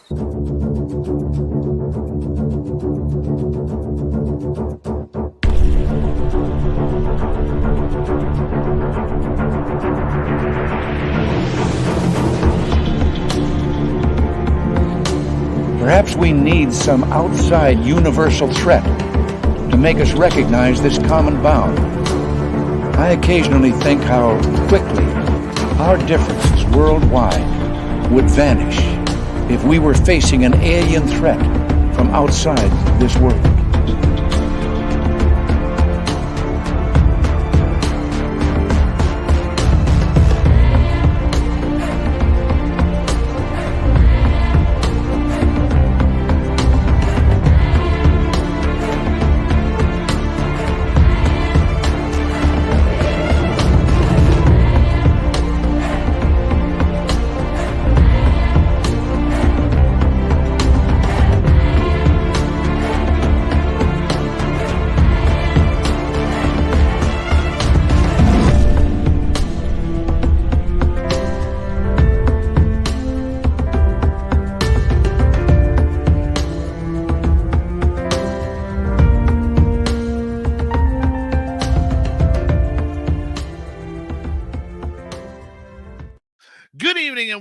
Perhaps we need some outside universal threat to make us recognize this common bound. I occasionally think how quickly our differences worldwide would vanish if we were facing an alien threat from outside this world.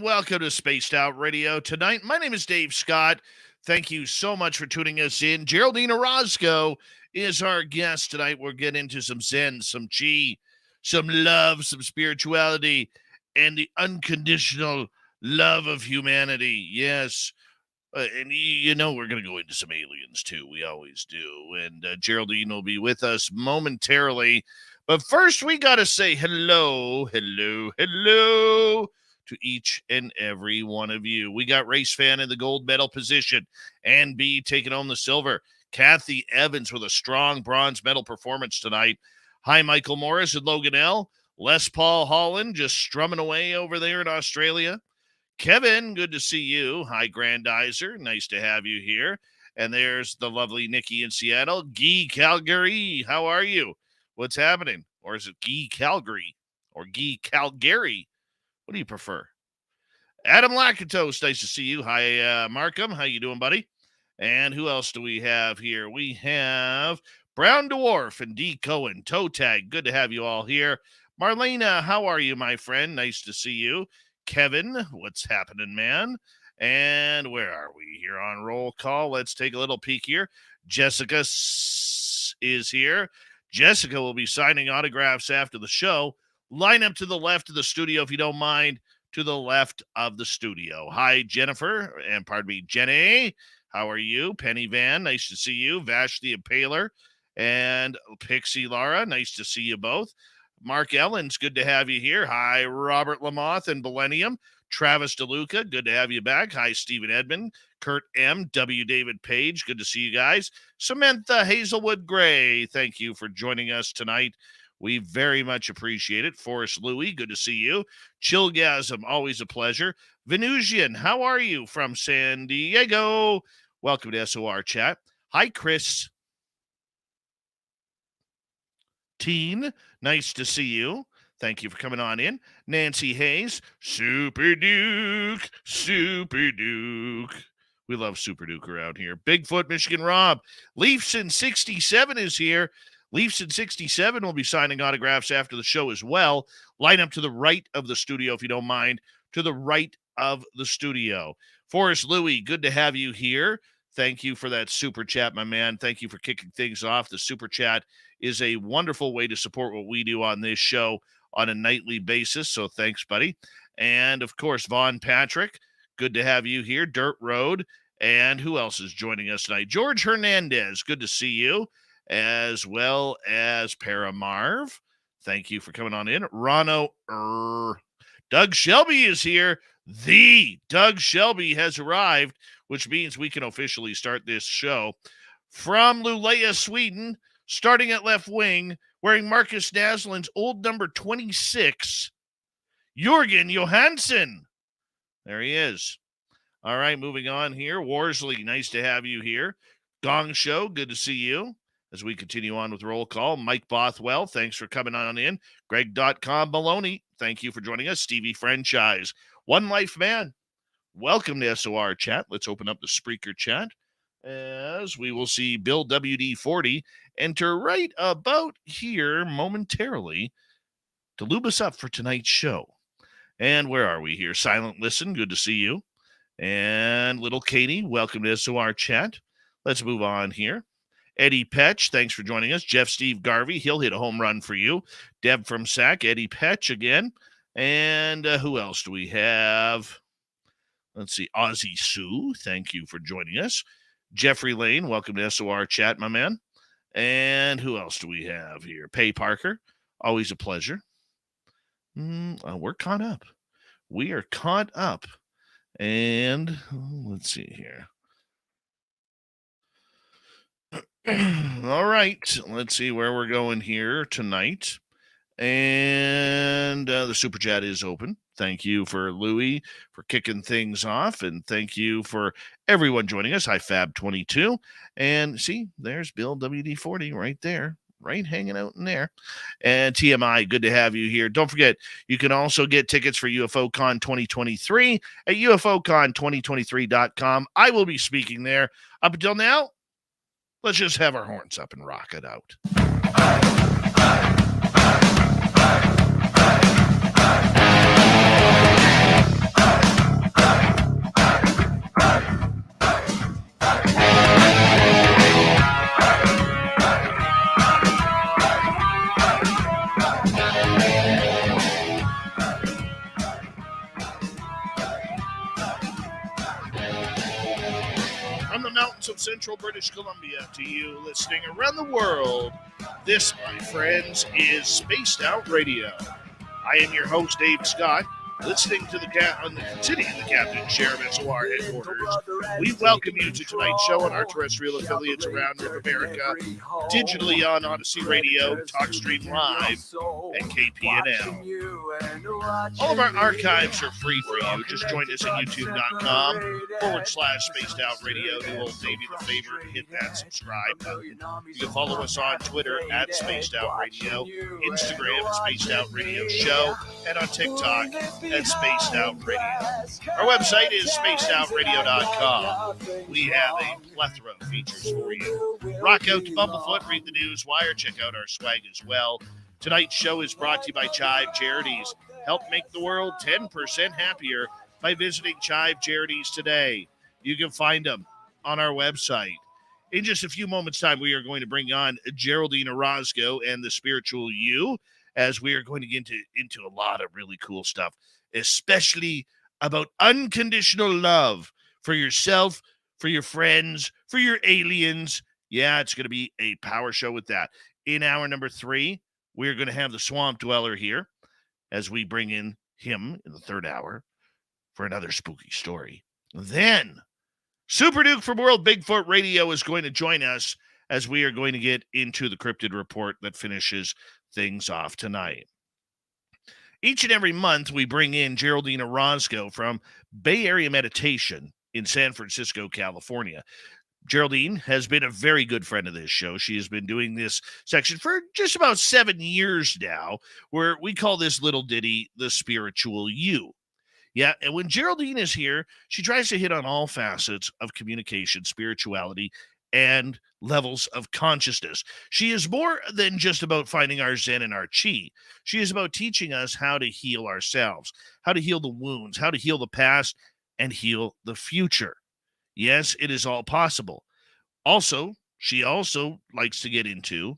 Welcome to Spaced Out Radio tonight. My name is Dave Scott. Thank you so much for tuning us in. Geraldine Orozco is our guest tonight. We're getting into some Zen, some Chi, some love, some spirituality, and the unconditional love of humanity. Yes. And you know we're going to go into some aliens too. We always do. And Geraldine will be with us momentarily. But first, we got to say hello to each and every one of you. We got Race Fan in the gold medal position, and B taking home the silver. Kathy Evans with a strong bronze medal performance tonight. Hi, Michael Morris and Logan L. Les Paul Holland just strumming away over there in Australia. Kevin, good to see you. Hi, Grandizer. Nice to have you here. And there's the lovely Nikki in Seattle. Guy Calgary, how are you? What's happening? Or is it Guy Calgary or Guy Calgary? What do you prefer? Adam Lakatos, nice to see you. Hi, Markham. How you doing, buddy? And who else do we have here? We have Brown Dwarf and D. Cohen. Toe Tag, good to have you all here. Marlena, how are you, my friend? Nice to see you. Kevin, what's happening, man? And where are we here on roll call? Let's take a little peek here. Jessica is here. Jessica will be signing autographs after the show. Line up to the left of the studio, if you don't mind, to the left of the studio. Hi, Jennifer, and pardon me, Jenny. How are you? Penny Van, nice to see you. Vash the Impaler and Pixie Lara, nice to see you both. Mark Ellens, good to have you here. Hi, Robert Lamoth and Millennium. Travis DeLuca, good to have you back. Hi, Stephen Edmond. Kurt M. W. David Page, good to see you guys. Samantha Hazelwood Gray, thank you for joining us tonight. We very much appreciate it. Forrest Louie, good to see you. Chillgasm, always a pleasure. Venusian, how are you from San Diego? Welcome to SOR Chat. Hi, Chris. Teen, nice to see you. Thank you for coming on in. Nancy Hayes, Super Duke. We love Super Duke around here. Bigfoot, Michigan Rob. Leafson 67 is here. Leafson 67 will be signing autographs after the show as well. Line up to the right of the studio, if you don't mind. To the right of the studio. Forrest Louie, good to have you here. Thank you for that super chat, my man. Thank you for kicking things off. The super chat is a wonderful way to support what we do on this show on a nightly basis. So thanks, buddy. And, of course, Vaughn Patrick, good to have you here. Dirt Road. And who else is joining us tonight? George Hernandez, good to see you. As well as Paramarv. Thank you for coming on in. Rono, Doug Shelby is here. The Doug Shelby has arrived, which means we can officially start this show. From Luleå, Sweden, starting at left wing, wearing Marcus Naslin's old number 26, Jürgen Johansson. There he is. All right, moving on here. Worsley, nice to have you here. Gong Show, good to see you. As we continue on with roll call, Mike Bothwell, thanks for coming on in. Greg.com Maloney, thank you for joining us. Stevie Franchise, One Life Man, Welcome to SOR Chat. Let's open up the Spreaker chat as we will see Bill WD40 enter right about here momentarily to lube us up for tonight's show. And where are we here? Silent Listen, good to see you. And little Katie, welcome to SOR Chat. Let's move on here. Eddie Petch, thanks for joining us. Jeff Steve Garvey, he'll hit a home run for you. Deb from SAC, Eddie Petch again. And who else do we have? Let's see, Ozzy Sue, thank you for joining us. Jeffrey Lane, welcome to SOR Chat, my man. And who else do we have here? Pay Parker, always a pleasure. We're caught up. We are caught up. And let's see here. All right, let's see where we're going here tonight. And the super chat is open. Thank you for Louie for kicking things off, and thank you for everyone joining us. Hi, Fab22, and see, there's Bill WD40 right there, right hanging out in there. And TMI, good to have you here. Don't forget, you can also get tickets for UFOCon 2023 at UFOCon2023.com. I will be speaking there. Up until now, let's just have our horns up and rock it out. From the mountains of central British Columbia to you listening around the world, this, my friends, is Spaced Out Radio. I am your host, Dave Scott, listening to sitting in the Captain Chair of SOR headquarters. We welcome you to tonight's show on our terrestrial affiliates around North America, digitally on Odyssey Radio, TalkStream Live, and KPNL. All of our archives are free for you. Just join us at youtube.com/Spaced Out Radio. Do old Davey the favor and hit that subscribe button. You can follow us on Twitter at Spaced Out Radio, Instagram Spaced Out Radio Show, and on TikTok at Spaced Out Radio. Our website is spacedoutradio.com. We have a plethora of features for you. Rock out to Bumblefoot, read the news wire, check out our swag as well. Tonight's show is brought to you by Chive Charities. Help make the world 10% happier by visiting Chive Charities today. You can find them on our website. In just a few moments' time, we are going to bring on Geraldine Orozco and the Spiritual You, as we are going to get into a lot of really cool stuff, especially about unconditional love for yourself, for your friends, for your aliens. Yeah, it's going to be a power show with that. In hour number 3, we're going to have the Swamp Dweller here as we bring in him in the third hour for another spooky story. Then Super Duke from World Bigfoot Radio is going to join us as we are going to get into the Cryptid report that finishes things off tonight. Each and every month, we bring in Geraldine Orozco from Bay Area Meditation in San Francisco, California. Geraldine has been a very good friend of this show. She has been doing this section for just about 7 years now, where we call this little ditty the Spiritual You. Yeah, and when Geraldine is here, she tries to hit on all facets of communication, spirituality, and levels of consciousness. She is more than just about finding our Zen and our Chi. She is about teaching us how to heal ourselves, how to heal the wounds, how to heal the past, and heal the future. Yes, it is all possible. Also, she also likes to get into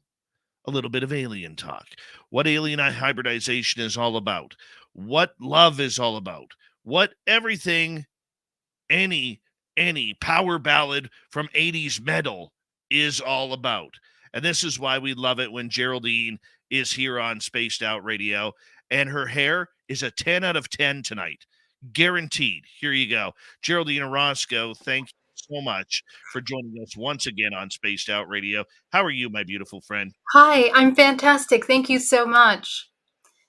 a little bit of alien talk. What alien hybridization is all about. What love is all about. What everything, any power ballad from 80s metal is all about. And this is why we love it when Geraldine is here on Spaced Out Radio. And her hair is a 10 out of 10 tonight. Guaranteed. Here you go. Geraldine Orozco, thank you so much for joining us once again on Spaced Out Radio. How are you, my beautiful friend? Hi, I'm fantastic. Thank you so much.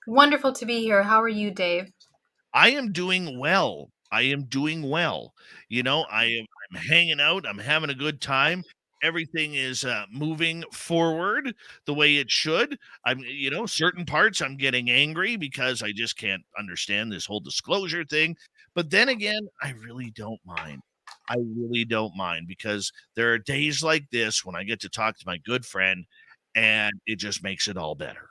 Wonderful to be here. How are you, Dave? I am doing well. You know, I'm hanging out. I'm having a good time. Everything is moving forward the way it should. Certain parts I'm getting angry because I just can't understand this whole disclosure thing. But then again, I really don't mind. I really don't mind because there are days like this when I get to talk to my good friend and it just makes it all better.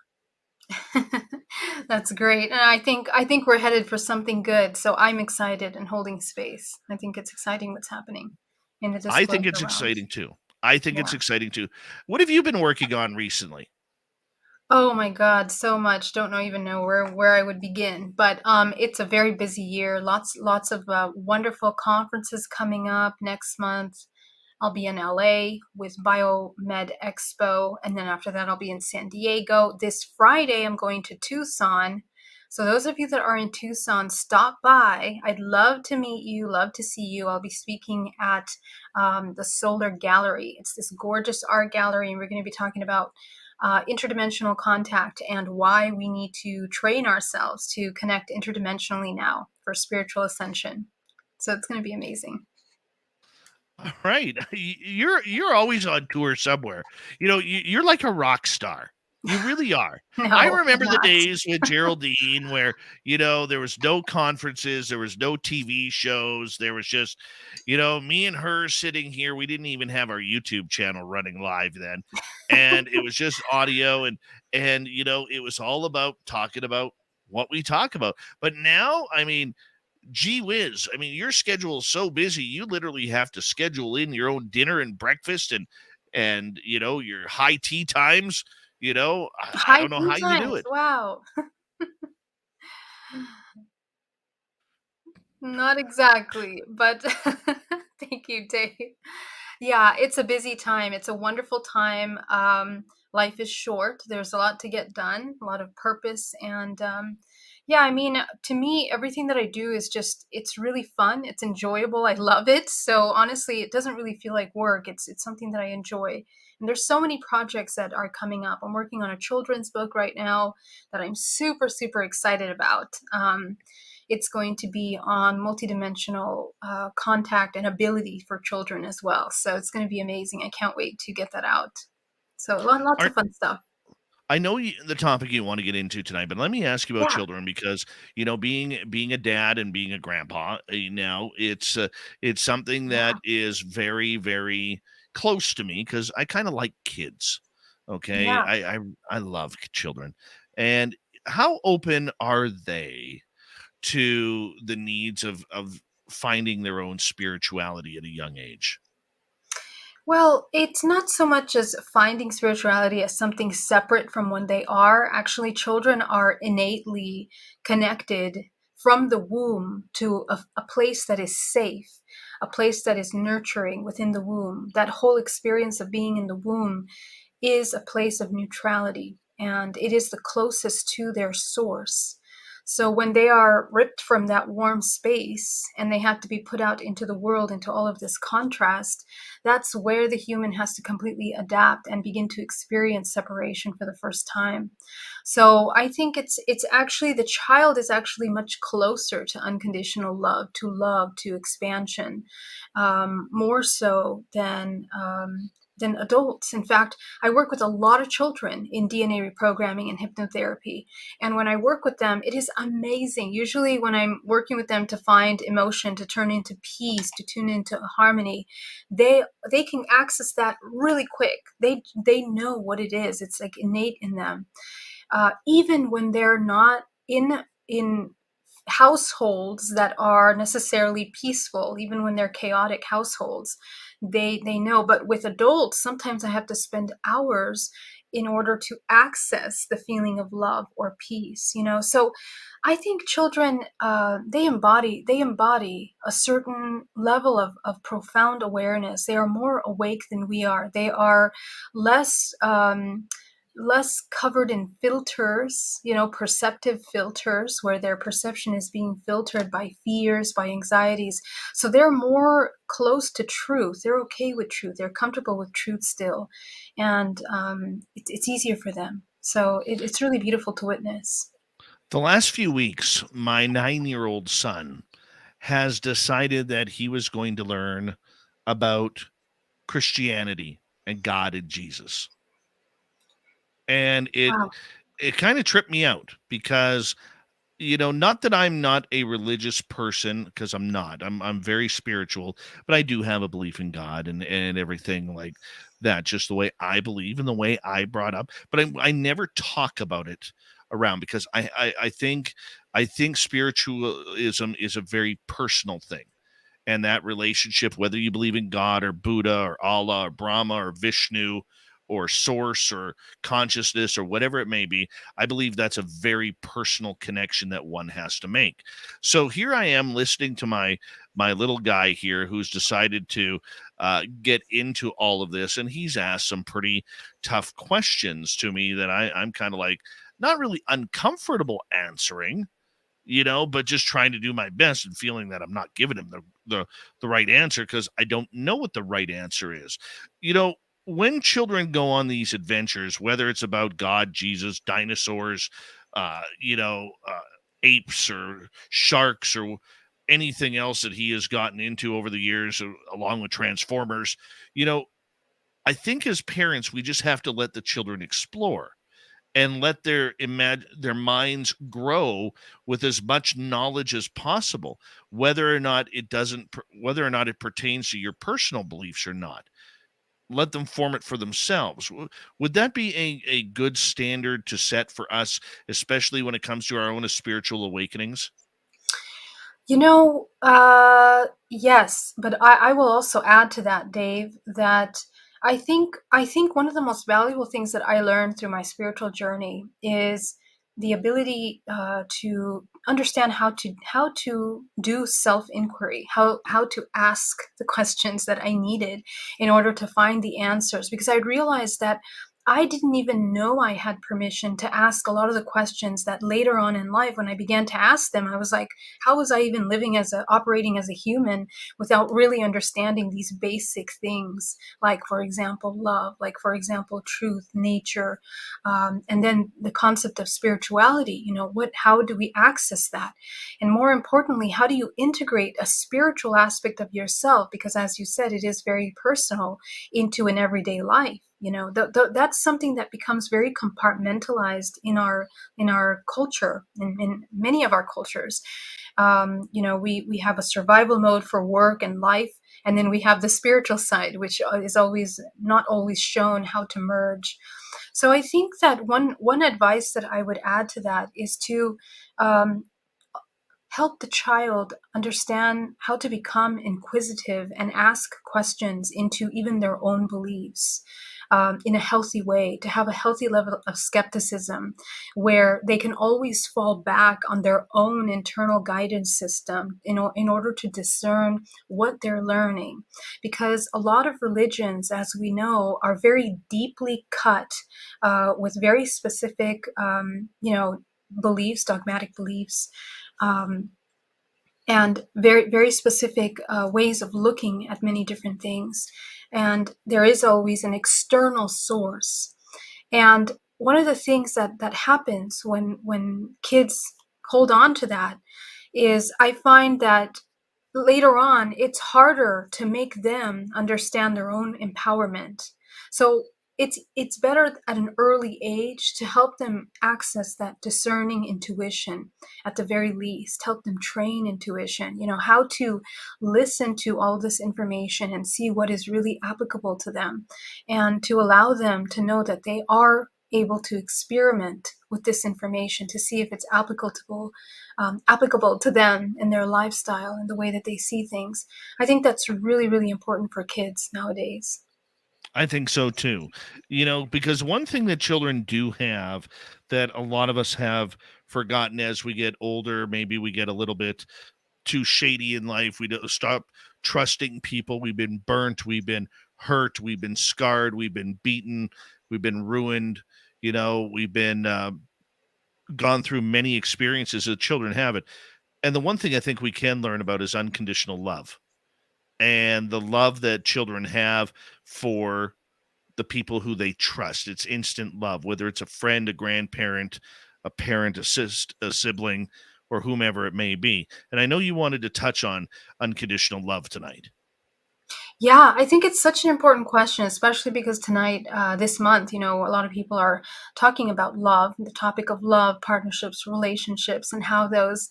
That's great. And I think we're headed for something good. So I'm excited and holding space. I think it's exciting what's happening in the I think disclosure it's round. exciting too. I think it's Yeah. exciting too. What have you been working on recently? Oh my God, so much. Don't know even know where I would begin. But it's a very busy year. Lots of wonderful conferences coming up next month. I'll be in LA with Biomed Expo, and then after that I'll be in San Diego. This Friday I'm going to Tucson. So those of you that are in Tucson, stop by. I'd love to meet you, love to see you. I'll be speaking at the Solar Gallery. It's this gorgeous art gallery, and we're going to be talking about interdimensional contact and why we need to train ourselves to connect interdimensionally now for spiritual ascension. So it's going to be amazing. All right. You're always on tour somewhere. You're like a rock star. You really are. I No, I'm remember the not. days with Geraldine where, there was no conferences, there was no TV shows, there was just, me and her sitting here. We didn't even have our YouTube channel running live then. And it was just audio and it was all about talking about what we talk about. But now, I mean, gee whiz. I mean, your schedule is so busy, you literally have to schedule in your own dinner and breakfast and your high tea times. I High don't know tea how you do times. it. Wow. Not exactly, but thank you, Dave. Yeah, it's a busy time. It's a wonderful time. Life is short. There's a lot to get done, a lot of purpose. And yeah, I mean, to me, everything that I do is just, it's really fun. It's enjoyable. I love it. So honestly, it doesn't really feel like work. It's something that I enjoy. And there's so many projects that are coming up. I'm working on a children's book right now that I'm super, super excited about. It's going to be on multidimensional contact and ability for children as well. So it's going to be amazing. I can't wait to get that out. So lots Are of fun stuff. I know the topic you want to get into tonight, but let me ask you about Yeah, children because being a dad and being a grandpa, now it's something that yeah, is very very close to me because I kind of like kids. Okay, yeah. I love children, and how open are they to the needs of finding their own spirituality at a young age? Well, it's not so much as finding spirituality as something separate from when they are. Actually, children are innately connected from the womb to a place that is safe, a place that is nurturing within the womb. That whole experience of being in the womb is a place of neutrality, and it is the closest to their source. So when they are ripped from that warm space and they have to be put out into the world, into all of this contrast, that's where the human has to completely adapt and begin to experience separation for the first time. So I think it's actually, the child is actually much closer to unconditional love, to expansion, more so than adults. In fact, I work with a lot of children in DNA reprogramming and hypnotherapy. And when I work with them, it is amazing. Usually, when I'm working with them to find emotion, to turn into peace, to tune into harmony, they can access that really quick. They know what it is. It's like innate in them. Even when they're not in households that are necessarily peaceful, even when they're chaotic households, they know. But with adults, sometimes I have to spend hours in order to access the feeling of love or peace. So I think children, they embody a certain level of profound awareness. They are more awake than we are. They are less less covered in filters, perceptive filters, where their perception is being filtered by fears, by anxieties. So they're more close to truth. They're okay with truth. They're comfortable with truth still. And it's easier for them. So it's really beautiful to witness. The last few weeks, my 9-year-old son has decided that he was going to learn about Christianity and God and Jesus. And it Wow. it kind of tripped me out because not that I'm not a religious person, because I'm not. I'm very spiritual, but I do have a belief in God and everything like that, just the way I believe and the way I brought up. But I never talk about it around, because I think spiritualism is a very personal thing, and that relationship, whether you believe in God or Buddha or Allah or Brahma or Vishnu or source or consciousness or whatever it may be, I believe that's a very personal connection that one has to make. So here I am listening to my little guy here, who's decided to get into all of this, and he's asked some pretty tough questions to me that I'm kind of like not really uncomfortable answering, but just trying to do my best and feeling that I'm not giving him the right answer, because I don't know what the right answer is. You know, when children go on these adventures, whether it's about God, Jesus, dinosaurs, uh, you know, uh, apes or sharks or anything else that he has gotten into over the years, along with Transformers, you know, I think as parents, we just have to let the children explore and let their minds grow with as much knowledge as possible, whether or not it pertains to your personal beliefs or not. Let them form it for themselves. Would that be a good standard to set for us, especially when it comes to our own spiritual awakenings? Yes, but I will also add to that, Dave, that I think one of the most valuable things that I learned through my spiritual journey is the ability to understand how to do self inquiry, how to ask the questions that I needed in order to find the answers. Because I realized that I didn't even know I had permission to ask a lot of the questions that later on in life, when I began to ask them, I was like, how was I even living operating as a human without really understanding these basic things, like, for example, love, like, for example, truth, nature, and then the concept of spirituality. How do we access that? And more importantly, how do you integrate a spiritual aspect of yourself? Because as you said, it is very personal, into an everyday life. That's something that becomes very compartmentalized in our culture, in many of our cultures. We have a survival mode for work and life, and then we have the spiritual side, which is always not always shown how to merge. So I think that one advice that I would add to that is to um, help the child understand how to become inquisitive and ask questions into even their own beliefs, in a healthy way, to have a healthy level of skepticism where they can always fall back on their own internal guidance system in order to discern what they're learning. Because a lot of religions, as we know, are very deeply cut with very specific, beliefs, dogmatic beliefs, um, and very, very specific ways of looking at many different things. And there is always an external source. And one of the things that happens when kids hold on to that is, I find that later on it's harder to make them understand their own empowerment. So it's better at an early age to help them access that discerning intuition. At the very least, help them train intuition, how to listen to all this information and see what is really applicable to them, and to allow them to know that they are able to experiment with this information to see if it's applicable to them and their lifestyle and the way that they see things. I think that's really, really important for kids nowadays. I think so too. Because one thing that children do have that a lot of us have forgotten as we get older, maybe we get a little bit too shady in life. We don't stop trusting people. We've been burnt. We've been hurt. We've been scarred. We've been beaten. We've been ruined. We've been gone through many experiences as children have it. And the one thing I think we can learn about is unconditional love, and the love that children have for the people who they trust. It's instant love, whether it's a friend, a grandparent, a parent, a sibling, or whomever it may be. And I know you wanted to touch on unconditional love tonight. Yeah, I think it's such an important question, especially because tonight, this month, a lot of people are talking about love, the topic of love, partnerships, relationships, and how those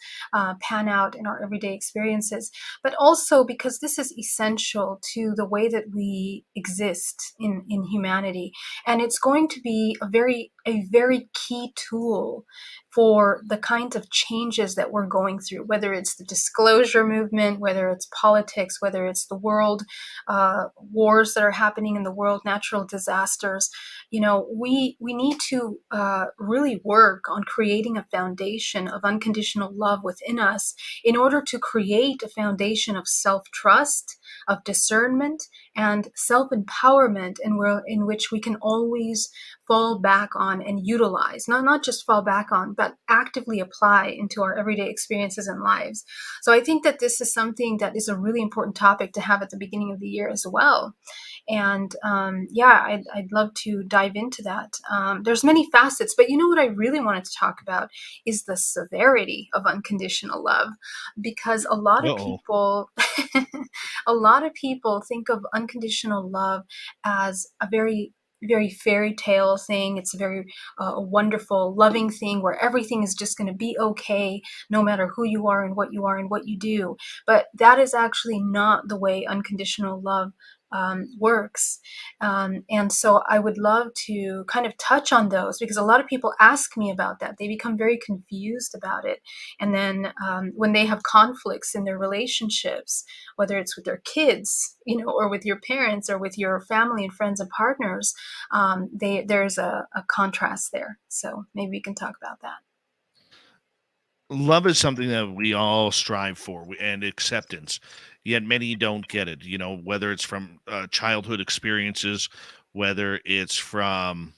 pan out in our everyday experiences. But also because this is essential to the way that we exist in humanity, and it's going to be a very key tool for the kinds of changes that we're going through, whether it's the disclosure movement, whether it's politics, whether it's the world wars that are happening in the world, natural disasters. We need to really work on creating a foundation of unconditional love within us in order to create a foundation of self-trust, of discernment, and self-empowerment, in which we can always fall back on and utilize, not just fall back on, but actively apply into our everyday experiences and lives. So I think that this is something that is a really important topic to have at the beginning of the year as well. And yeah, I'd love to dive into that. There's many facets, but what I really wanted to talk about is the severity of unconditional love, because a lot of Uh-oh. people, a lot of people think of unconditional love as a very fairy tale thing. It's a very wonderful, loving thing where everything is just going to be okay, no matter who you are and what you do. But that is actually not the way unconditional love works. And so I would love to kind of touch on those because a lot of people ask me about that. They become very confused about it. And then when they have conflicts in their relationships, whether it's with their kids, or with your parents or with your family and friends and partners, there's a contrast there. So maybe we can talk about that. Love is something that we all strive for and acceptance, yet many don't get it, whether it's from childhood experiences, whether it's from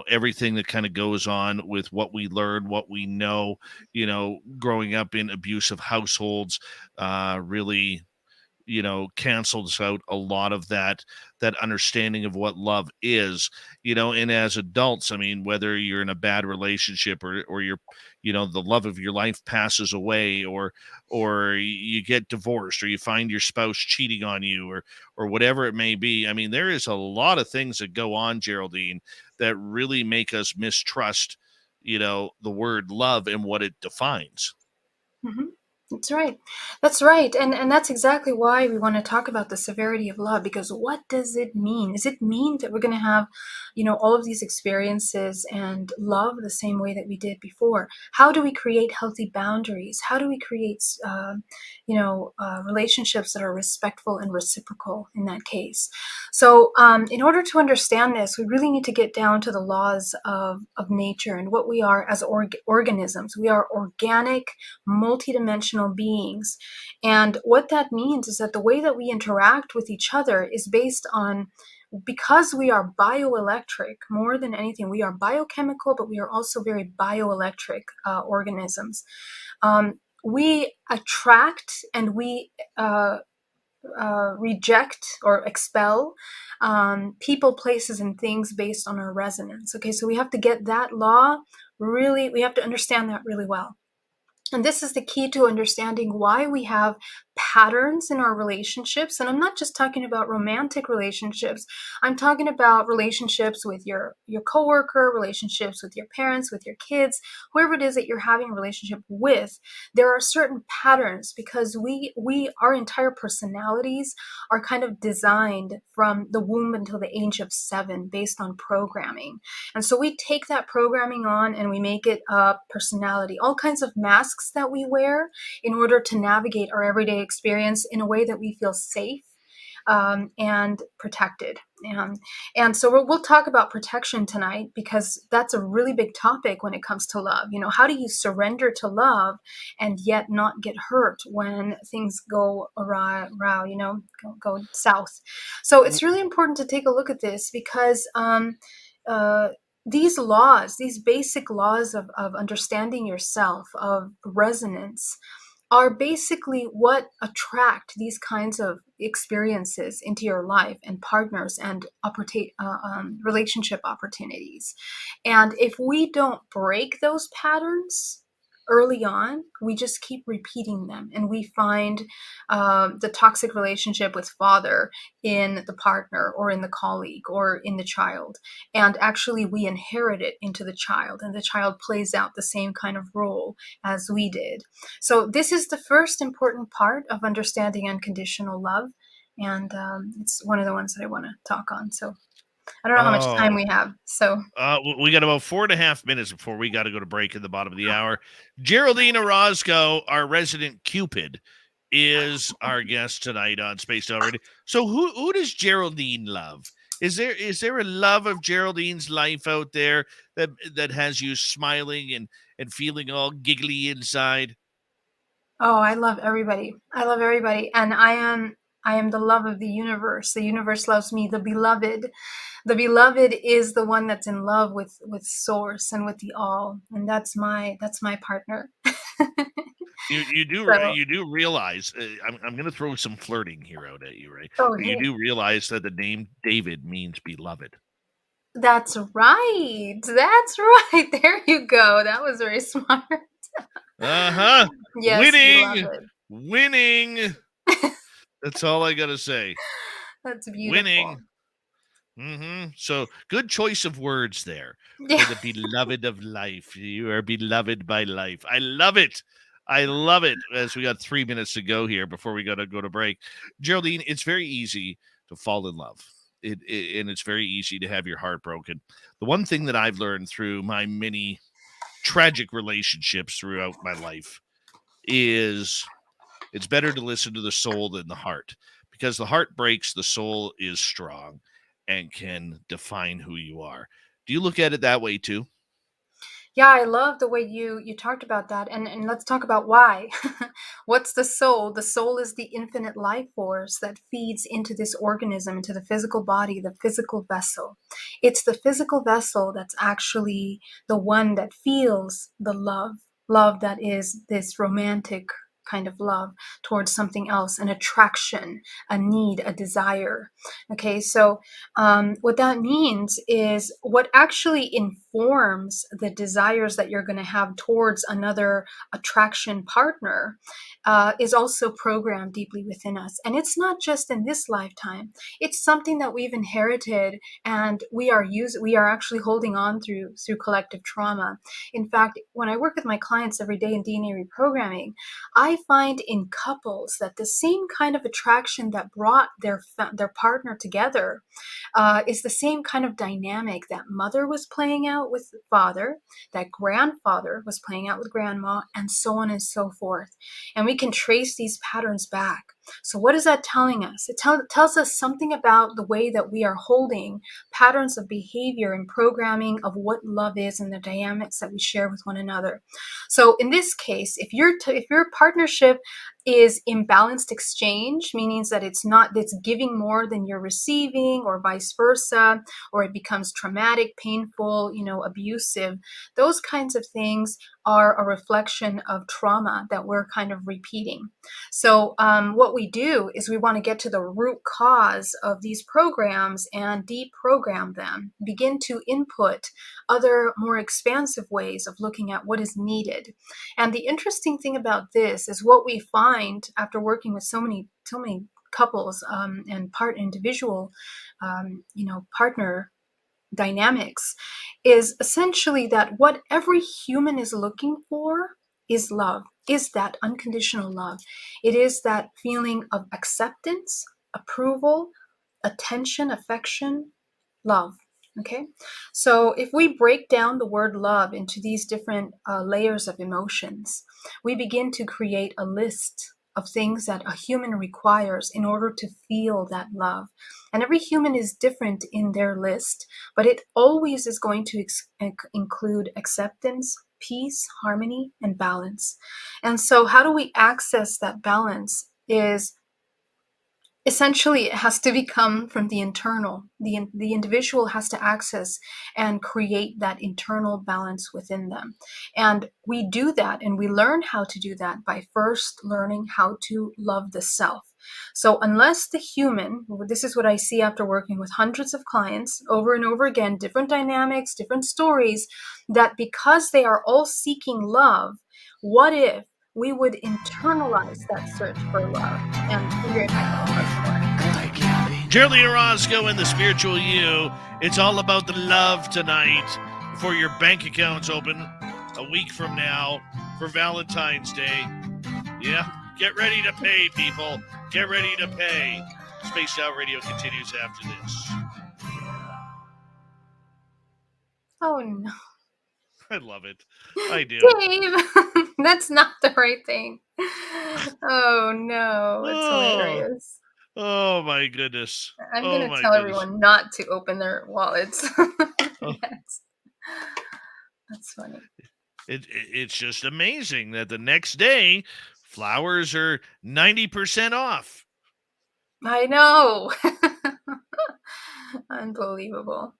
everything that kind of goes on with what we learn, what we know, growing up in abusive households, really cancels out a lot of that understanding of what love is. And as adults, I mean, whether you're in a bad relationship or you're the love of your life passes away, or you get divorced, or you find your spouse cheating on you, or whatever it may be. I mean, there is a lot of things that go on, Geraldine, that really make us mistrust the word love and what it defines. Mhm. That's right. That's right. And that's exactly why we want to talk about the severity of love, because what does it mean? Does it mean that we're going to have, all of these experiences and love the same way that we did before? How do we create healthy boundaries? How do we create, relationships that are respectful and reciprocal in that case? So, in order to understand this, we really need to get down to the laws of nature and what we are as organisms. We are organic, multidimensional beings. And what that means is that the way that we interact with each other is based on, because we are bioelectric more than anything, we are biochemical, but we are also very bioelectric organisms. We attract and we reject or expel people, places, and things based on our resonance. Okay, so we have to get that law really, we have to understand that really well. And this is the key to understanding why we have patterns in our relationships. And I'm not just talking about romantic relationships. I'm talking about relationships with your coworker, relationships with your parents, with your kids, whoever it is that you're having a relationship with. There are certain patterns because our entire personalities are kind of designed from the womb until the age of 7 based on programming. And so we take that programming on and we make it a personality, all kinds of masks that we wear in order to navigate our everyday experience in a way that we feel safe and protected. And so we'll talk about protection tonight because that's a really big topic when it comes to love. How do you surrender to love and yet not get hurt when things go awry, go south? So it's really important to take a look at this because uh, these laws, these basic laws of understanding yourself, of resonance, are basically what attract these kinds of experiences into your life and partners and relationship opportunities. And if we don't break those patterns, early on, we just keep repeating them, and we find the toxic relationship with father in the partner or in the colleague or in the child. And actually, we inherit it into the child, and the child plays out the same kind of role as we did. So, this is the first important part of understanding unconditional love. And it's one of the ones that I want to talk on. So, I don't know how much time Oh, we have. So, we got about 4.5 minutes before we got to go to break in the bottom of the hour. Geraldine Orozco, our resident Cupid, is our guest tonight on Spaced Out Radio. So who does Geraldine love? Is there a love of Geraldine's life out there that has you smiling and feeling all giggly inside? oh, I love everybody. I love everybody. And I am the love of the universe. The universe loves me. The beloved. The beloved is the one that's in love with source and with the all. And that's my partner. So, You do realize I'm going to throw some flirting here out at you, right? oh, But you hey, do realize that the name David means beloved. that's right. That's right. There you go. That was very smart. Uh-huh. Yes, Winning. beloved. Winning. That's all I got to say. That's beautiful. Winning. So good choice of words there Yeah. for the beloved of life. You are beloved by life. I love it. I love it. As we got 3 minutes to go here before we got to go to break. Geraldine, it's very easy to fall in love. And it's very easy to have your heart broken. The one thing that I've learned through my many tragic relationships throughout my life is it's better to listen to the soul than the heart, because the heart breaks, the soul is strong and can define who you are. Do you look at it that way too? Yeah, I love the way you talked about that, and let's talk about why. What's the soul? The soul is the infinite life force that feeds into this organism, into the physical body, the physical vessel. It's the physical vessel that's actually the one that feels the love that is this romantic kind of love towards something else, an attraction, a need, a desire. Okay, so what that means is what actually informs the desires that you're going to have towards another attraction partner is also programmed deeply within us. And it's not just in this lifetime, it's something that we've inherited and we are actually holding on through collective trauma. In fact, when I work with my clients every day in DNA reprogramming, I find in couples that the same kind of attraction that brought their partner together is the same kind of dynamic that mother was playing out with father, that grandfather was playing out with grandma, and so on and so forth. And we can trace these patterns back. So, what is that telling us? It tells us something about the way that we are holding patterns of behavior and programming of what love is and the dynamics that we share with one another. So, in this case, if your partnership is imbalanced exchange, meaning that it's giving more than you're receiving, or vice versa, or it becomes traumatic, painful, abusive. Those kinds of things are a reflection of trauma that we're kind of repeating. So what we do is we want to get to the root cause of these programs and deprogram them, begin to input other more expansive ways of looking at what is needed. And the interesting thing about this is what we find after working with so many couples and individual partner dynamics is essentially that what every human is looking for is love, is that unconditional love. It is that feeling of acceptance, approval, attention, affection, love. Okay, so if we break down the word love into these different layers of emotions, we begin to create a list of things that a human requires in order to feel that love. And every human is different in their list, but it always is going to include acceptance, peace, harmony, and balance. And so, how do we access that balance? Is essentially it has to become from the internal. The individual has to access and create that internal balance within them. And we do that, and we learn how to do that by first learning how to love the self. So unless the human, this is what I see after working with hundreds of clients over and over again, different dynamics, different stories, that because they are all seeking love, What if we would internalize that search for love? And be right back with much more. Geraldine Orozco and the Spiritual You. It's all about the love tonight before your bank account's open a week from now for Valentine's Day. Yeah, get ready to pay, people. Get ready to pay. Spaced Out Radio continues after this. Oh no. I love it. I do. Dave, that's not the right thing. Oh no, it's hilarious. Oh my goodness. I'm Oh gonna my tell goodness. everyone not to open their wallets. Oh. Yes. That's funny. It's just amazing that the next day flowers are 90% off. I know. Unbelievable.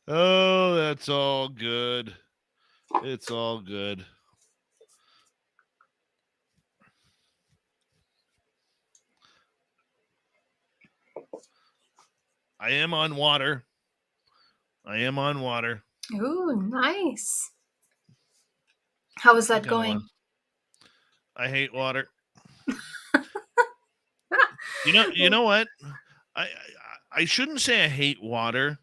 Oh, that's all good. It's all good. I am on water. Ooh, nice. How is that going? I hate water. You know what? I shouldn't say I hate water.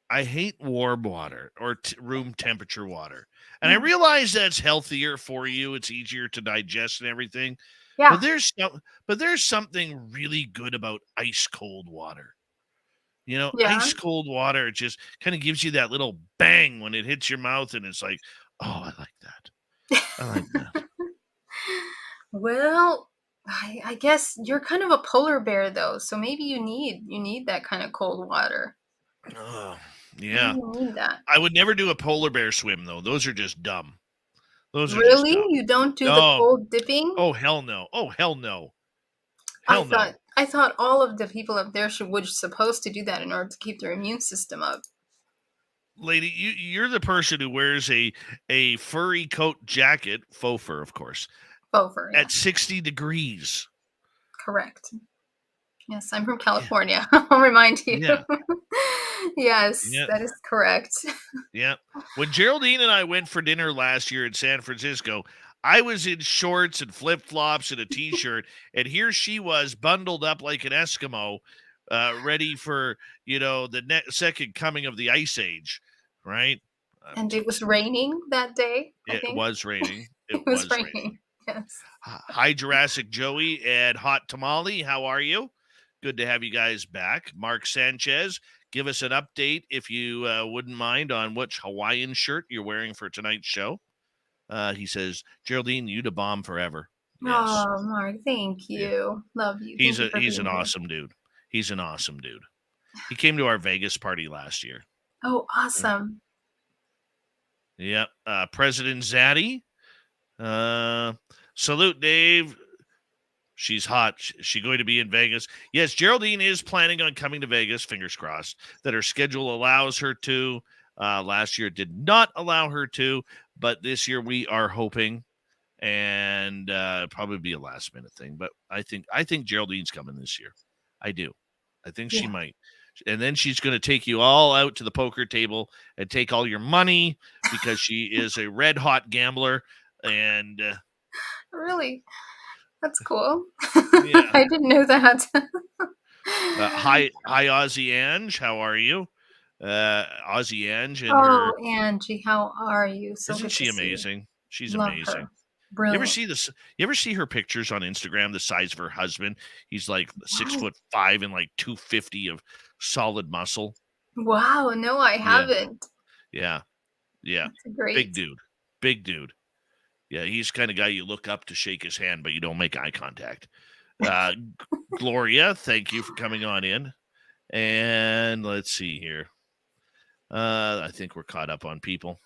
I hate warm water or room temperature water. And I realize that's healthier for you. It's easier to digest and everything. Yeah. But there's something really good about ice cold water. You know, Yeah. ice cold water, it just kind of gives you that little bang when it hits your mouth, and it's like, oh, I like that. I like that. Well, I guess you're kind of a polar bear though, so maybe you need that kind of cold water. Oh, yeah. You need that. I would never do a polar bear swim though. Those are just dumb. Those are Really? just dumb. You don't do the cold dipping? Oh, hell no. Oh, hell no. I thought all of the people up there were supposed to do that in order to keep their immune system up. Lady, you're the person who wears a furry coat jacket, faux fur, of course. Faux fur, yeah. At 60 degrees. Correct. Yes, I'm from California. Yeah. I'll remind you. Yeah. Yes, yeah. That is correct. Yeah. When Geraldine and I went for dinner last year in San Francisco, I was in shorts and flip-flops and a T-shirt, and here she was bundled up like an Eskimo, ready for, the second coming of the Ice Age, right? And it was raining that day, I think. It was raining. It was raining. Yes. Hi, Jurassic Joey and Hot Tamale. How are you? Good to have you guys back. Mark Sanchez, give us an update, if you wouldn't mind, on which Hawaiian shirt you're wearing for tonight's show. He says, Geraldine, you to bomb forever. Yes. Oh, Mark, thank you. Yeah. Love you. He's an awesome dude. He's an awesome dude. He came to our Vegas party last year. Oh, awesome. Yep. President Zaddy. Salute, Dave. She's hot. She going to be in Vegas? Yes, Geraldine is planning on coming to Vegas, fingers crossed, that her schedule allows her to. Last year did not allow her to, but this year we are hoping, and probably be a last minute thing. But I think Geraldine's coming this year. I do. I think she might. And then she's going to take you all out to the poker table and take all your money because she is a red hot gambler. And really, that's cool. Yeah. I didn't know that. Hi, Ozzy Ange. How are you? Ozzy Ange. And Angie, how are you? So isn't she amazing? She's Love amazing. Her. Brilliant. You ever see her pictures on Instagram? The size of her husband. He's like 6'5" and like 250 of solid muscle. Wow, no, I haven't. Yeah. That's great. Big dude. Yeah, he's the kind of guy you look up to shake his hand, but you don't make eye contact. Gloria, thank you for coming on in. And let's see here. I think we're caught up on people.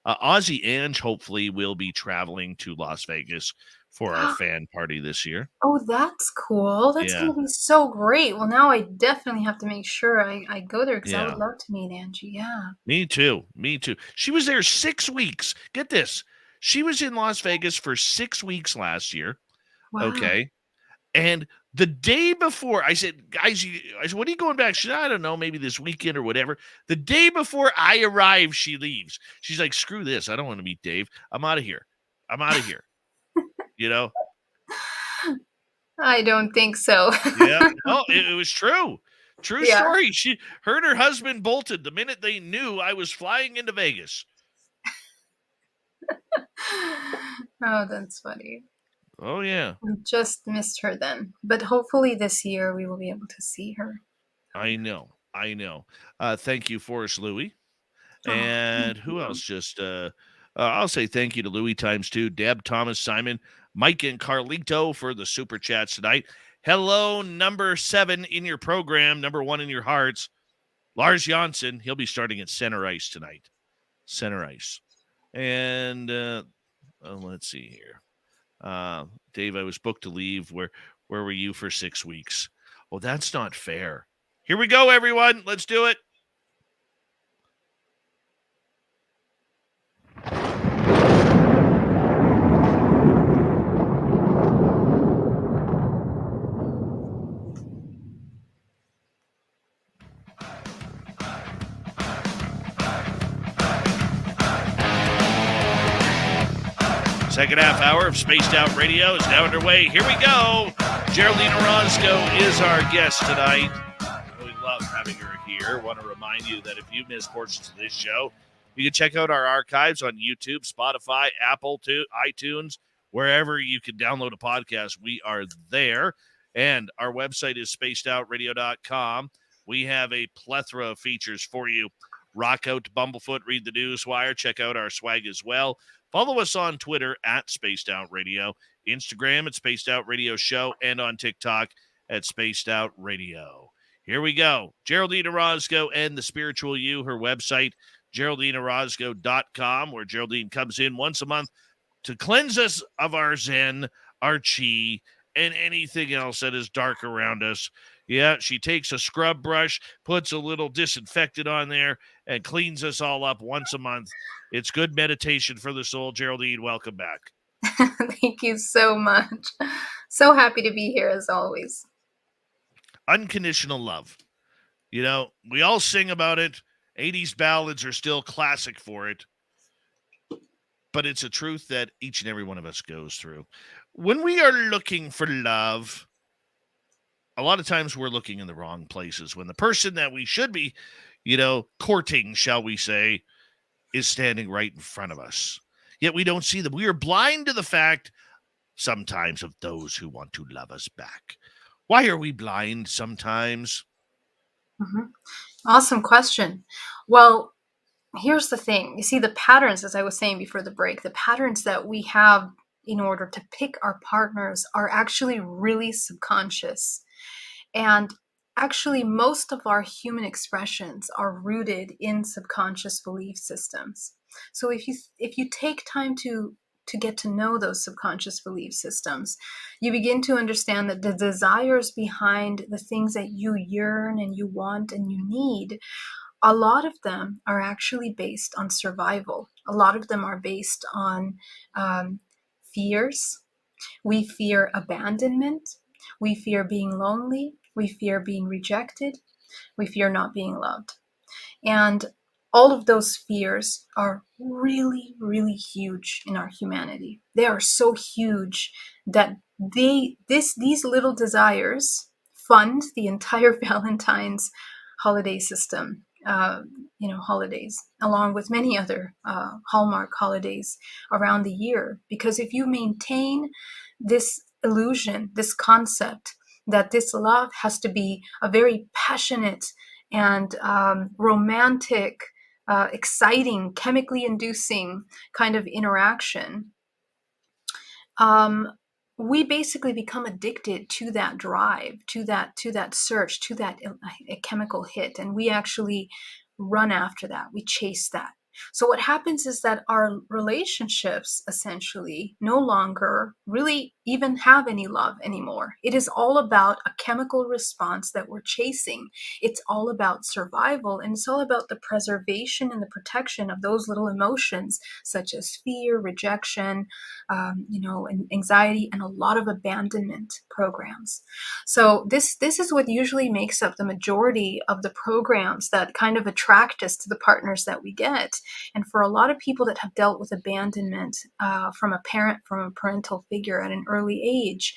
Ozzy Ange hopefully will be traveling to Las Vegas for our fan party this year. Oh, that's cool. That's going to be so great. Well, now I definitely have to make sure I go there because I would love to meet Angie. Yeah. Me too. She was there 6 weeks. Get this. She was in Las Vegas for 6 weeks last year. Wow. Okay. And The day before, I said, guys, I said, when are you going back? She said, I don't know, maybe this weekend or whatever. The day before I arrive, she leaves. She's like, screw this. I don't want to meet Dave. I'm out of here. I'm out of here. You know? I don't think so. Yeah. No, it was true. True Yeah. story. Her and her husband bolted the minute they knew I was flying into Vegas. Oh, that's funny. Oh, yeah. I just missed her then. But hopefully this year we will be able to see her. I know. Thank you, Forrest Louie. Oh, And who else? Just I'll say thank you to Louie times two, Deb, Thomas, Simon, Mike, and Carlito for the super chats tonight. Hello, number 7 in your program, number 1 in your hearts, Lars Janssen. He'll be starting at center ice tonight. Center ice. And let's see here. Dave, I was booked to leave. Where were you for 6 weeks? Oh, that's not fair. Here we go, everyone. Let's do it. Second half hour of Spaced Out Radio is now underway. Here we go. Geraldine Orozco is our guest tonight. We love having her here. Want to remind you that if you missed portions of this show, you can check out our archives on YouTube, Spotify, Apple, iTunes, wherever you can download a podcast. We are there. And our website is spacedoutradio.com. We have a plethora of features for you. Rock out to Bumblefoot, read the Newswire, check out our swag as well. Follow us on Twitter at Spaced Out Radio, Instagram at Spaced Out Radio Show, and on TikTok at Spaced Out Radio. Here we go. Geraldine Orozco and the Spiritual You, her website, GeraldineOrozco.com, where Geraldine comes in once a month to cleanse us of our Zen, our Chi, and anything else that is dark around us. Yeah, she takes a scrub brush, puts a little disinfectant on there, and cleans us all up once a month. It's good meditation for the soul. Geraldine, welcome back. Thank you so much. So happy to be here as always. Unconditional love. You know, we all sing about it. 80s ballads are still classic for it. But it's a truth that each and every one of us goes through. When we are looking for love, a lot of times we're looking in the wrong places. When the person that we should be, courting, shall we say, is standing right in front of us. Yet we don't see them. We are blind to the fact sometimes of those who want to love us back. Why are we blind sometimes? Mm-hmm. Awesome question. Well, here's the thing. You see, the patterns, as I was saying before the break, the patterns that we have in order to pick our partners are actually really subconscious. And actually, most of our human expressions are rooted in subconscious belief systems. So if you take time to get to know those subconscious belief systems, you begin to understand that the desires behind the things that you yearn and you want and you need, a lot of them are actually based on survival. A lot of them are based on fears. We fear abandonment. We fear being lonely. We fear being rejected. We fear not being loved. And all of those fears are really, really huge in our humanity. They are so huge that these little desires fund the entire Valentine's holiday system, holidays, along with many other Hallmark holidays around the year. Because if you maintain this illusion, this concept that this love has to be a very passionate and romantic, exciting, chemically inducing kind of interaction, we basically become addicted to that drive, to that search, to that chemical hit, and we actually run after that. We chase that. So what happens is that our relationships essentially no longer really even have any love anymore. It is all about a chemical response that we're chasing. It's all about survival, and it's all about the preservation and the protection of those little emotions such as fear, rejection, and anxiety, and a lot of abandonment programs. So this is what usually makes up the majority of the programs that kind of attract us to the partners that we get. And for a lot of people that have dealt with abandonment from a parent, from a parental figure at an early age,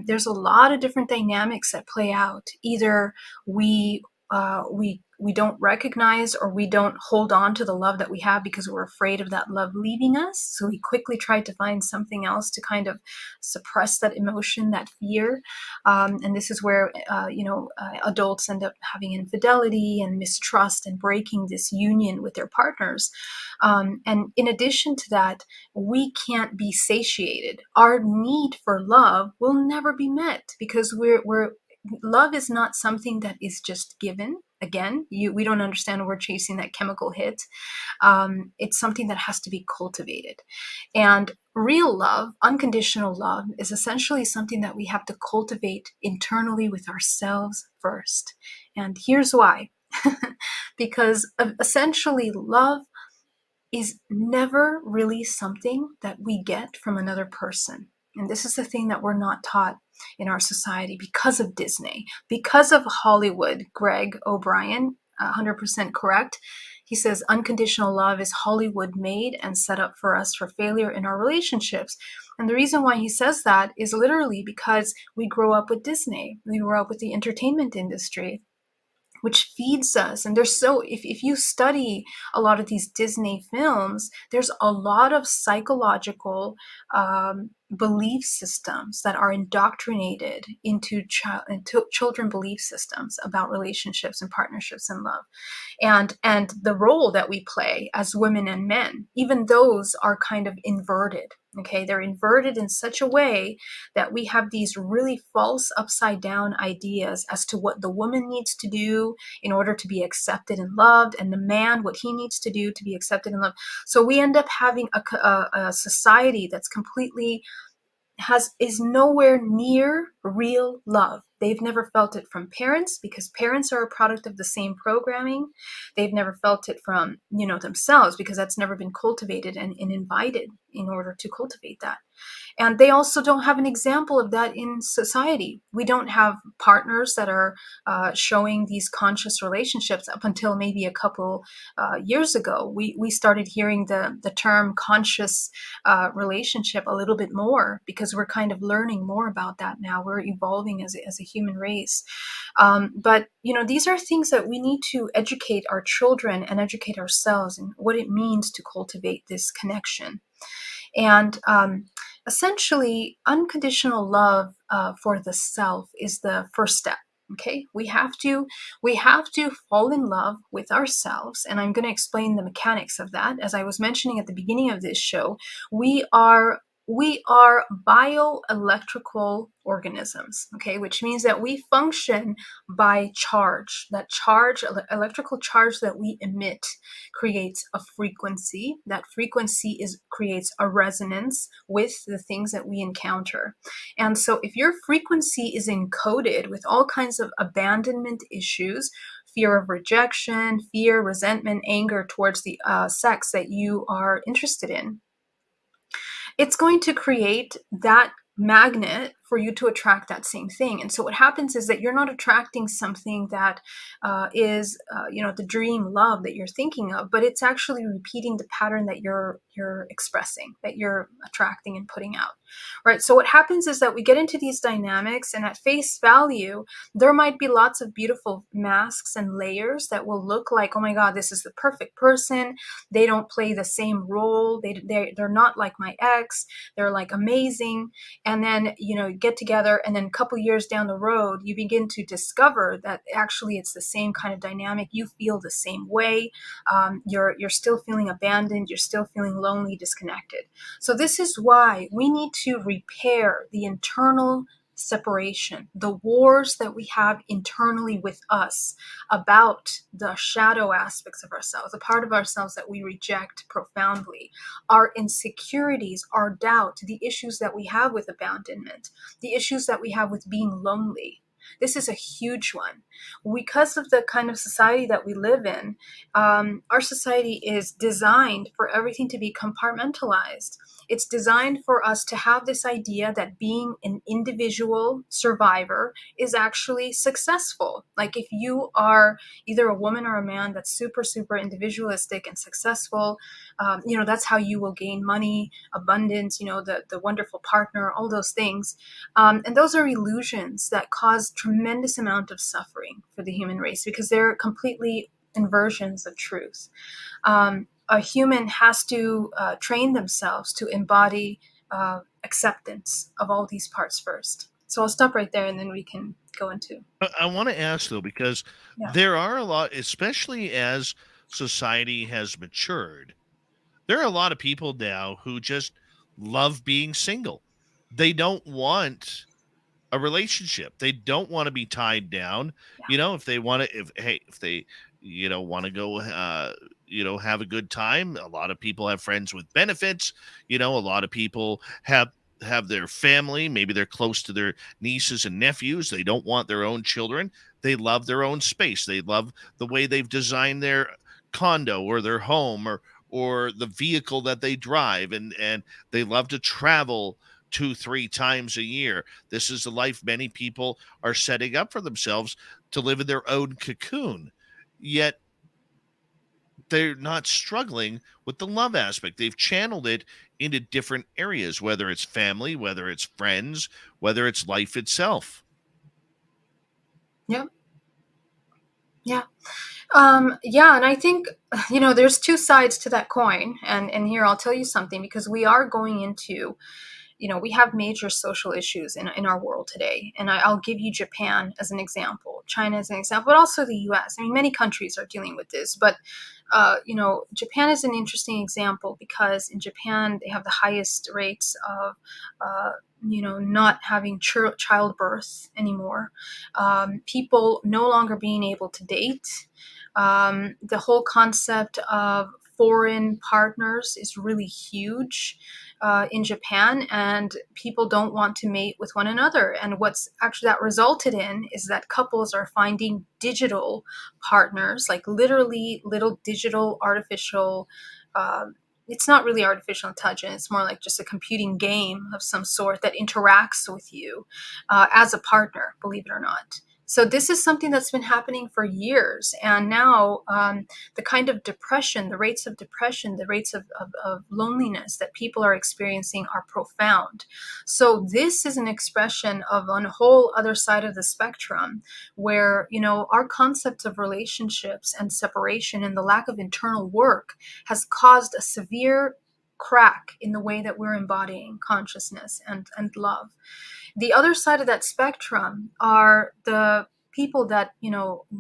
there's a lot of different dynamics that play out. Either we don't recognize, or we don't hold on to the love that we have because we're afraid of that love leaving us. So we quickly try to find something else to kind of suppress that emotion, that fear. And this is where, adults end up having infidelity and mistrust and breaking this union with their partners. And in addition to that, we can't be satiated. Our need for love will never be met because love is not something that is just given. Again, we don't understand we're chasing that chemical hit. It's something that has to be cultivated. And real love, unconditional love, is essentially something that we have to cultivate internally with ourselves first. And here's why. Because essentially love is never really something that we get from another person. And this is the thing that we're not taught in our society because of Disney, because of Hollywood. Greg O'Brien, 100% correct. He says unconditional love is Hollywood made and set up for us for failure in our relationships. And the reason why he says that is literally because we grow up with Disney. We grow up with the entertainment industry, which feeds us. And if you study a lot of these Disney films, there's a lot of psychological belief systems that are indoctrinated into children belief systems about relationships and partnerships and love. And the role that we play as women and men, even those are kind of inverted. Okay, they're inverted in such a way that we have these really false upside down ideas as to what the woman needs to do in order to be accepted and loved, and the man what he needs to do to be accepted and loved. So we end up having a society that's completely is nowhere near real love. They've never felt it from parents because parents are a product of the same programming. They've never felt it from, themselves because that's never been cultivated and invited in order to cultivate that. And they also don't have an example of that in society. We don't have partners that are showing these conscious relationships. Up until maybe a couple years ago, we started hearing the term conscious relationship a little bit more because we're kind of learning more about that now. We're evolving as a human race. But these are things that we need to educate our children and educate ourselves in what it means to cultivate this connection. And essentially, unconditional love for the self is the first step. Okay, we have to fall in love with ourselves, and I'm going to explain the mechanics of that. As I was mentioning at the beginning of this show, we are bioelectrical organisms, okay, which means that we function by charge. That charge, electrical charge that we emit, creates a frequency. That frequency creates a resonance with the things that we encounter. And so if your frequency is encoded with all kinds of abandonment issues, fear of rejection, fear, resentment, anger towards the sex that you are interested in, it's going to create that magnet for you to attract that same thing. And so what happens is that you're not attracting something that is the dream love that you're thinking of, but it's actually repeating the pattern that you're expressing, that you're attracting and putting out, right? So what happens is that we get into these dynamics, and at face value, there might be lots of beautiful masks and layers that will look like, oh my God, this is the perfect person. They don't play the same role. They're not like my ex. They're like amazing. And then, get together, and then a couple years down the road, you begin to discover that actually it's the same kind of dynamic. You feel the same way. You're still feeling abandoned. You're still feeling lonely, disconnected. So this is why we need to repair the internal separation, the wars that we have internally with us about the shadow aspects of ourselves, a part of ourselves that we reject profoundly, our insecurities, our doubt, the issues that we have with abandonment, the issues that we have with being lonely. This is a huge one. Because of the kind of society that we live in, our society is designed for everything to be compartmentalized. It's designed for us to have this idea that being an individual survivor is actually successful. Like if you are either a woman or a man that's super, super individualistic and successful, that's how you will gain money, abundance, the wonderful partner, all those things. And those are illusions that cause tremendous amount of suffering for the human race because they're completely inversions of truth. A human has to train themselves to embody acceptance of all these parts first. So I'll stop right there and then we can go into. I want to ask though, because Yeah. there are a lot, especially as society has matured, there are a lot of people now who just love being single. They don't want a relationship. They don't want to be tied down. Yeah. If they want to, if they, want to go, have a good time. A lot of people have friends with benefits. A lot of people have their family. Maybe they're close to their nieces and nephews. They don't want their own children. They love their own space. They love the way they've designed their condo or their home or the vehicle that they drive, and they love to travel 2-3 times a year. This is the life many people are setting up for themselves to live in their own cocoon. Yet they're not struggling with the love aspect. They've channeled it into different areas, whether it's family, whether it's friends, whether it's life itself. Yeah. Yeah. And I think, there's two sides to that coin. And here I'll tell you something, because we are going into, we have major social issues in our world today. And I'll give you Japan as an example, China as an example, but also the US. I mean, many countries are dealing with this, but, Japan is an interesting example because in Japan, they have the highest rates of, not having childbirth anymore. People no longer being able to date. The whole concept of foreign partners is really huge in Japan, and people don't want to mate with one another. And what's actually that resulted in is that couples are finding digital partners, like literally little digital artificial. It's not really artificial intelligence. It's more like just a computing game of some sort that interacts with you as a partner, believe it or not. So this is something that's been happening for years. And now the kind of depression, the rates of depression, the rates of loneliness that people are experiencing are profound. So this is an expression of on a whole other side of the spectrum where, our concepts of relationships and separation and the lack of internal work has caused a severe crack in the way that we're embodying consciousness and love. The other side of that spectrum are the people that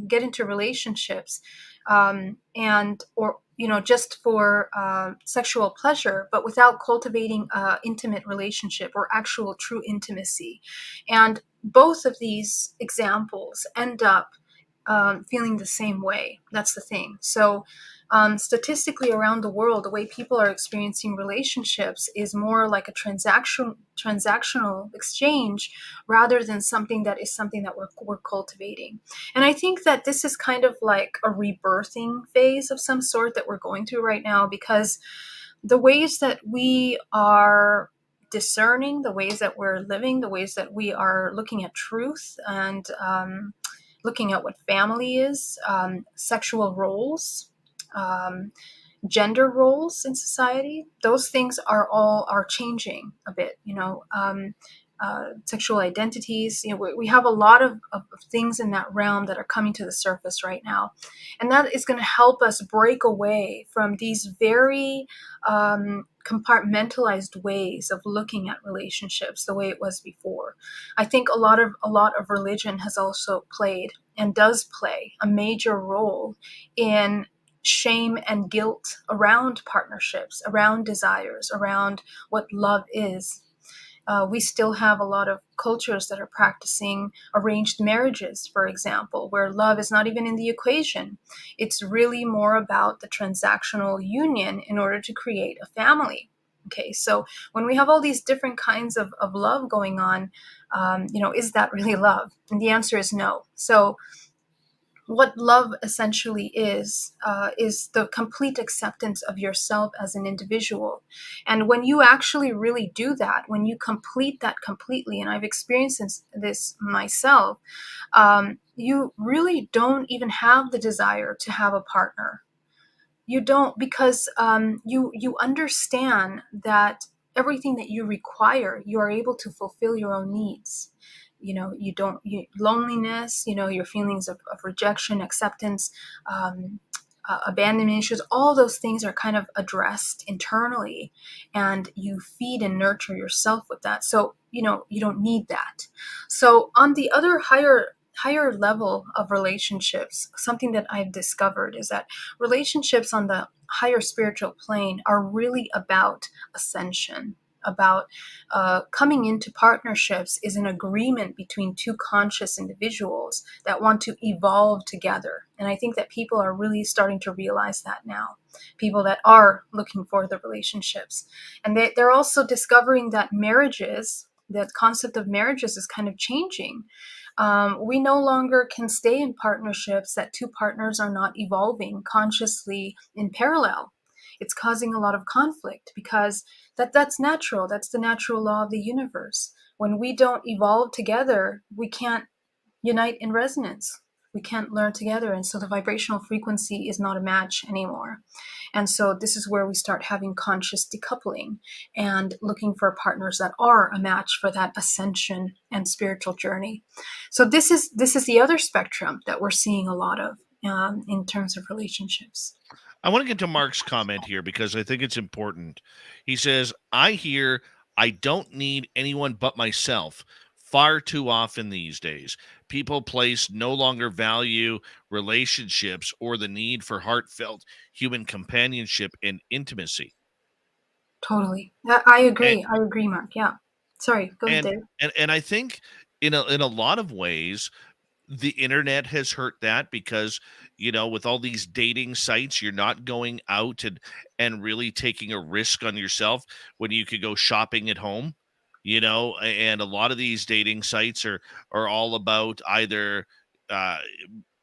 get into relationships and or just for sexual pleasure, but without cultivating intimate relationship or actual true intimacy. And both of these examples end up feeling the same way. That's the thing. So statistically around the world, the way people are experiencing relationships is more like a transactional exchange rather than something that we're cultivating. And I think that this is kind of like a rebirthing phase of some sort that we're going through right now, because the ways that we are discerning, the ways that we're living, the ways that we are looking at truth and looking at what family is, sexual roles, gender roles in society, those things are changing a bit. Sexual identities. We have a lot of things in that realm that are coming to the surface right now, and that is going to help us break away from these very compartmentalized ways of looking at relationships the way it was before. I think a lot of religion has also played and does play a major role in shame and guilt around partnerships, around desires, around what love is. We still have a lot of cultures that are practicing arranged marriages, for example, where love is not even in the equation. It's really more about the transactional union in order to create a family. Okay, so when we have all these different kinds of love going on, is that really love? And the answer is no. So what love essentially is the complete acceptance of yourself as an individual. And when you actually really do that, when you complete that completely, and I've experienced this myself, you really don't even have the desire to have a partner. You don't, because you understand that everything that you require, you are able to fulfill your own needs. You don't, loneliness, your feelings of rejection, acceptance, um, abandonment issues, all those things are kind of addressed internally, and you feed and nurture yourself with that. So you don't need that. So on the other higher level of relationships, something that I've discovered is that relationships on the higher spiritual plane are really about ascension, about coming into partnerships is an agreement between two conscious individuals that want to evolve together. And I think that people are really starting to realize that now, people that are looking for the relationships. And they're also discovering that marriages, the concept of marriages is kind of changing. We no longer can stay in partnerships that two partners are not evolving consciously in parallel. It's causing a lot of conflict because that's natural. That's the natural law of the universe. When we don't evolve together, we can't unite in resonance. We can't learn together. And so the vibrational frequency is not a match anymore. And so this is where we start having conscious decoupling and looking for partners that are a match for that ascension and spiritual journey. So this is the other spectrum that we're seeing a lot of in terms of relationships. I want to get to Mark's comment here because I think it's important. He says, I hear I don't need anyone but myself far too often these days. People place no longer value relationships or the need for heartfelt human companionship and intimacy. Totally. I And agree. I agree, Mark. Yeah. Sorry. Go ahead, and Dave. and I think in a lot of ways the internet has hurt that because with all these dating sites you're not going out and really taking a risk on yourself when you could go shopping at home, and a lot of these dating sites are all about either uh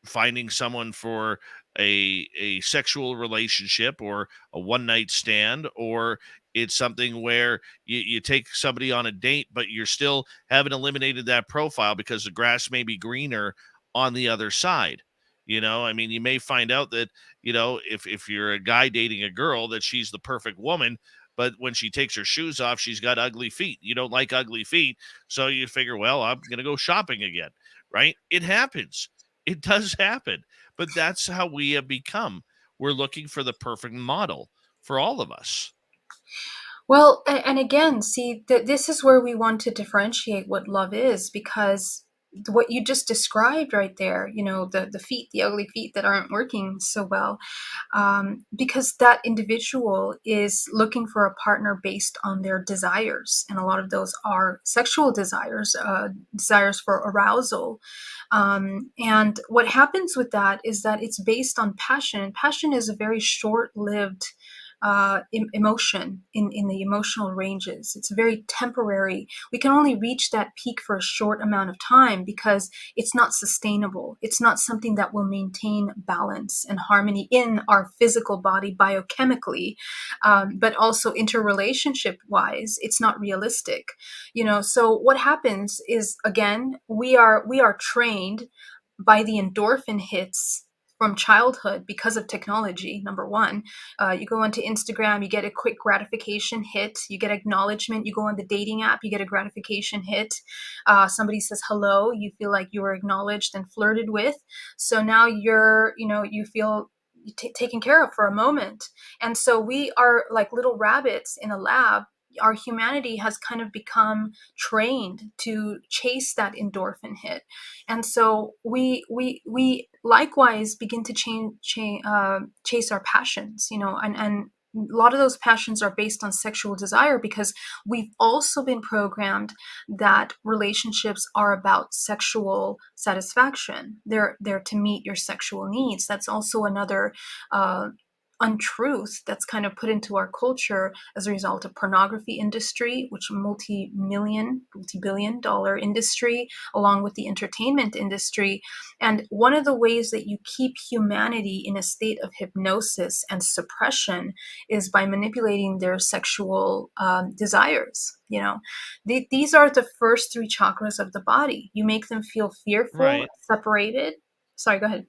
finding someone for a sexual relationship or a one night stand, or it's something where you take somebody on a date but you're still haven't eliminated that profile because the grass may be greener on the other side. I mean, you may find out that if you're a guy dating a girl that she's the perfect woman, but when she takes her shoes off she's got ugly feet. You don't like ugly feet, so you figure, well, I'm going to go shopping again. Right? It happens. It does happen, but that's how we have become. We're looking for the perfect model for all of us. Well, and again, see that this is where we want to differentiate what love is, because what you just described right there, the feet, the ugly feet that aren't working so well, because that individual is looking for a partner based on their desires, and a lot of those are sexual desires, desires for arousal. And what happens with that is that it's based on passion. Passion is a very short-lived emotion in the emotional ranges. It's very temporary. We can only reach that peak for a short amount of time because it's not sustainable. It's not something that will maintain balance and harmony in our physical body biochemically, but also interrelationship wise, it's not realistic. So what happens is, again, we are trained by the endorphin hits from childhood because of technology. Number one, you go onto Instagram, you get a quick gratification hit, you get acknowledgement. You go on the dating app, you get a gratification hit. Somebody says hello, you feel like you were acknowledged and flirted with. So now you feel taken care of for a moment. And so we are like little rabbits in a lab. Our humanity has kind of become trained to chase that endorphin hit, and so we likewise begin to chase our passions, and A lot of those passions are based on sexual desire because we've also been programmed that relationships are about sexual satisfaction. They're to meet your sexual needs. That's also another untruth that's kind of put into our culture as a result of pornography industry, which multi-billion dollar industry, along with the entertainment industry. And one of the ways that you keep humanity in a state of hypnosis and suppression is by manipulating their sexual desires. These are the first three chakras of the body. You make them feel fearful, Right. separated. Sorry, go ahead.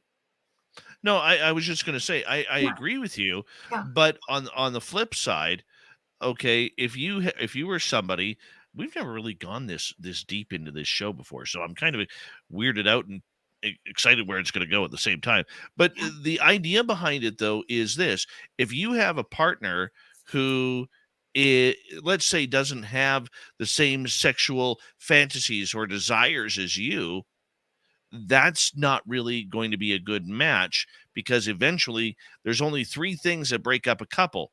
No, I was just going to say I Yeah, agree with you, yeah, but on the flip side, okay, if you were somebody, we've never really gone this deep into this show before, so I'm kind of weirded out and excited where it's going to go at the same time. But yeah. the idea behind it though is this: if you have a partner who let's say doesn't have the same sexual fantasies or desires as you, that's not really going to be a good match, because eventually there's only three things that break up a couple,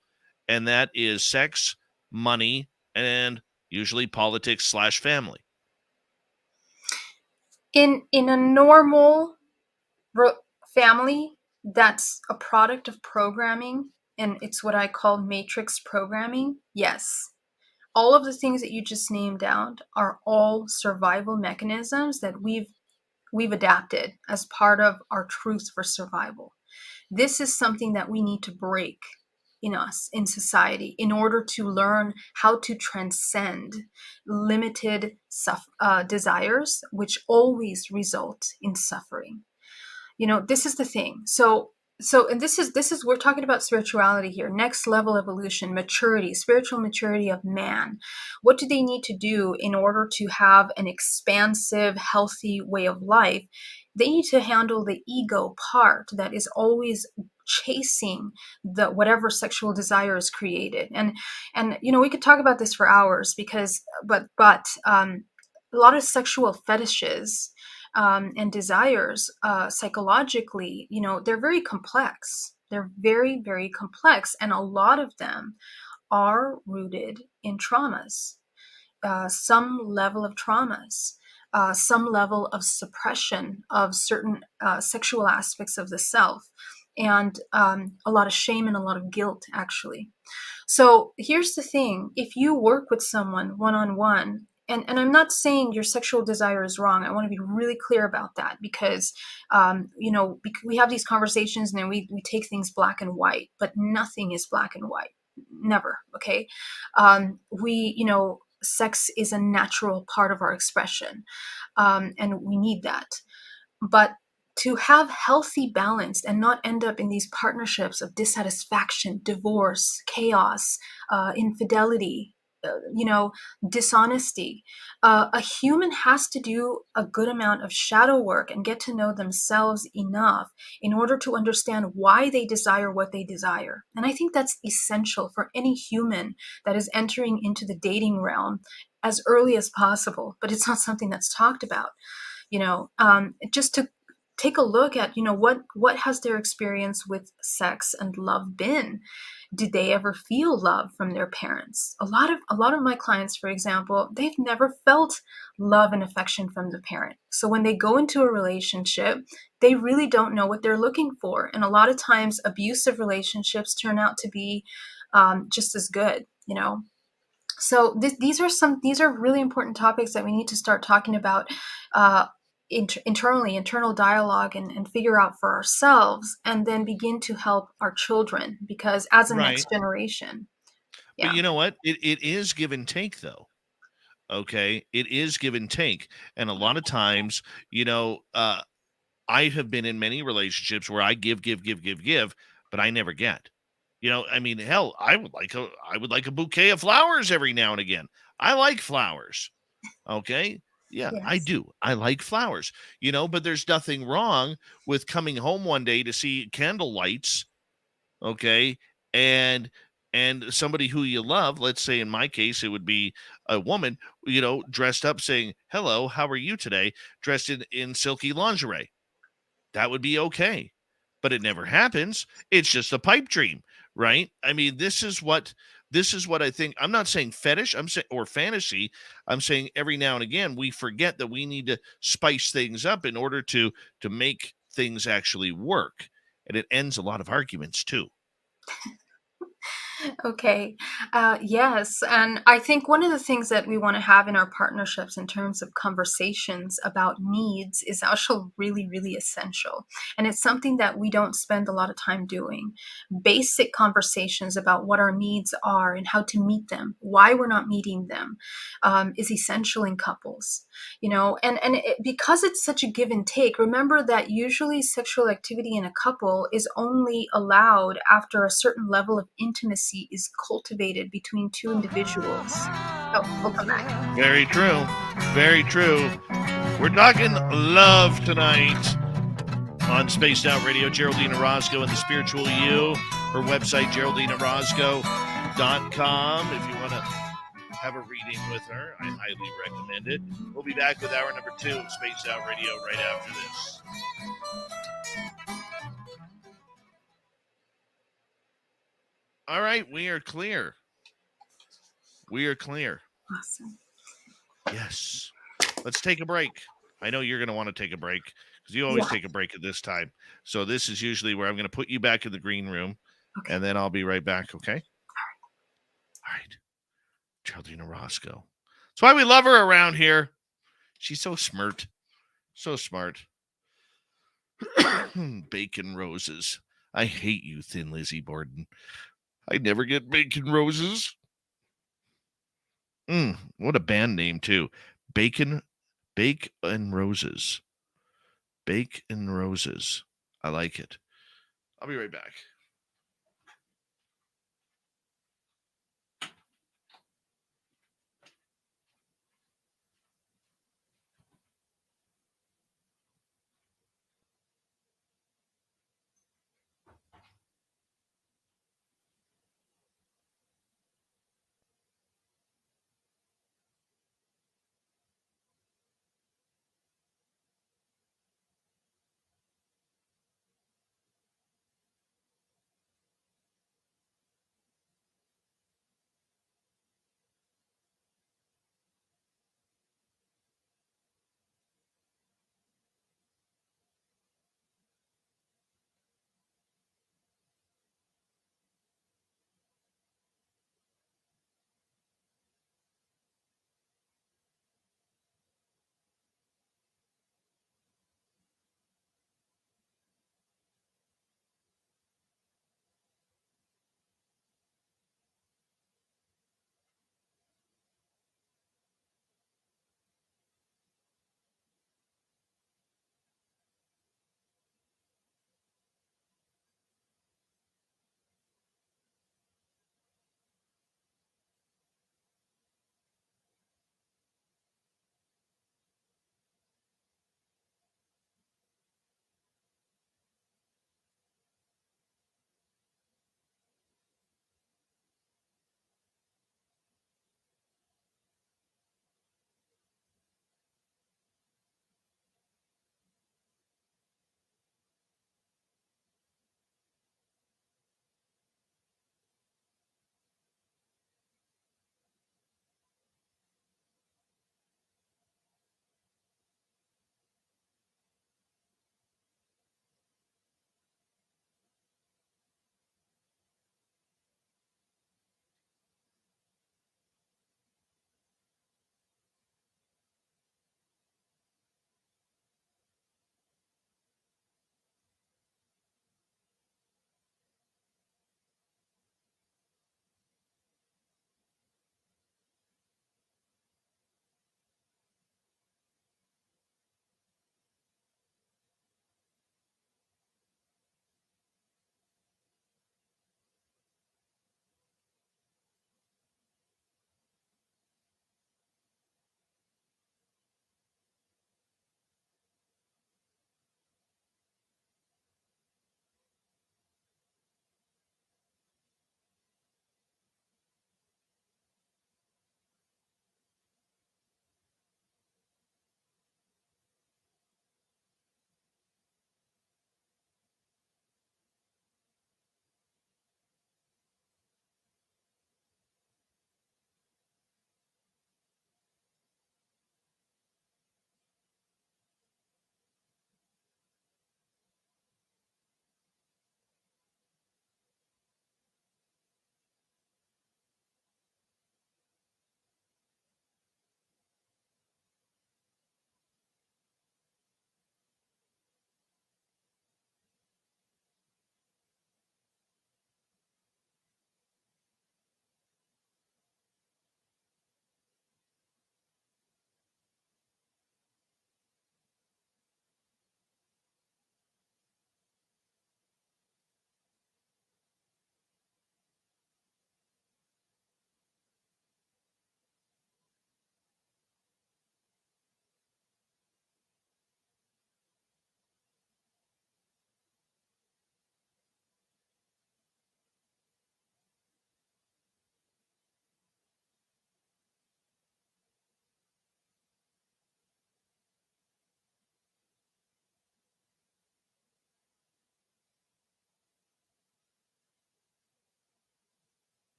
and that is sex, money, and usually politics slash family. In a normal family that's a product of programming, and it's what I call matrix programming, yes, all of the things that you just named out are all survival mechanisms that we've adapted as part of our truth for survival. This is something that we need to break in us, in society, in order to learn how to transcend limited desires, which always result in suffering. This is the thing. And this is we're talking about spirituality here, next level evolution, maturity, spiritual maturity of man. What do they need to do in order to have an expansive, healthy way of life? They need to handle the ego part that is always chasing the whatever sexual desire is created. And we could talk about this for hours, because a lot of sexual fetishes and desires, psychologically, they're very complex. They're very, very complex. And a lot of them are rooted in traumas, some level of traumas, some level of suppression of certain sexual aspects of the self, and a lot of shame and a lot of guilt, actually. So here's the thing: if you work with someone one on one, and I'm not saying your sexual desire is wrong. I want to be really clear about that, because, we have these conversations and then we take things black and white, but nothing is black and white. Never. Okay. Sex is a natural part of our expression, and we need that. But to have healthy balance and not end up in these partnerships of dissatisfaction, divorce, chaos, infidelity, dishonesty, a human has to do a good amount of shadow work and get to know themselves enough in order to understand why they desire what they desire. And I think that's essential for any human that is entering into the dating realm as early as possible. But it's not something that's talked about. Just to take a look at, what has their experience with sex and love been. Did they ever feel love from their parents? A lot of my clients, for example, they've never felt love and affection from the parent. So when they go into a relationship, they really don't know what they're looking for. And a lot of times abusive relationships turn out to be just as good. So these are really important topics that we need to start talking about internally, internal dialogue, and figure out for ourselves, and then begin to help our children, because as a Right. next generation. But Yeah. you know what? It is give and take though. Okay. It is give and take. And a lot of times, I have been in many relationships where I give, but I never get. I mean, hell, I would like a bouquet of flowers every now and again. I like flowers. Okay? Yeah, I Yes. do. I like flowers. But there's nothing wrong with coming home one day to see candle lights, okay? And somebody who you love, let's say in my case it would be a woman, dressed up saying, "Hello, how are you today?" dressed in silky lingerie. That would be okay. But it never happens. It's just a pipe dream, right? I mean, this is what I think. I'm not saying fetish, I'm saying or fantasy. I'm saying every now and again we forget that we need to spice things up in order to make things actually work. And it ends a lot of arguments too. Okay. Yes. And I think one of the things that we want to have in our partnerships in terms of conversations about needs is actually really, really essential. And it's something that we don't spend a lot of time doing. Basic conversations about what our needs are and how to meet them, why we're not meeting them, is essential in couples. Because it's such a give and take, remember that usually sexual activity in a couple is only allowed after a certain level of intimacy is cultivated between two individuals. Oh, we'll come back. Very true. Very true. We're talking love tonight on Spaced Out Radio. Geraldine Orozco and the Spiritual You. Her website, GeraldineOrozco.com. If you want to have a reading with her, I highly recommend it. We'll be back with hour number 2 of Spaced Out Radio right after this. All right, we are clear. We are clear. Awesome. Yes. Let's take a break. I know you're going to want to take a break because you always Yeah. take a break at this time. So this is usually where I'm going to put you back in the green room, Okay. and then I'll be right back, okay? All right. Geraldine Orozco. That's why we love her around here. She's so smart. So smart. Bacon roses. I hate you, Thin Lizzie Borden. I never get bacon roses. What a band name, too. Bake and Roses. Bake and Roses. I like it. I'll be right back.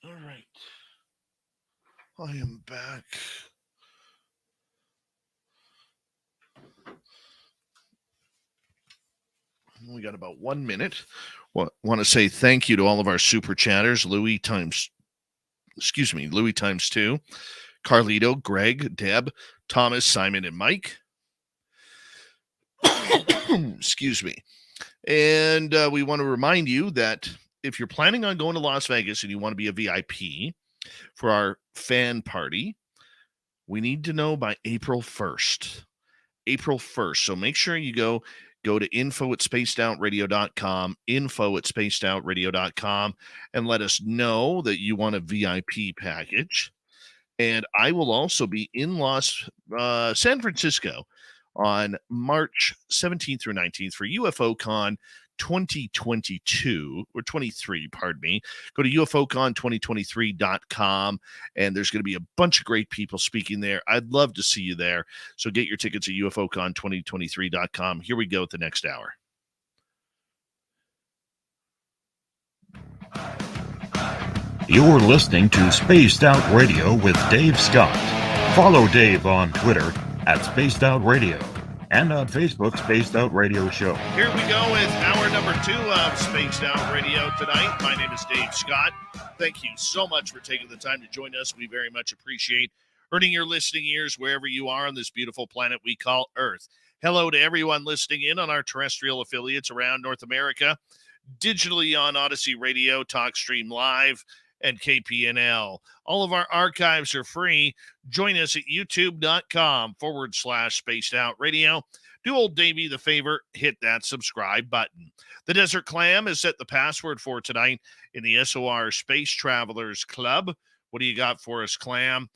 All right. I am back. We got about 1 minute. Want to say thank you to all of our super chatters. Louis times 2, Carlito, Greg, Deb, Thomas, Simon, and Mike. Excuse me. And we want to remind you that if you're planning on going to Las Vegas and you want to be a VIP for our fan party, we need to know by April 1st. April 1st. So make sure you go to info@spacedoutradio.com, info@spacedoutradio.com, and let us know that you want a VIP package. And I will also be in San Francisco on March 17th through 19th for UFOCon 2022 or 23, pardon me. Go to ufocon2023.com and there's going to be a bunch of great people speaking there. I'd love to see you there. So get your tickets at ufocon2023.com. Here we go at the next hour. You're listening to Spaced Out Radio with Dave Scott. Follow Dave on Twitter @Spaced Out Radio and on Facebook, Spaced Out Radio Show. Here we go with hour number 2 of Spaced Out Radio tonight. My name is Dave Scott. Thank you so much for taking the time to join us. We very much appreciate earning your listening ears wherever you are on this beautiful planet we call Earth. Hello to everyone listening in on our terrestrial affiliates around North America, digitally on Odyssey Radio, TalkStream Live, and KPNL. All of our archives are free. Join us at youtube.com/Spaced Out Radio. Do old Davey the favor, hit that subscribe button. The Desert Clam has set the password for tonight in the SOR Space Travelers Club. What do you got for us, Clam?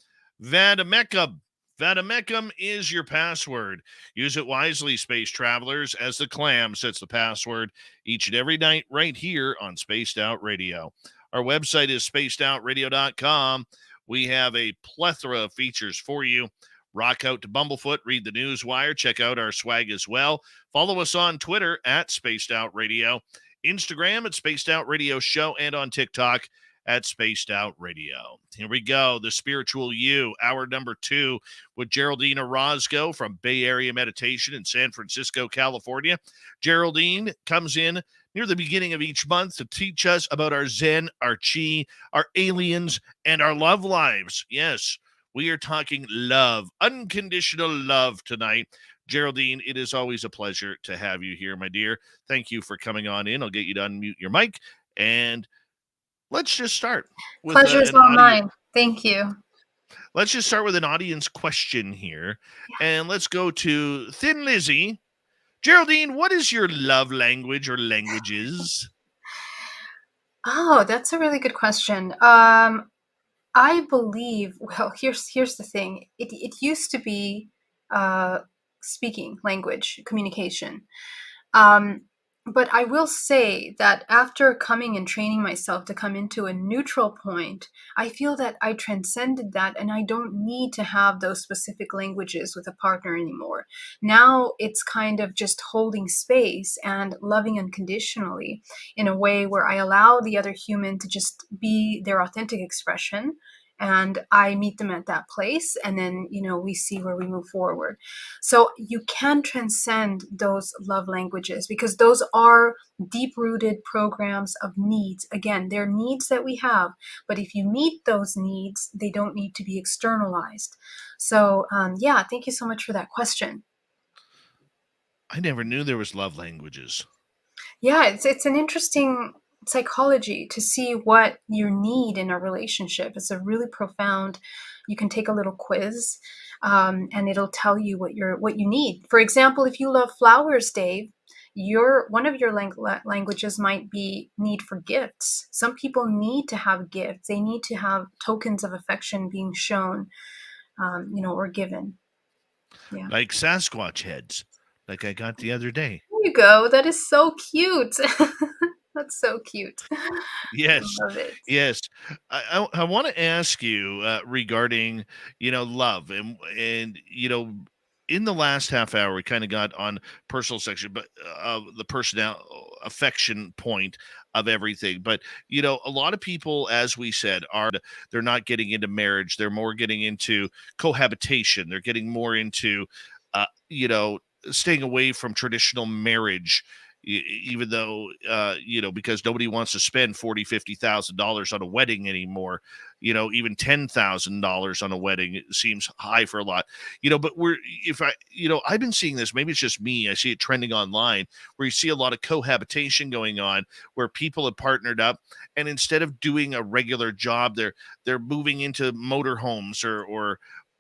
Vademecum. Vademecum is your password. Use it wisely, Space Travelers, as the Clam sets the password each and every night right here on Spaced Out Radio. Our website is spacedoutradio.com. We have a plethora of features for you. Rock out to Bumblefoot, read the Newswire, check out our swag as well. Follow us on Twitter @SpacedOutRadio, Instagram @SpacedOutRadioShow, and on TikTok @SpacedOutRadio. Here we go. The Spiritual You, hour number 2 with Geraldine Orozco from Bay Area Meditation in San Francisco, California. Geraldine comes in near the beginning of each month to teach us about our Zen, our Chi, our aliens, and our love lives. Yes, we are talking love, unconditional love tonight. Geraldine, it is always a pleasure to have you here, my dear. Thank you for coming on in. I'll get you to unmute your mic, and let's just start with Pleasure's all mine. Thank you. Let's just start with an audience question here, and let's go to Thin Lizzy. Geraldine, what is your love language or languages? Oh, that's a really good question. I believe, well, here's the thing. It used to be speaking language, communication. But I will say that after coming and training myself to come into a neutral point, I feel that I transcended that and I don't need to have those specific languages with a partner anymore. Now it's kind of just holding space and loving unconditionally in a way where I allow the other human to just be their authentic expression. And I meet them at that place, and then, we see where we move forward. So you can transcend those love languages because those are deep-rooted programs of needs. Again, they're needs that we have, but if you meet those needs, they don't need to be externalized. So, thank you so much for that question. I never knew there was love languages. Yeah, it's an interesting psychology to see what you need in a relationship. It's a really profound. You can take a little quiz, and it'll tell you what you need. For example, if you love flowers, Dave, one of your languages might be need for gifts. Some people need to have gifts. They need to have tokens of affection being shown, or given. Yeah, like Sasquatch heads, like I got the other day. There you go. That is so cute. That's so cute. Yes. I love it. Yes. I want to ask you regarding, love and in the last half hour, we kind of got on personal section, but the personal affection point of everything. But a lot of people, as we said, they're not getting into marriage. They're more getting into cohabitation. They're getting more into, staying away from traditional marriage. Even though because nobody wants to spend $40,000-$50,000 on a wedding anymore. Even $10,000 on a wedding seems high for a lot. But I've been seeing this. Maybe it's just me. I see it trending online where you see a lot of cohabitation going on, where people have partnered up, and instead of doing a regular job, they're moving into motorhomes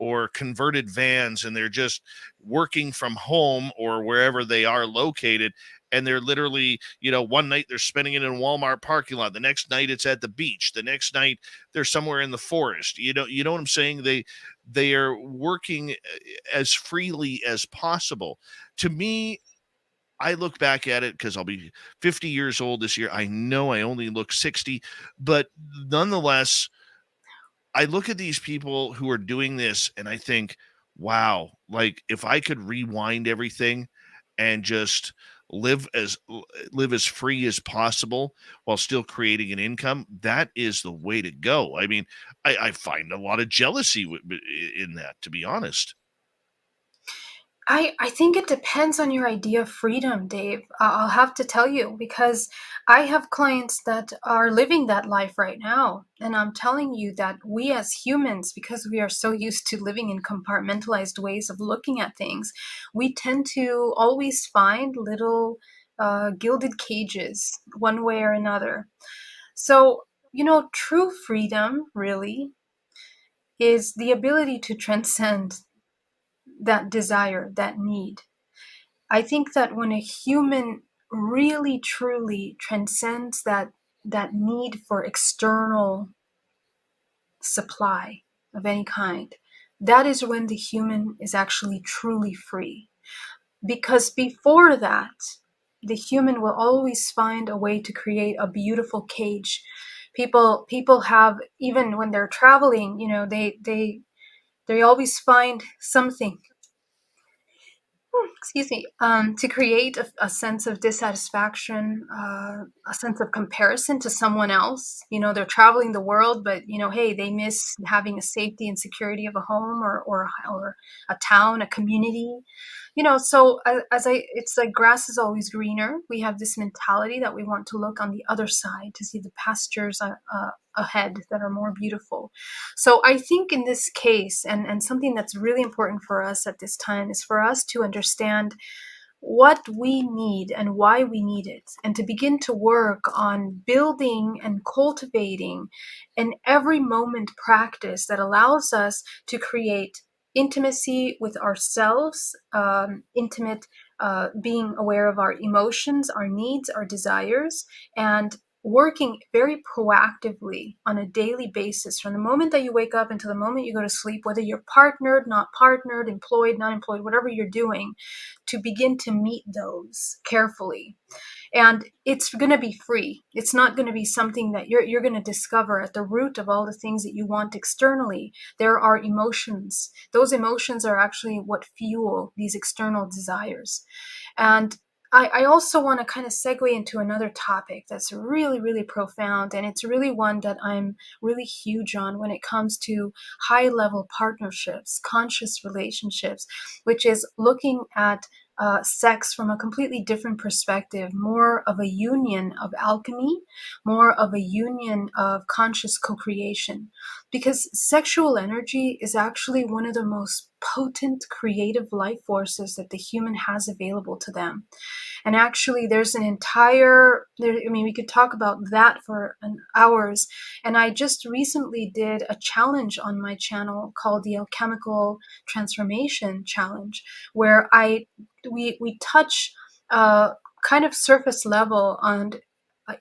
or converted vans, and they're just working from home or wherever they are located. And they're literally, one night they're spending it in a Walmart parking lot. The next night it's at the beach. The next night they're somewhere in the forest. You know what I'm saying? They are working as freely as possible. To me, I look back at it because I'll be 50 years old this year. I know I only look 60, but nonetheless, I look at these people who are doing this and I think, wow, like if I could rewind everything and just live as free as possible while still creating an income, that is the way to go. I mean, I find a lot of jealousy in that, to be honest. I think it depends on your idea of freedom, Dave. I'll have to tell you, because I have clients that are living that life right now. And I'm telling you that we as humans, because we are so used to living in compartmentalized ways of looking at things, we tend to always find little gilded cages, one way or another. So, true freedom really is the ability to transcend that desire, that need. I think that when a human really truly transcends that need for external supply of any kind, that is when the human is actually truly free. Because before that, the human will always find a way to create a beautiful cage. People have, even when they're traveling, they always find something, excuse me, to create a sense of dissatisfaction, a sense of comparison to someone else. They're traveling the world, but hey, they miss having a safety and security of a home or a town, a community. So it's like grass is always greener. We have this mentality that we want to look on the other side to see the pastures ahead that are more beautiful. So I think in this case, and something that's really important for us at this time, is for us to understand what we need and why we need it, and to begin to work on building and cultivating an every moment practice that allows us to create intimacy with ourselves, intimate, being aware of our emotions, our needs, our desires, and working very proactively on a daily basis from the moment that you wake up until the moment you go to sleep, whether you're partnered, not partnered, employed, not employed, whatever you're doing, to begin to meet those carefully. And it's going to be free. It's not going to be something that you're going to discover at the root of all the things that you want externally. There are emotions. Those emotions are actually what fuel these external desires. And I also want to kind of segue into another topic that's really, really profound. And it's really one that I'm really huge on when it comes to high-level partnerships, conscious relationships, which is looking at sex from a completely different perspective, more of a union of alchemy, more of a union of conscious co-creation. Because sexual energy is actually one of the most potent creative life forces that the human has available to them. And actually, there's an entire, we could talk about that for hours. And I just recently did a challenge on my channel called the Alchemical Transformation Challenge, where we touch kind of surface level on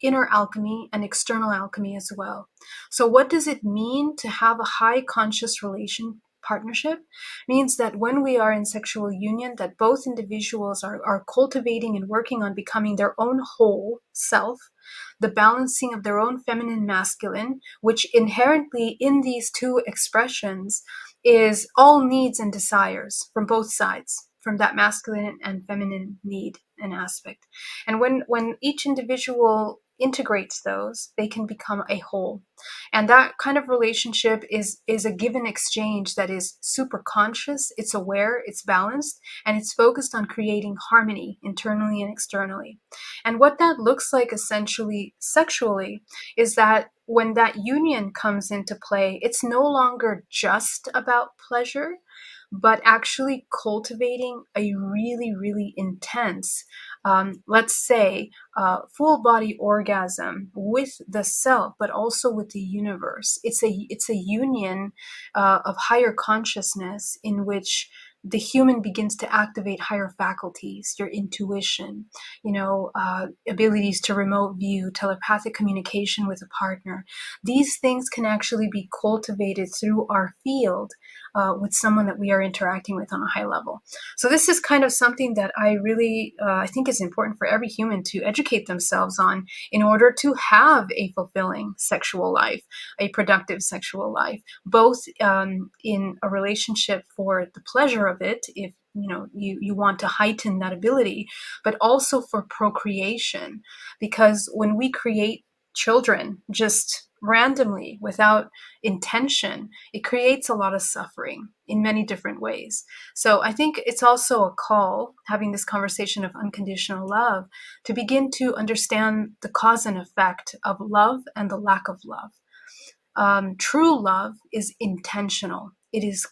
inner alchemy and external alchemy as well. So what does it mean to have a high conscious relation partnership means that when we are in sexual union, that both individuals are cultivating and working on becoming their own whole self, the balancing of their own feminine masculine, which inherently in these two expressions is all needs and desires from both sides, from that masculine and feminine need and aspect. And when each individual integrates those, they can become a whole. And that kind of relationship is a give and exchange that is super conscious, it's aware, it's balanced, and it's focused on creating harmony internally and externally. And what that looks like essentially sexually is that when that union comes into play, it's no longer just about pleasure, but actually cultivating a really, really intense, let's say, full body orgasm with the self, but also with the universe. It's a union of higher consciousness in which the human begins to activate higher faculties, your intuition, abilities to remote view, telepathic communication with a partner. These things can actually be cultivated through our field with someone that we are interacting with on a high level. So this is kind of something that I really, I think is important for every human to educate themselves on in order to have a fulfilling sexual life, a productive sexual life, both in a relationship for the pleasure of it, if you want to heighten that ability, but also for procreation. Because when we create children just randomly without intention, it creates a lot of suffering in many different ways. So I think it's also a call, having this conversation of unconditional love, to begin to understand the cause and effect of love and the lack of love. True love is intentional. It is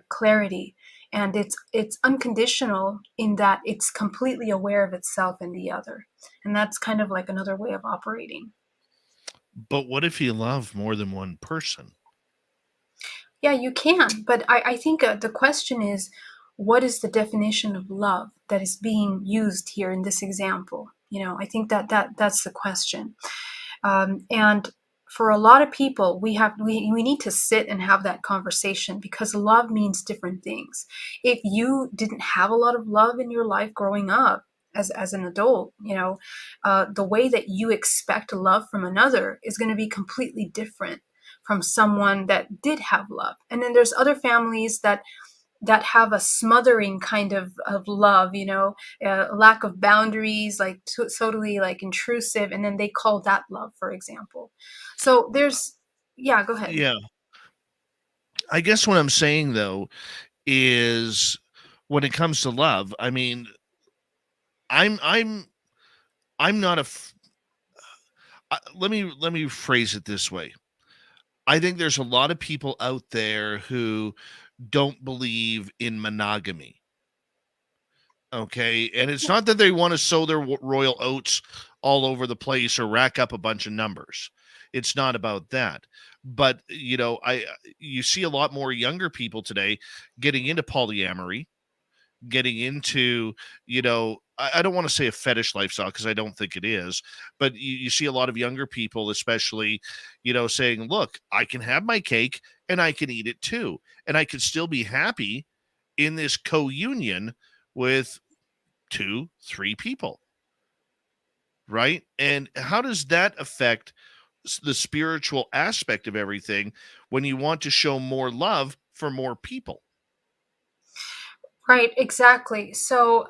clarity, and it's unconditional in that it's completely aware of itself and the other. And that's kind of like another way of operating. But what if you love more than one person? Yeah, you can. But I think the question is, what is the definition of love that is being used here in this example? I think that's the question. And for a lot of people, we need to sit and have that conversation, because love means different things. If you didn't have a lot of love in your life growing up as an adult, the way that you expect love from another is going to be completely different from someone that did have love. And then there's other families that have a smothering kind of love, lack of boundaries, like totally like intrusive, and then they call that love, for example. So yeah, go ahead. Yeah. I guess what I'm saying though is, when it comes to love, I mean, I'm I'm not let me phrase it this way. I think there's a lot of people out there who don't believe in monogamy. Okay. And it's not that they want to sow their royal oats all over the place or rack up a bunch of numbers. It's not about that. But, you see a lot more younger people today getting into polyamory, getting into, I don't want to say a fetish lifestyle, because I don't think it is, but you see a lot of younger people, especially, saying, look, I can have my cake and I can eat it too. And I can still be happy in this co-union with 2, 3 people. Right. And how does that affect the spiritual aspect of everything when you want to show more love for more people? Right, exactly. So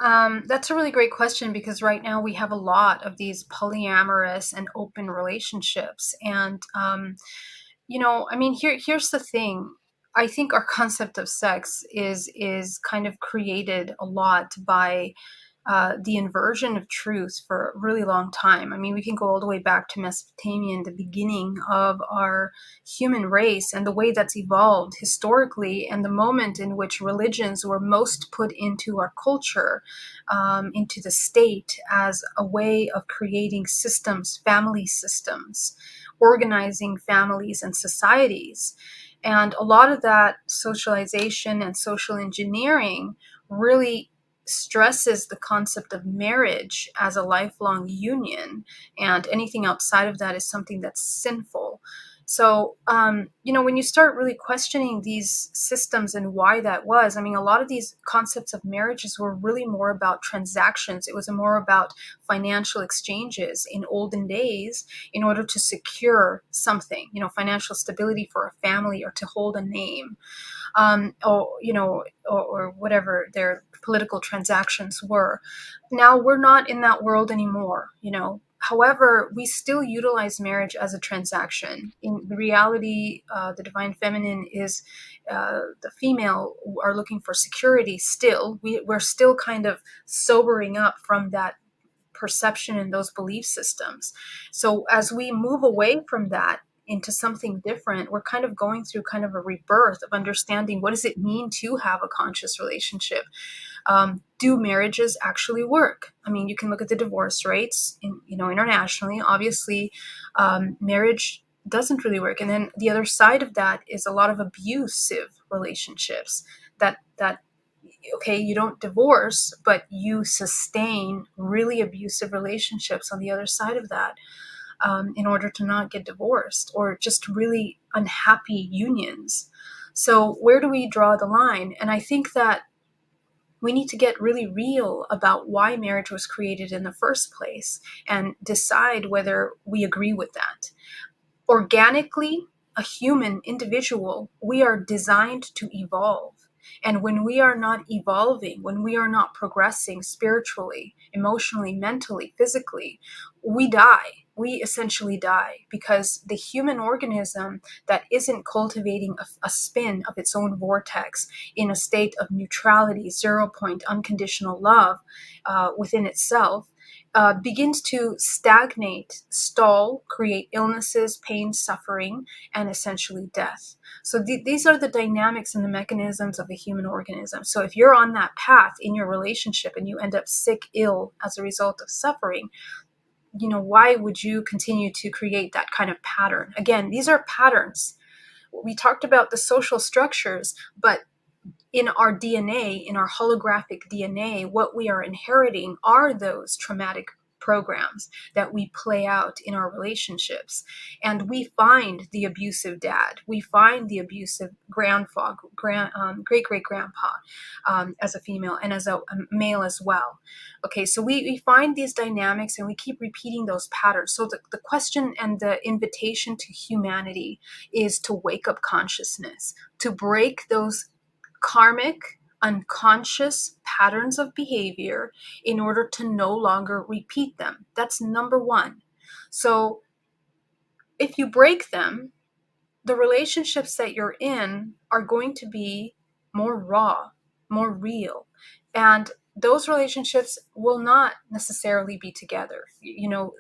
that's a really great question, because right now we have a lot of these polyamorous and open relationships. And, I mean, here's the thing. I think our concept of sex is kind of created a lot by the inversion of truth for a really long time. I mean, we can go all the way back to Mesopotamia and the beginning of our human race, and the way that's evolved historically, and the moment in which religions were most put into our culture, into the state, as a way of creating systems, family systems, organizing families and societies. And a lot of that socialization and social engineering really stresses the concept of marriage as a lifelong union, and anything outside of that is something that's sinful. So, when you start really questioning these systems and why that was, I mean, a lot of these concepts of marriages were really more about transactions. It was more about financial exchanges in olden days in order to secure something, financial stability for a family or to hold a name, or whatever their political transactions were. Now we're not in that world anymore. However, we still utilize marriage as a transaction. In reality, the divine feminine is the female are looking for security still. We're still kind of sobering up from that perception and those belief systems. So as we move away from that into something different, we're kind of going through kind of a rebirth of understanding what does it mean to have a conscious relationship. Do marriages actually work? I mean, you can look at the divorce rates internationally. Obviously, marriage doesn't really work. And then the other side of that is a lot of abusive relationships that okay, you don't divorce, but you sustain really abusive relationships on the other side of that, in order to not get divorced, or just really unhappy unions. So where do we draw the line? And I think that we need to get really real about why marriage was created in the first place and decide whether we agree with that. Organically, a human individual, we are designed to evolve. And when we are not evolving, when we are not progressing spiritually, emotionally, mentally, physically, we die. We essentially die, because the human organism that isn't cultivating a spin of its own vortex in a state of neutrality, 0 point, unconditional love within itself, begins to stagnate, stall, create illnesses, pain, suffering, and essentially death. So these are the dynamics and the mechanisms of the human organism. So if you're on that path in your relationship and you end up sick, ill as a result of suffering, why would you continue to create that kind of pattern? Again, these are patterns. We talked about the social structures, but in our DNA, in our holographic DNA, what we are inheriting are those traumatic programs that we play out in our relationships. And we find the abusive dad, we find the abusive grandfather, great-great-grandpa, as a female, and as a male as well. Okay, so we find these dynamics and we keep repeating those patterns. So the question and the invitation to humanity is to wake up consciousness, to break those karmic, unconscious patterns of behavior in order to no longer repeat them. That's number one. So if you break them, the relationships that you're in are going to be more raw, more real. And those relationships will not necessarily be together.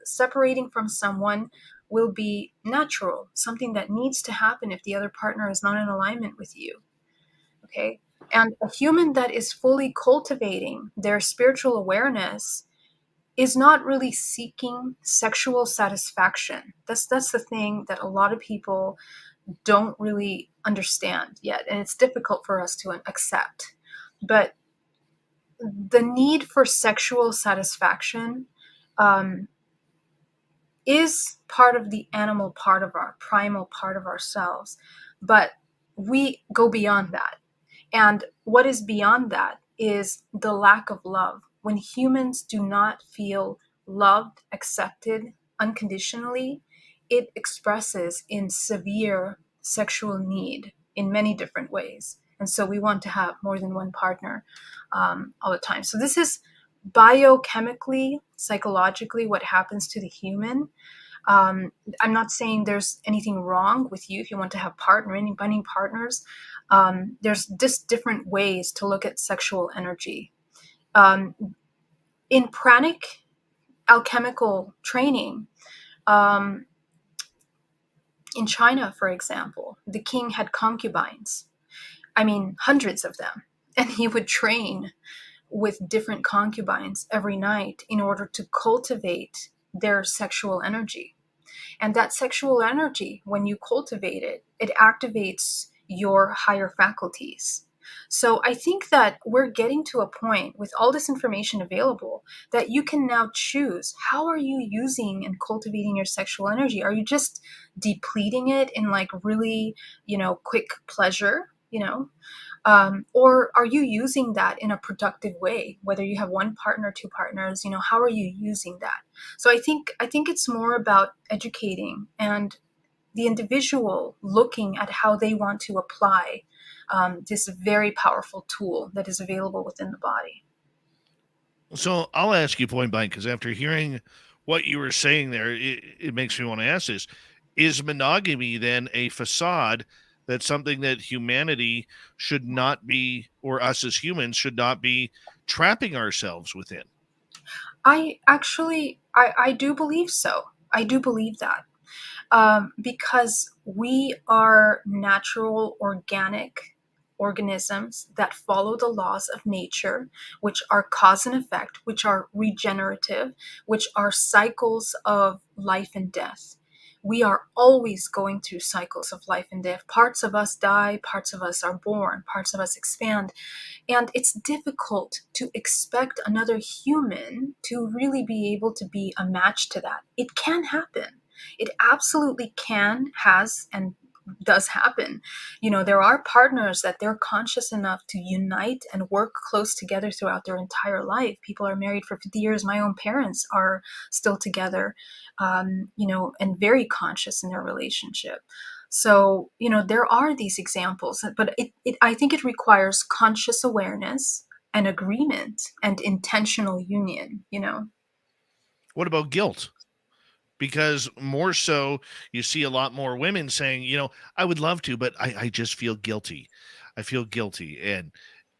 Separating from someone will be natural, something that needs to happen if the other partner is not in alignment with you. Okay. And a human that is fully cultivating their spiritual awareness is not really seeking sexual satisfaction. That's the thing that a lot of people don't really understand yet. And it's difficult for us to accept. But the need for sexual satisfaction is part of the animal part of our primal part of ourselves. But we go beyond that. And what is beyond that is the lack of love. When humans do not feel loved, accepted unconditionally, it expresses in severe sexual need in many different ways. And so we want to have more than one partner all the time. So this is biochemically, psychologically, what happens to the human. I'm not saying there's anything wrong with you if you want to have binding partners. There's just different ways to look at sexual energy. In pranic alchemical training, in China, for example, the king had concubines. I mean, hundreds of them. And he would train with different concubines every night in order to cultivate their sexual energy. And that sexual energy, when you cultivate it, it activates your higher faculties. So I think that we're getting to a point with all this information available that you can now choose, how are you using and cultivating your sexual energy? Are you just depleting it in like really, quick pleasure, or are you using that in a productive way? Whether you have one partner, two partners, how are you using that? So I think it's more about educating and the individual looking at how they want to apply this very powerful tool that is available within the body. So I'll ask you point blank, because after hearing what you were saying there, it makes me want to ask this. Is monogamy then a facade, that's something that humanity should not be, or us as humans should not be trapping ourselves within? I do believe so. I do believe that. Because we are natural, organic organisms that follow the laws of nature, which are cause and effect, which are regenerative, which are cycles of life and death. We are always going through cycles of life and death. Parts of us die, parts of us are born, parts of us expand. And it's difficult to expect another human to really be able to be a match to that. It can happen. It absolutely can, has, and does happen. There are partners that they're conscious enough to unite and work close together throughout their entire life. People are married for 50 years. My own parents are still together, and very conscious in their relationship. So, there are these examples, but I think it requires conscious awareness and agreement and intentional union. What about guilt? Because more so, you see a lot more women saying, I would love to, but I just feel guilty. I feel guilty.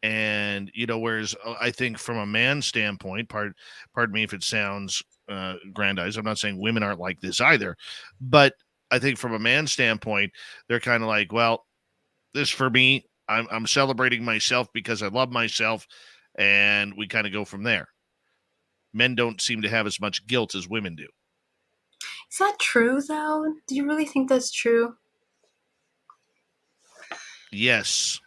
And whereas I think from a man's standpoint, pardon me if it sounds grandiose, I'm not saying women aren't like this either, but I think from a man's standpoint, they're kind of like, well, this for me, I'm celebrating myself because I love myself, and we kind of go from there. Men don't seem to have as much guilt as women do. Is that true, though? Do you really think that's true? Yes,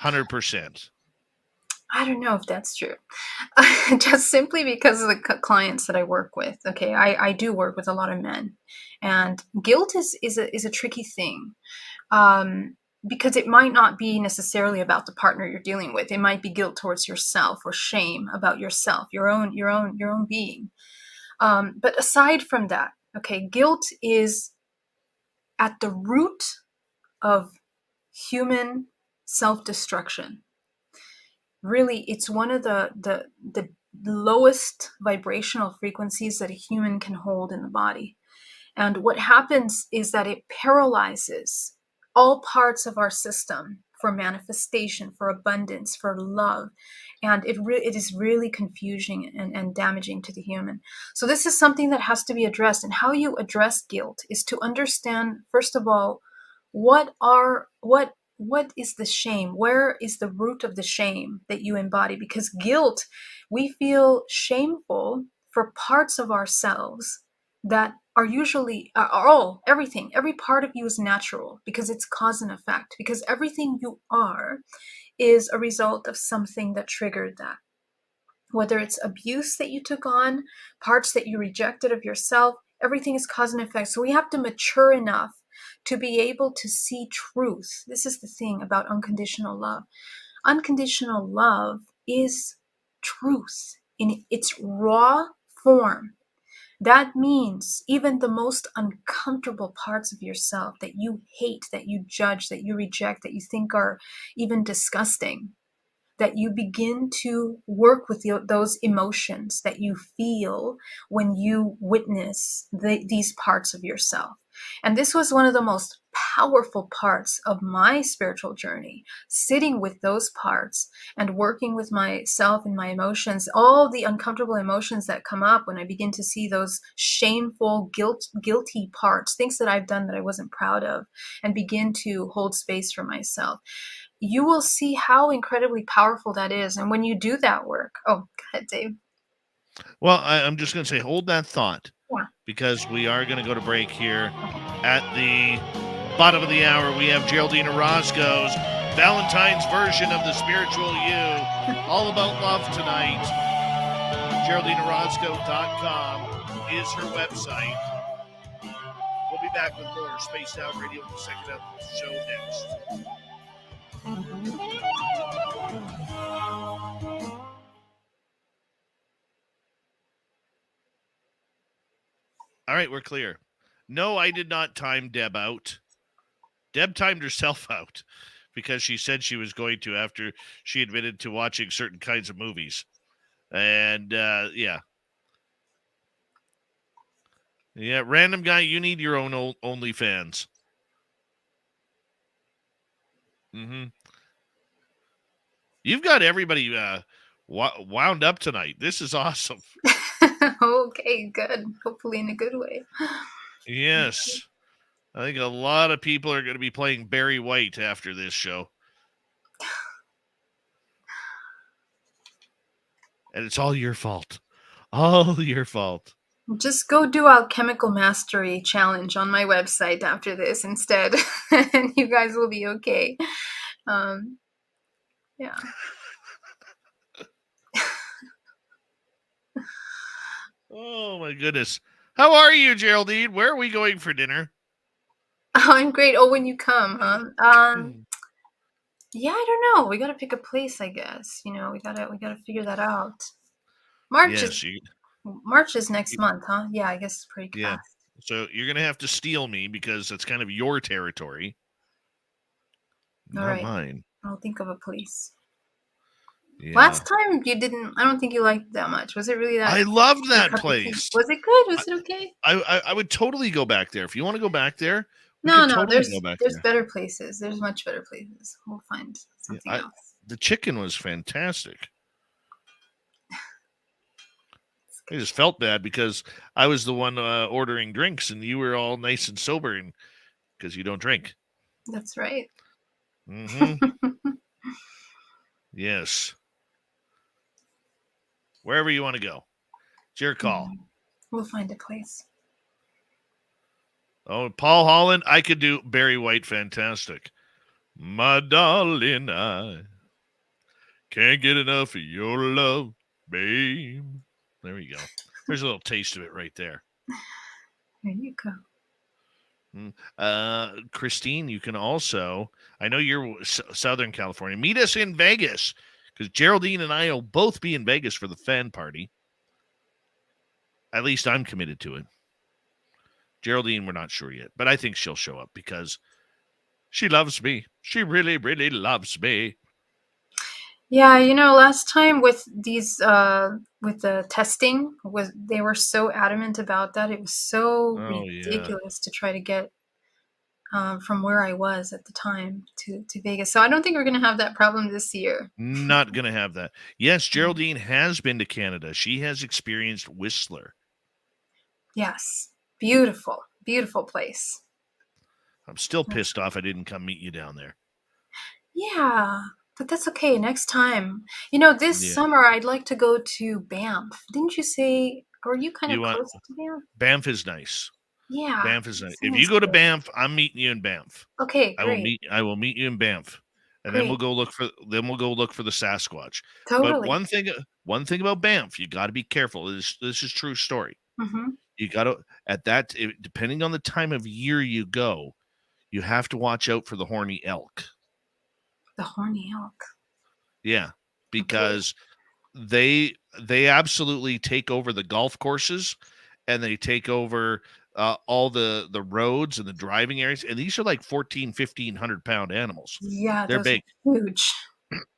100%. I don't know if that's true. Just simply because of the clients that I work with. Okay, I do work with a lot of men, and guilt is a tricky thing, because it might not be necessarily about the partner you're dealing with. It might be guilt towards yourself or shame about yourself, your own being. But aside from that, okay, guilt is at the root of human self-destruction. Really, it's one of the lowest vibrational frequencies that a human can hold in the body. And what happens is that it paralyzes all parts of our system for manifestation, for abundance, for love. And it is really confusing and damaging to the human. So this is something that has to be addressed. And how you address guilt is to understand, first of all, what is the shame? Where is the root of the shame that you embody? Because guilt, we feel shameful for parts of ourselves that are usually every part of you is natural, because it's cause and effect, because everything you are is a result of something that triggered that. Whether it's abuse that you took on, parts that you rejected of yourself, everything is cause and effect. So we have to mature enough to be able to see truth. This is the thing about unconditional love. Unconditional love is truth in its raw form. That means even the most uncomfortable parts of yourself that you hate, that you judge, that you reject, that you think are even disgusting, that you begin to work with those emotions that you feel when you witness these parts of yourself. And this was one of the most powerful parts of my spiritual journey, sitting with those parts and working with myself and my emotions, all the uncomfortable emotions that come up when I begin to see those shameful, guilty parts, things that I've done that I wasn't proud of, and begin to hold space for myself. You will see how incredibly powerful that is. And when you do that work, oh, go ahead, Dave. Well, I'm just going to say, hold that thought, Yeah. because we are going to go to break here at the bottom of the hour. We have Geraldine Orozco's Valentine's version of the spiritual you. All about love tonight. GeraldineOrozco.com is her website. We'll be back with more Spaced Out Radio in the second half of the show next. All right, we're clear. No, I did not time Deb out. Deb timed herself out because she said she was going to after she admitted to watching certain kinds of movies. And, yeah. Yeah, random guy, you need your own OnlyFans. Mm-hmm. You've got everybody wound up tonight. This is awesome. Okay, good. Hopefully in a good way. Yes. I think a lot of people are going to be playing Barry White after this show. And it's all your fault. All your fault. Just go do Alchemical Mastery challenge on my website after this instead, and you guys will be okay. Yeah. Oh, my goodness. How are you, Geraldine? Where are we going for dinner? Oh, I'm great. Oh, when you come, huh? Yeah, I don't know. We gotta pick a place, I guess. We gotta figure that out. March is next month, huh? Yeah, I guess it's pretty fast. So you're gonna have to steal me because it's kind of your territory, not mine. I'll think of a place. Yeah. Last time you didn't. I don't think you liked it that much. Was it really that? I loved that place. Was it good? Was it okay? I would totally go back there if you want to go back there. No. There's better places. There's much better places. We'll find something else. The chicken was fantastic. I just felt bad because I was the one ordering drinks and you were all nice and sober and because you don't drink. That's right. Mm-hmm. Yes. Wherever you want to go. It's your call. We'll find a place. Oh, Paul Holland, I could do Barry White fantastic. My darling, I can't get enough of your love, babe. There you go. There's a little taste of it right there. There you go. Christine, you can also, I know you're Southern California. Meet us in Vegas because Geraldine and I will both be in Vegas for the fan party. At least I'm committed to it. Geraldine, we're not sure yet, but I think she'll show up because she loves me. She really, really loves me. Yeah, last time with these with the testing they were so adamant about that. It was so ridiculous to try to get from where I was at the time to Vegas. So I don't think we're going to have that problem this year. Not going to have that. Yes, Geraldine has been to Canada. She has experienced Whistler. Yes. Beautiful, beautiful place. I'm still pissed off I didn't come meet you down there. Yeah, but that's okay. Next time. This summer I'd like to go to Banff. Didn't you say, or are you kind of close to Banff? Banff is nice. Yeah. Banff is nice. If you go to Banff, I'm meeting you in Banff. Okay, great. I will meet you in Banff. And then we'll go look for the Sasquatch. Totally. But one thing about Banff, you got to be careful. This is true story. Mm-hmm. You got to depending on the time of year you go, you have to watch out for the horny elk. The horny elk. Yeah, because they absolutely take over the golf courses and they take over all the roads and the driving areas. And these are like 1,500 pound animals. Yeah, they're big. Huge.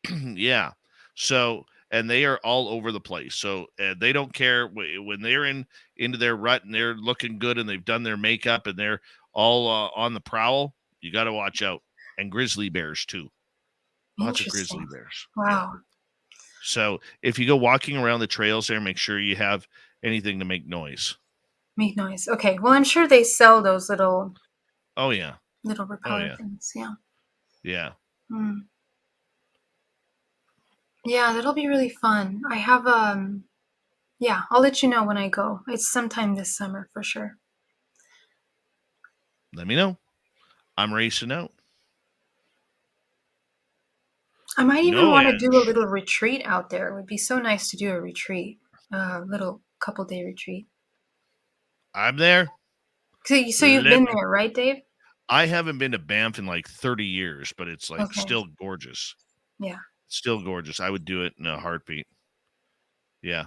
Yeah. So, and they are all over the place. So they don't care when they're into their rut and they're looking good and they've done their makeup and they're all on the prowl. You got to watch out. And grizzly bears too. Lots of grizzly bears. Wow. Yeah. So if you go walking around the trails there, make sure you have anything to make noise. Make noise. Okay. Well, I'm sure they sell those little. Oh yeah. Little repeller things. Yeah. Yeah. Yeah, that'll be really fun. I have I'll let you know when I go. It's sometime this summer for sure. Let me know. I'm racing out. I might even No want to do a edge. little retreat out there. It would be so nice to do a retreat, a little couple-day retreat. I'm there. So you've Let been me. there, right, Dave? I haven't been to Banff in like 30 years, but it's like Okay. still gorgeous. Yeah. Still gorgeous. I would do it in a heartbeat. Yeah.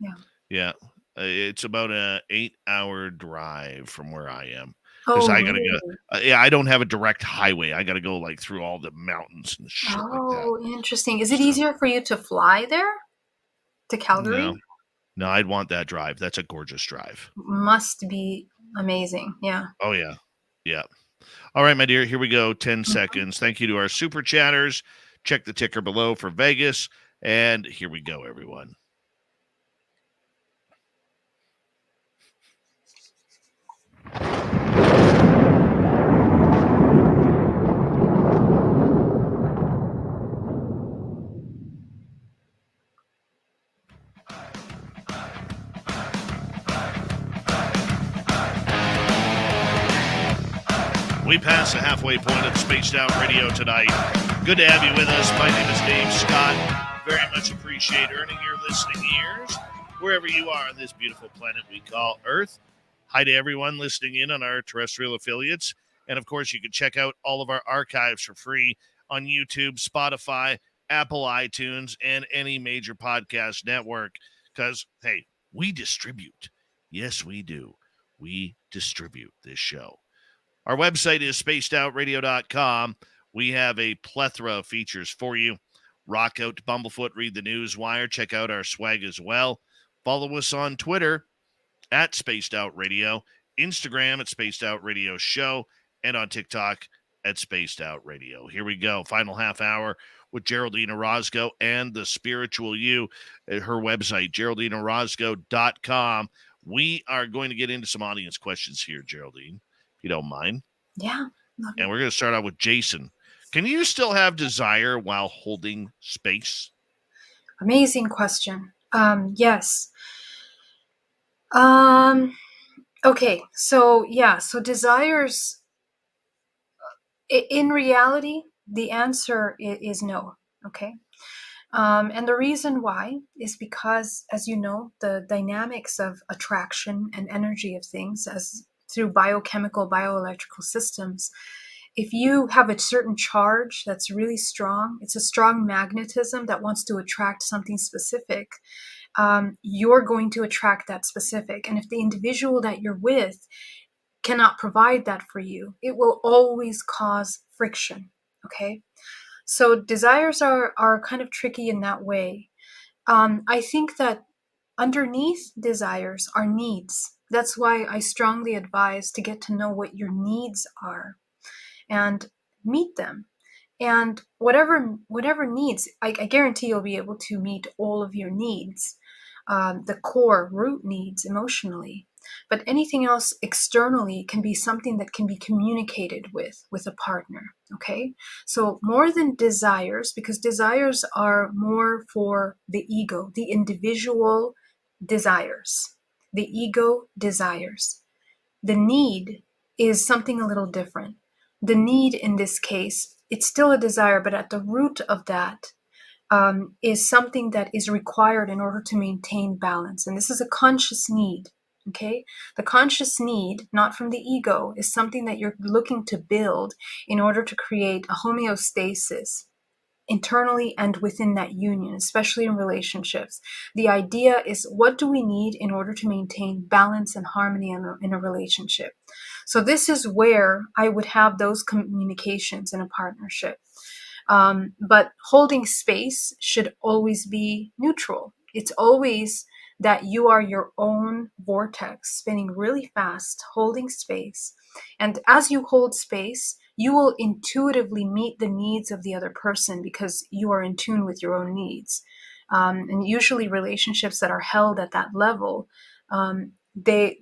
Yeah. Yeah. It's about a 8-hour drive from where I am. Because Oh, I got to really? go. Yeah, I don't have a direct highway. I got to go like through all the mountains and shit like that. Oh, interesting. Is it So, easier for you to fly there to Calgary? no, I'd want that drive. That's a gorgeous drive. Must be amazing. Yeah. Oh, yeah. Yeah. All right, my dear. Here we go. 10 Mhm. seconds. Thank you to our super chatters. Check the ticker below for Vegas. And here we go, everyone. We pass the halfway point of Spaced Out Radio tonight. Good to have you with us. My name is Dave Scott. Very much appreciate earning your listening ears wherever you are on this beautiful planet we call Earth. Hi to everyone listening in on our terrestrial affiliates. And, of course, you can check out all of our archives for free on YouTube, Spotify, Apple iTunes, and any major podcast network. Because, hey, we distribute. Yes, we do. We distribute this show. Our website is spacedoutradio.com. We have a plethora of features for you. Rock out to Bumblefoot, read the news wire, check out our swag as well. Follow us on Twitter at Spaced Out Radio, Instagram at Spaced Out Radio Show, and on TikTok at Spaced Out Radio. Here we go. Final half hour with Geraldine Orozco and the Spiritual You at her website, GeraldineOrozco.com. We are going to get into some audience questions here, Geraldine, if you don't mind. Yeah. And we're going to start out with Jason. Can you still have desire while holding space? Amazing question. Yes. Okay. So desires, in reality, the answer is no. Okay. And the reason why is because, as you know, the dynamics of attraction and energy of things, as through biochemical, bioelectrical systems, if you have a certain charge that's really strong, it's a strong magnetism that wants to attract something specific, you're going to attract that specific. And if the individual that you're with cannot provide that for you, it will always cause friction. Okay? So desires are kind of tricky in that way. I think that underneath desires are needs. That's why I strongly advise to get to know what your needs are and meet them. And whatever needs, I guarantee you'll be able to meet all of your needs, the core root needs emotionally. But anything else externally can be something that can be communicated with a partner. Okay, so more than desires, because desires are more for the ego, the individual desires, the ego desires. The need is something a little different. The need in this case, it's still a desire, but at the root of that is something that is required in order to maintain balance. And this is a conscious need. Okay, the conscious need, not from the ego, is something that you're looking to build in order to create a homeostasis internally and within that union, especially in relationships. The idea is, what do we need in order to maintain balance and harmony in a relationship? So this is where I would have those communications in a partnership. But holding space should always be neutral. It's always that you are your own vortex, spinning really fast, holding space. And as you hold space, you will intuitively meet the needs of the other person because you are in tune with your own needs. And usually relationships that are held at that level, they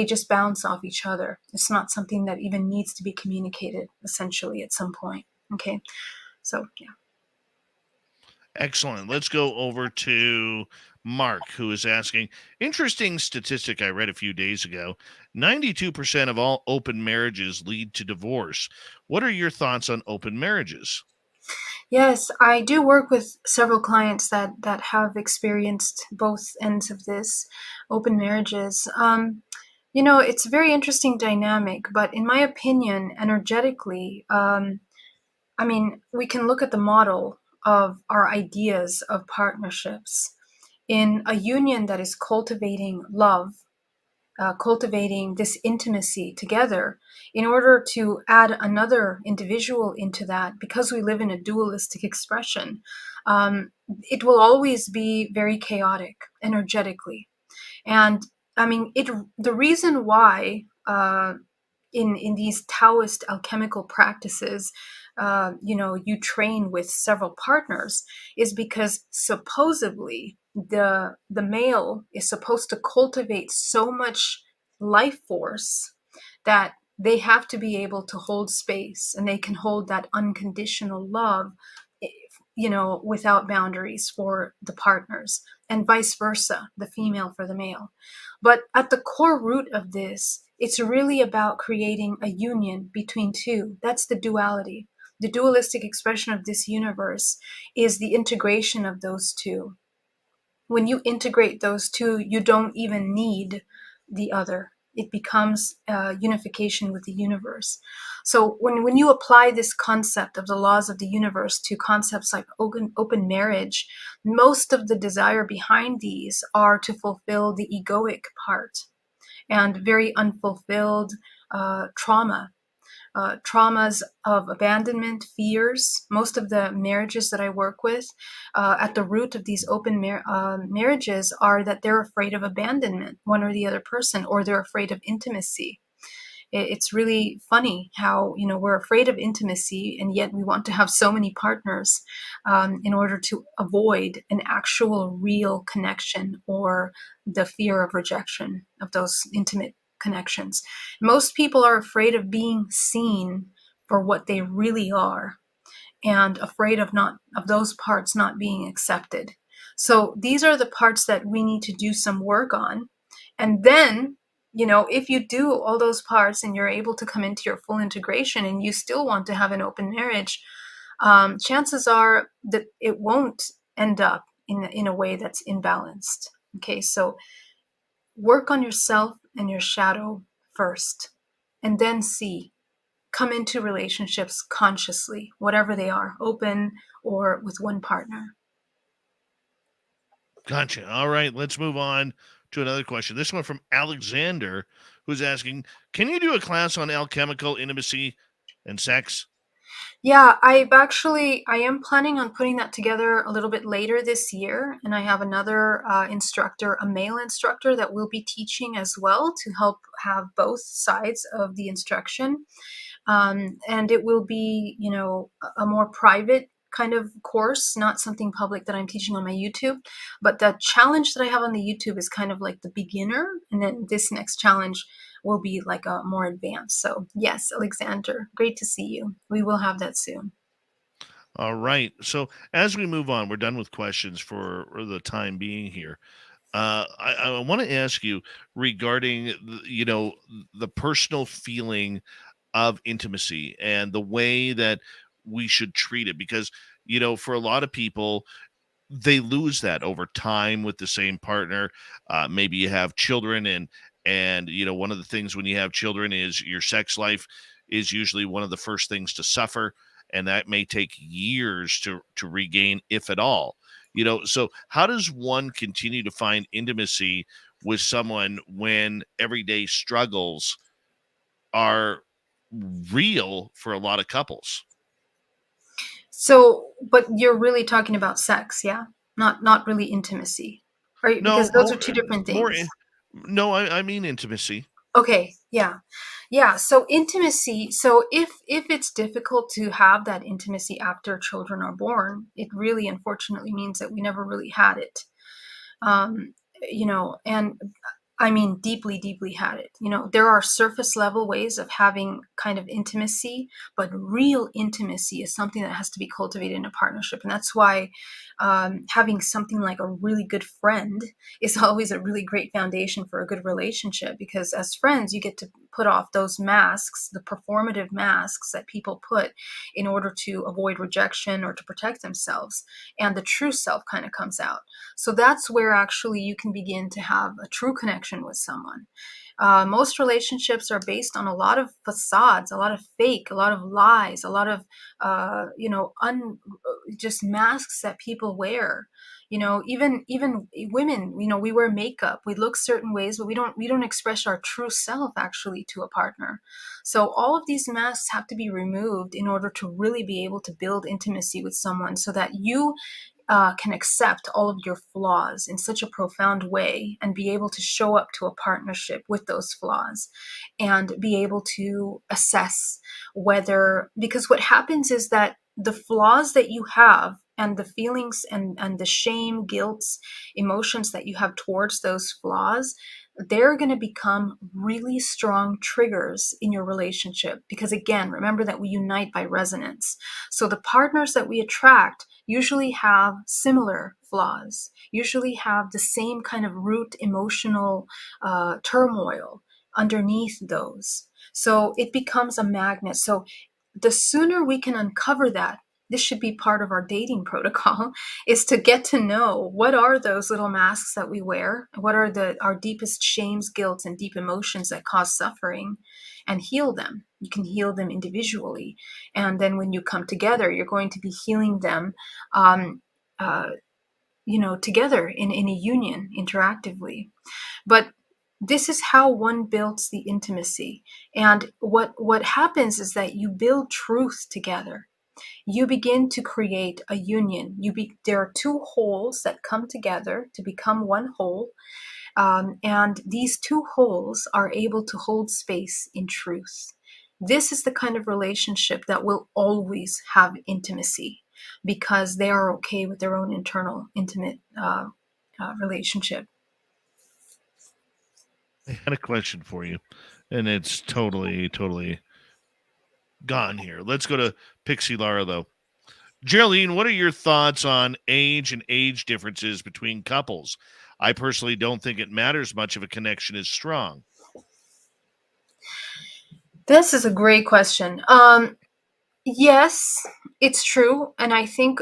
just bounce off each other. It's not something that even needs to be communicated, essentially, at some point. Okay. So, yeah. Excellent. Let's go over to Mark, who is asking, interesting statistic I read a few days ago. 92% of all open marriages lead to divorce. What are your thoughts on open marriages? Yes, I do work with several clients that have experienced both ends of this, open marriages. It's a very interesting dynamic, but in my opinion, energetically, we can look at the model of our ideas of partnerships in a union that is cultivating love, cultivating this intimacy together. In order to add another individual into that, because we live in a dualistic expression, it will always be very chaotic energetically. And the reason why in these Taoist alchemical practices, you train with several partners, is because supposedly the male is supposed to cultivate so much life force that they have to be able to hold space, and they can hold that unconditional love, without boundaries for the partners, and vice versa, the female for the male. But at the core root of this, it's really about creating a union between two. That's the duality. The dualistic expression of this universe is the integration of those two. When you integrate those two, you don't even need the other. It becomes unification with the universe. So when you apply this concept of the laws of the universe to concepts like open marriage, most of the desire behind these are to fulfill the egoic part and very unfulfilled traumas of abandonment, fears. Most of the marriages that I work with, at the root of these open marriages, are that they're afraid of abandonment, one or the other person, or they're afraid of intimacy. It's really funny how we're afraid of intimacy, and yet we want to have so many partners in order to avoid an actual real connection, or the fear of rejection of those intimate connections. Most people are afraid of being seen for what they really are, and afraid of those parts not being accepted. So these are the parts that we need to do some work on. And then, if you do all those parts and you're able to come into your full integration, and you still want to have an open marriage, chances are that it won't end up in a way that's imbalanced. Okay, so work on yourself and your shadow first, and then come into relationships consciously, whatever they are, open or with one partner. Gotcha. All right, let's move on to another question. This one from Alexander, who's asking, can you do a class on alchemical intimacy and sex? Yeah, I am planning on putting that together a little bit later this year. And I have another instructor, a male instructor, that will be teaching as well, to help have both sides of the instruction. And it will be, a more private kind of course, not something public that I'm teaching on my YouTube. But the challenge that I have on the YouTube is kind of like the beginner. And then this next challenge will be like a more advanced. So yes, Alexander, great to see you. We will have that soon. All right. So as we move on, we're done with questions for the time being here. I want to ask you regarding, the personal feeling of intimacy and the way that we should treat it, because, for a lot of people, they lose that over time with the same partner. Maybe you have children, and one of the things when you have children is your sex life is usually one of the first things to suffer, and that may take years to regain, if at all. So how does one continue to find intimacy with someone when everyday struggles are real for a lot of couples? So, but you're really talking about sex, yeah? Not really intimacy. Right? No, Because those are two different more. things. No, I mean intimacy. Okay, yeah. Yeah, so intimacy, so if it's difficult to have that intimacy after children are born, it really unfortunately means that we never really had it. Um, and I mean, deeply, deeply had it. There are surface level ways of having kind of intimacy, but real intimacy is something that has to be cultivated in a partnership. And that's why having something like a really good friend is always a really great foundation for a good relationship, because as friends, you get to put off those masks, the performative masks that people put in order to avoid rejection or to protect themselves, and the true self kind of comes out. So that's where actually you can begin to have a true connection with someone. Most relationships are based on a lot of facades, a lot of fake, a lot of lies, a lot of just masks that people wear. Even women, we wear makeup, we look certain ways, but we don't express our true self actually to a partner. So all of these masks have to be removed in order to really be able to build intimacy with someone, so that you can accept all of your flaws in such a profound way and be able to show up to a partnership with those flaws and be able to assess whether, because what happens is that the flaws that you have and the feelings and the shame, guilt, emotions that you have towards those flaws, they're going to become really strong triggers in your relationship. Because again, remember that we unite by resonance. So the partners that we attract usually have similar flaws, usually have the same kind of root emotional turmoil underneath those. So it becomes a magnet. So the sooner we can uncover that, this should be part of our dating protocol, is to get to know what are those little masks that we wear, what are our deepest shames, guilt, and deep emotions that cause suffering, and heal them. You can heal them individually. And then when you come together, you're going to be healing them together in a union, interactively. But this is how one builds the intimacy. And what happens is that you build truth together. You begin to create a union. There are two wholes that come together to become one whole. And these two wholes are able to hold space in truth. This is the kind of relationship that will always have intimacy, because they are okay with their own internal intimate relationship. I had a question for you, and it's totally gone here. Let's go to Pixie Lara, though. Geraldine, what are your thoughts on age and age differences between couples? I personally don't think it matters much if a connection is strong. This is a great question. Yes, it's true. And I think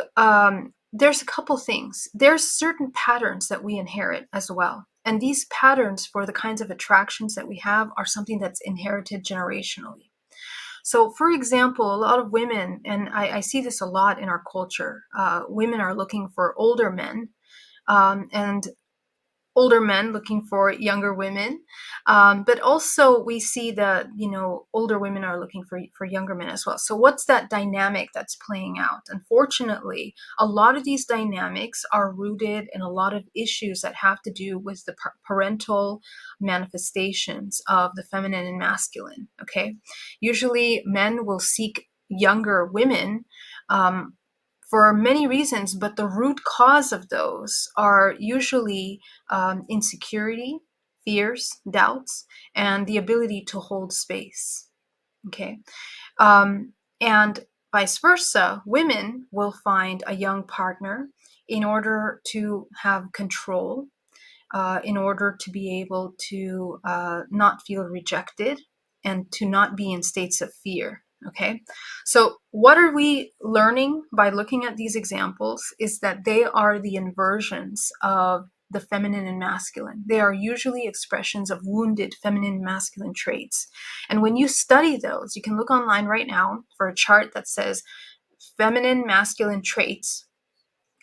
there's a couple things. There's certain patterns that we inherit as well. And these patterns for the kinds of attractions that we have are something that's inherited generationally. So, for example, a lot of women, and I see this a lot in our culture, women are looking for older men, and older men looking for younger women. But also we see that, older women are looking for younger men as well. So what's that dynamic that's playing out? Unfortunately, a lot of these dynamics are rooted in a lot of issues that have to do with the parental manifestations of the feminine and masculine. Okay. Usually men will seek younger women, for many reasons, but the root cause of those are usually insecurity, fears, doubts, and the ability to hold space. Okay. And vice versa, women will find a young partner in order to have control, in order to be able to not feel rejected and to not be in states of fear. Okay, so what are we learning by looking at these examples is that they are the inversions of the feminine and masculine. They are usually expressions of wounded feminine and masculine traits. And when you study those, you can look online right now for a chart that says feminine, masculine traits.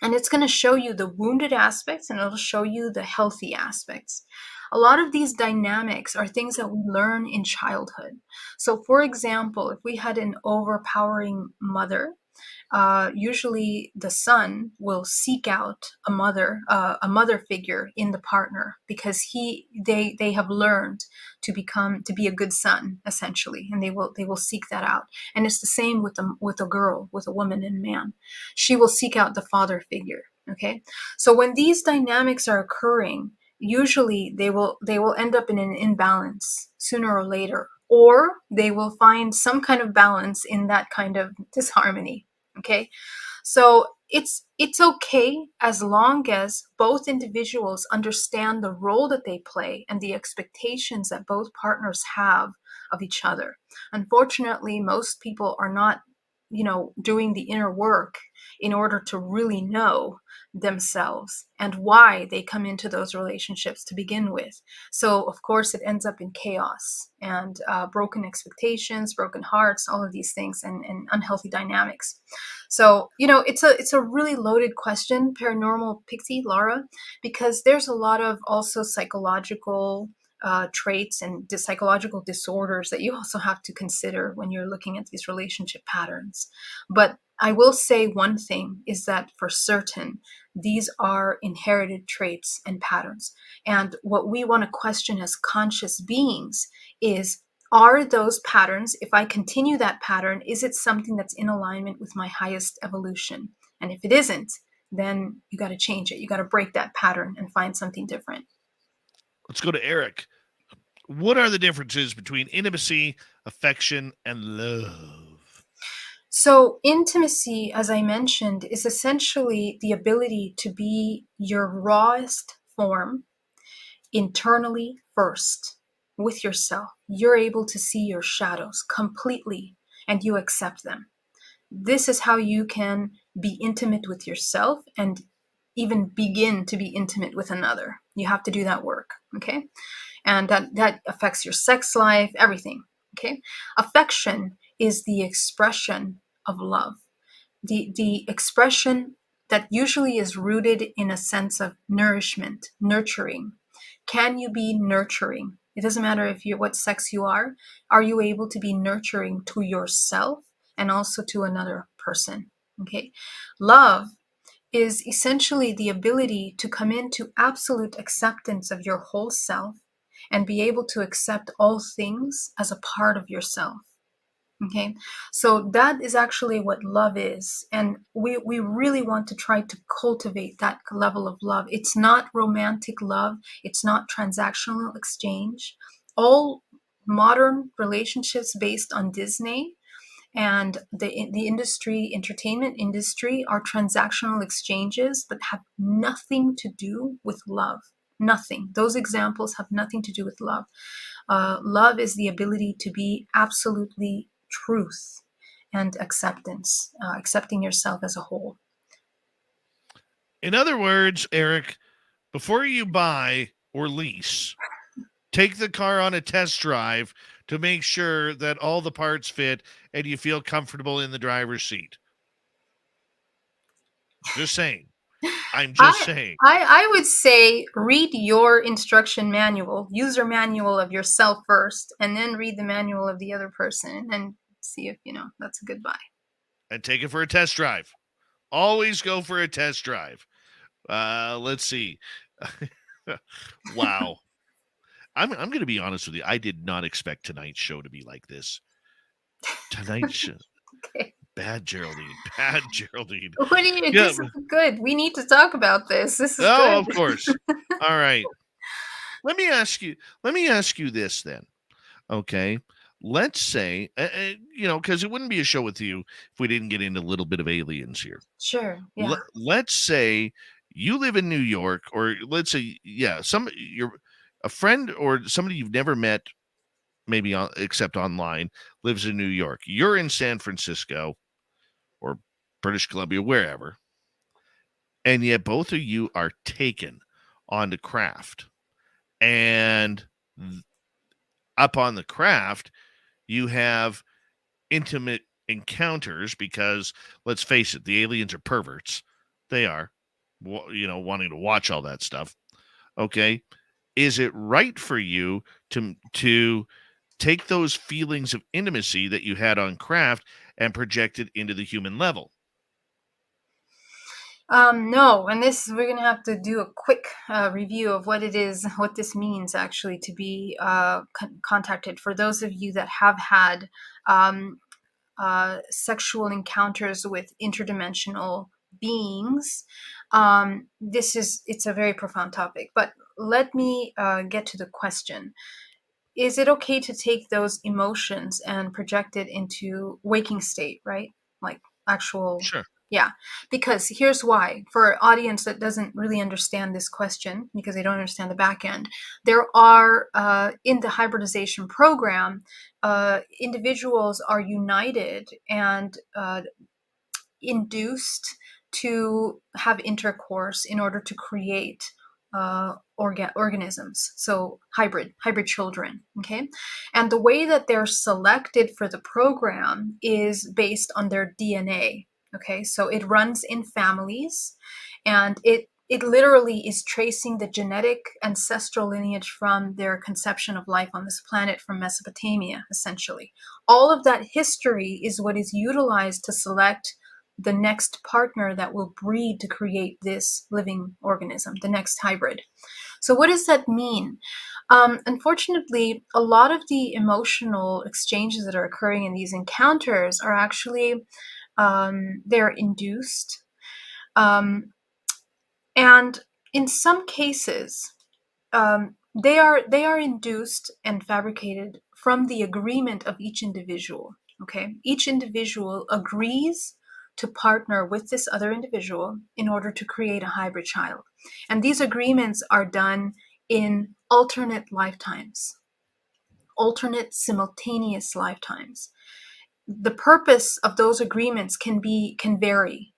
And it's going to show you the wounded aspects and it'll show you the healthy aspects. A lot of these dynamics are things that we learn in childhood. So, for example, if we had an overpowering mother, usually the son will seek out a mother figure in the partner, because they have learned to be a good son, essentially, and they will seek that out. And it's the same with a girl, with a woman and man. She will seek out the father figure. Okay, so when these dynamics are occurring, usually they will end up in an imbalance sooner or later, or they will find some kind of balance in that kind of disharmony. Okay, so it's okay as long as both individuals understand the role that they play and the expectations that both partners have of each other. Unfortunately, most people are not, doing the inner work in order to really know themselves and why they come into those relationships to begin with. So, of course, it ends up in chaos and broken expectations, broken hearts, all of these things, and unhealthy dynamics. So, it's a really loaded question, Paranormal Pixie, Laura, because there's a lot of also psychological traits and psychological disorders that you also have to consider when you're looking at these relationship patterns. But I will say one thing is that for certain, these are inherited traits and patterns. And what we want to question as conscious beings is, are those patterns, if I continue that pattern, is it something that's in alignment with my highest evolution? And if it isn't, then you got to change it. You got to break that pattern and find something different. Let's go to Eric. What are the differences between intimacy, affection, and love? So, intimacy, as I mentioned, is essentially the ability to be your rawest form internally first with yourself. You're able to see your shadows completely and you accept them. This is how you can be intimate with yourself and even begin to be intimate with another. You have to do that work, okay? And that affects your sex life, everything, okay? Affection is the expression of love, the expression that usually is rooted in a sense of nourishment, nurturing. Can you be nurturing? It doesn't matter what sex you are. Are you able to be nurturing to yourself and also to another person? Okay. Love is essentially the ability to come into absolute acceptance of your whole self and be able to accept all things as a part of yourself. Okay, so that is actually what love is. And we really want to try to cultivate that level of love. It's not romantic love. It's not transactional exchange. All modern relationships based on Disney and the industry, entertainment industry, are transactional exchanges that have nothing to do with love. Nothing. Those examples have nothing to do with love. Love is the ability to be absolutely truth and acceptance, accepting yourself as a whole. In other words, Eric, before you buy or lease, take the car on a test drive to make sure that all the parts fit and you feel comfortable in the driver's seat. Just saying. I'm just saying. I would say read your instruction manual, user manual of yourself first, and then read the manual of the other person, and then see if, that's a good buy. And take it for a test drive. Always go for a test drive. Let's see. Wow. I'm going to be honest with you. I did not expect tonight's show to be like this. Tonight's show. Okay. Bad Geraldine. Bad Geraldine. What do you? Yeah. This is good. We need to talk about this. This is good. Oh, of course. All right. Let me ask you this then. Okay. Let's say, because it wouldn't be a show with you if we didn't get into a little bit of aliens here. Sure. Yeah. Let's say you live in New York, or let's say, you're a friend or somebody you've never met, maybe except online, lives in New York. You're in San Francisco or British Columbia, wherever. And yet both of you are taken onto craft. And up on the craft, you have intimate encounters because, let's face it, the aliens are perverts. They are, wanting to watch all that stuff. Okay. Is it right for you to take those feelings of intimacy that you had on craft and project it into the human level? No, and we're going to have to do a quick review of what this means actually to be contacted. For those of you that have had sexual encounters with interdimensional beings, it's a very profound topic, but let me get to the question. Is it okay to take those emotions and project it into waking state, right? Like actual Sure. Yeah, because here's why. For an audience that doesn't really understand this question, because they don't understand the back end, there are, in the hybridization program, individuals are united and induced to have intercourse in order to create organisms, so hybrid children. Okay, and the way that they're selected for the program is based on their DNA. Okay, so it runs in families, and it literally is tracing the genetic ancestral lineage from their conception of life on this planet from Mesopotamia, essentially. All of that history is what is utilized to select the next partner that will breed to create this living organism, the next hybrid. So what does that mean? Unfortunately, a lot of the emotional exchanges that are occurring in these encounters are actually, they're induced. And in some cases, they are induced and fabricated from the agreement of each individual. Okay, each individual agrees to partner with this other individual in order to create a hybrid child, and these agreements are done in alternate lifetimes, alternate simultaneous lifetimes. The purpose of those agreements can vary.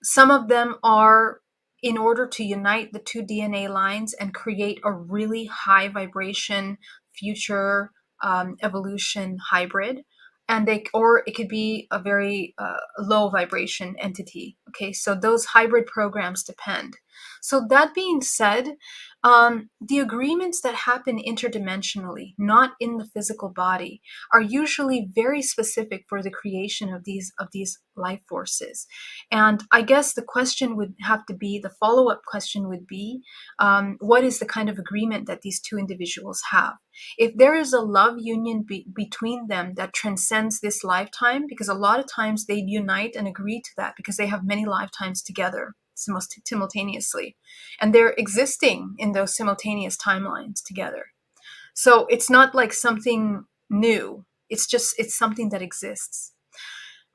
Some of them are in order to unite the two DNA lines and create a really high vibration future evolution hybrid. Or it could be a very low vibration entity. Okay, so those hybrid programs depend. So that being said, the agreements that happen interdimensionally, not in the physical body, are usually very specific for the creation of these life forces. And I guess the question would have to be, the follow-up question would be, what is the kind of agreement that these two individuals have? If there is a love union between them that transcends this lifetime, because a lot of times they unite and agree to that because they have many lifetimes together simultaneously, and they're existing in those simultaneous timelines together. So it's not like something new. It's something that exists.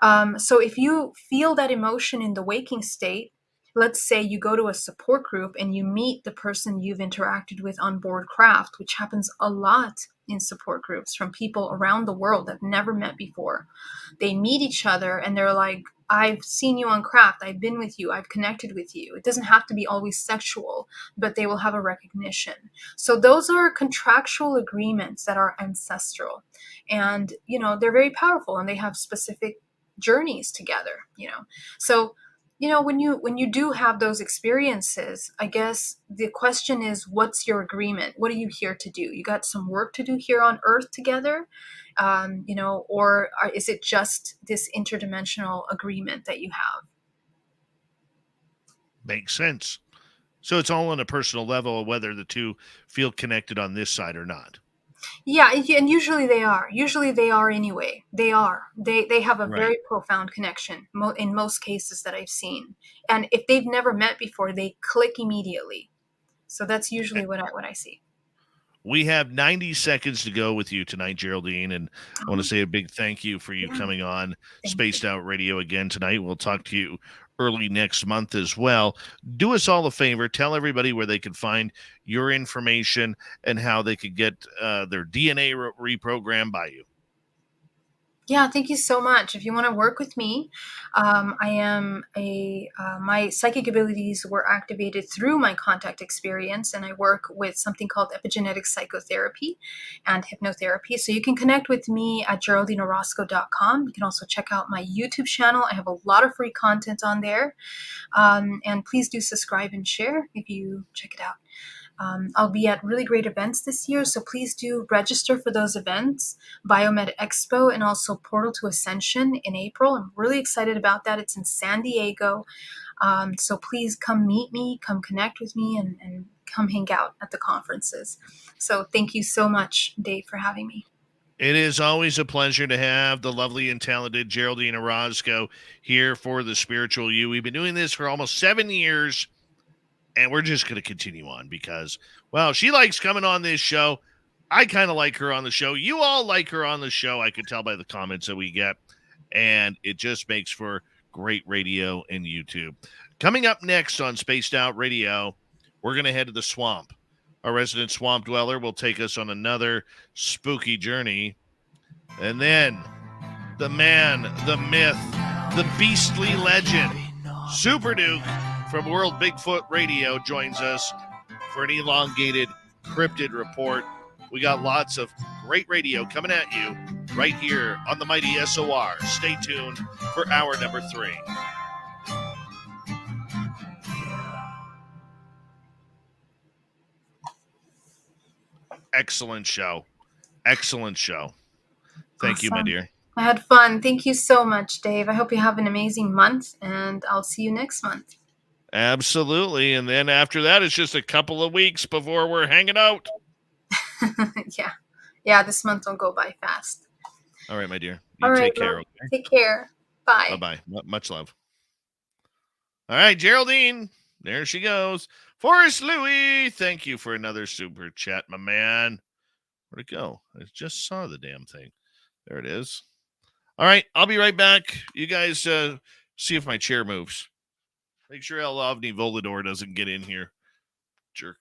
So if you feel that emotion in the waking state, let's say you go to a support group and you meet the person you've interacted with on board craft, which happens a lot in support groups from people around the world that never met before. They meet each other and they're like, I've seen you on craft, I've been with you, I've connected with you. It doesn't have to be always sexual, but they will have a recognition. So those are contractual agreements that are ancestral. And, they're very powerful and they have specific journeys together. So when you do have those experiences, I guess the question is, what's your agreement? What are you here to do? You got some work to do here on earth together, or is it just this interdimensional agreement that you have? Makes sense. So it's all on a personal level, whether the two feel connected on this side or not. Yeah, and usually they are. Usually they are anyway. They are. They have a Right. very profound connection in most cases that I've seen. And if they've never met before, they click immediately. So that's usually what I see. We have 90 seconds to go with you tonight, Geraldine, and I want to say a big thank you for you coming on Spaced Out Radio again tonight. We'll talk to you early next month as well. Do us all a favor. Tell everybody where they can find your information and how they could get their DNA reprogrammed by you. Yeah, thank you so much. If you want to work with me, I am my psychic abilities were activated through my contact experience, and I work with something called epigenetic psychotherapy and hypnotherapy. So you can connect with me at GeraldineOrozco.com. You can also check out my YouTube channel. I have a lot of free content on there. And please do subscribe and share if you check it out. I'll be at really great events this year, so please do register for those events, Biomed Expo and also Portal to Ascension in April. I'm really excited about that. It's in San Diego. So please come meet me, come connect with me, and come hang out at the conferences. So thank you so much, Dave, for having me. It is always a pleasure to have the lovely and talented Geraldine Orozco here for the Spiritual You. We've been doing this for almost 7 years. And we're just going to continue on because, well, she likes coming on this show. I kind of like her on the show. You all like her on the show. I could tell by the comments that we get. And it just makes for great radio and YouTube. Coming up next on Spaced Out Radio, we're going to head to the swamp. Our resident swamp dweller will take us on another spooky journey. And then the man, the myth, the beastly legend, Super Duke from World Bigfoot Radio joins us for an elongated cryptid report. We got lots of great radio coming at you right here on the mighty SOR. Stay tuned for hour number 3. Excellent show. Excellent show. Thank you, my dear. I had fun. Thank you so much, Dave. I hope you have an amazing month, and I'll see you next month. Absolutely. And then after that, it's just a couple of weeks before we're hanging out. Yeah, this month will go by fast. All right, my dear. You take care. Okay? Take care. Bye. Bye-bye. Much love. All right, Geraldine. There she goes. Forrest Louie, thank you for another super chat, my man. Where'd it go? I just saw the damn thing. There it is. All right, I'll be right back. You guys see if my chair moves. Make sure El Ovni Volador doesn't get in here. Jerk.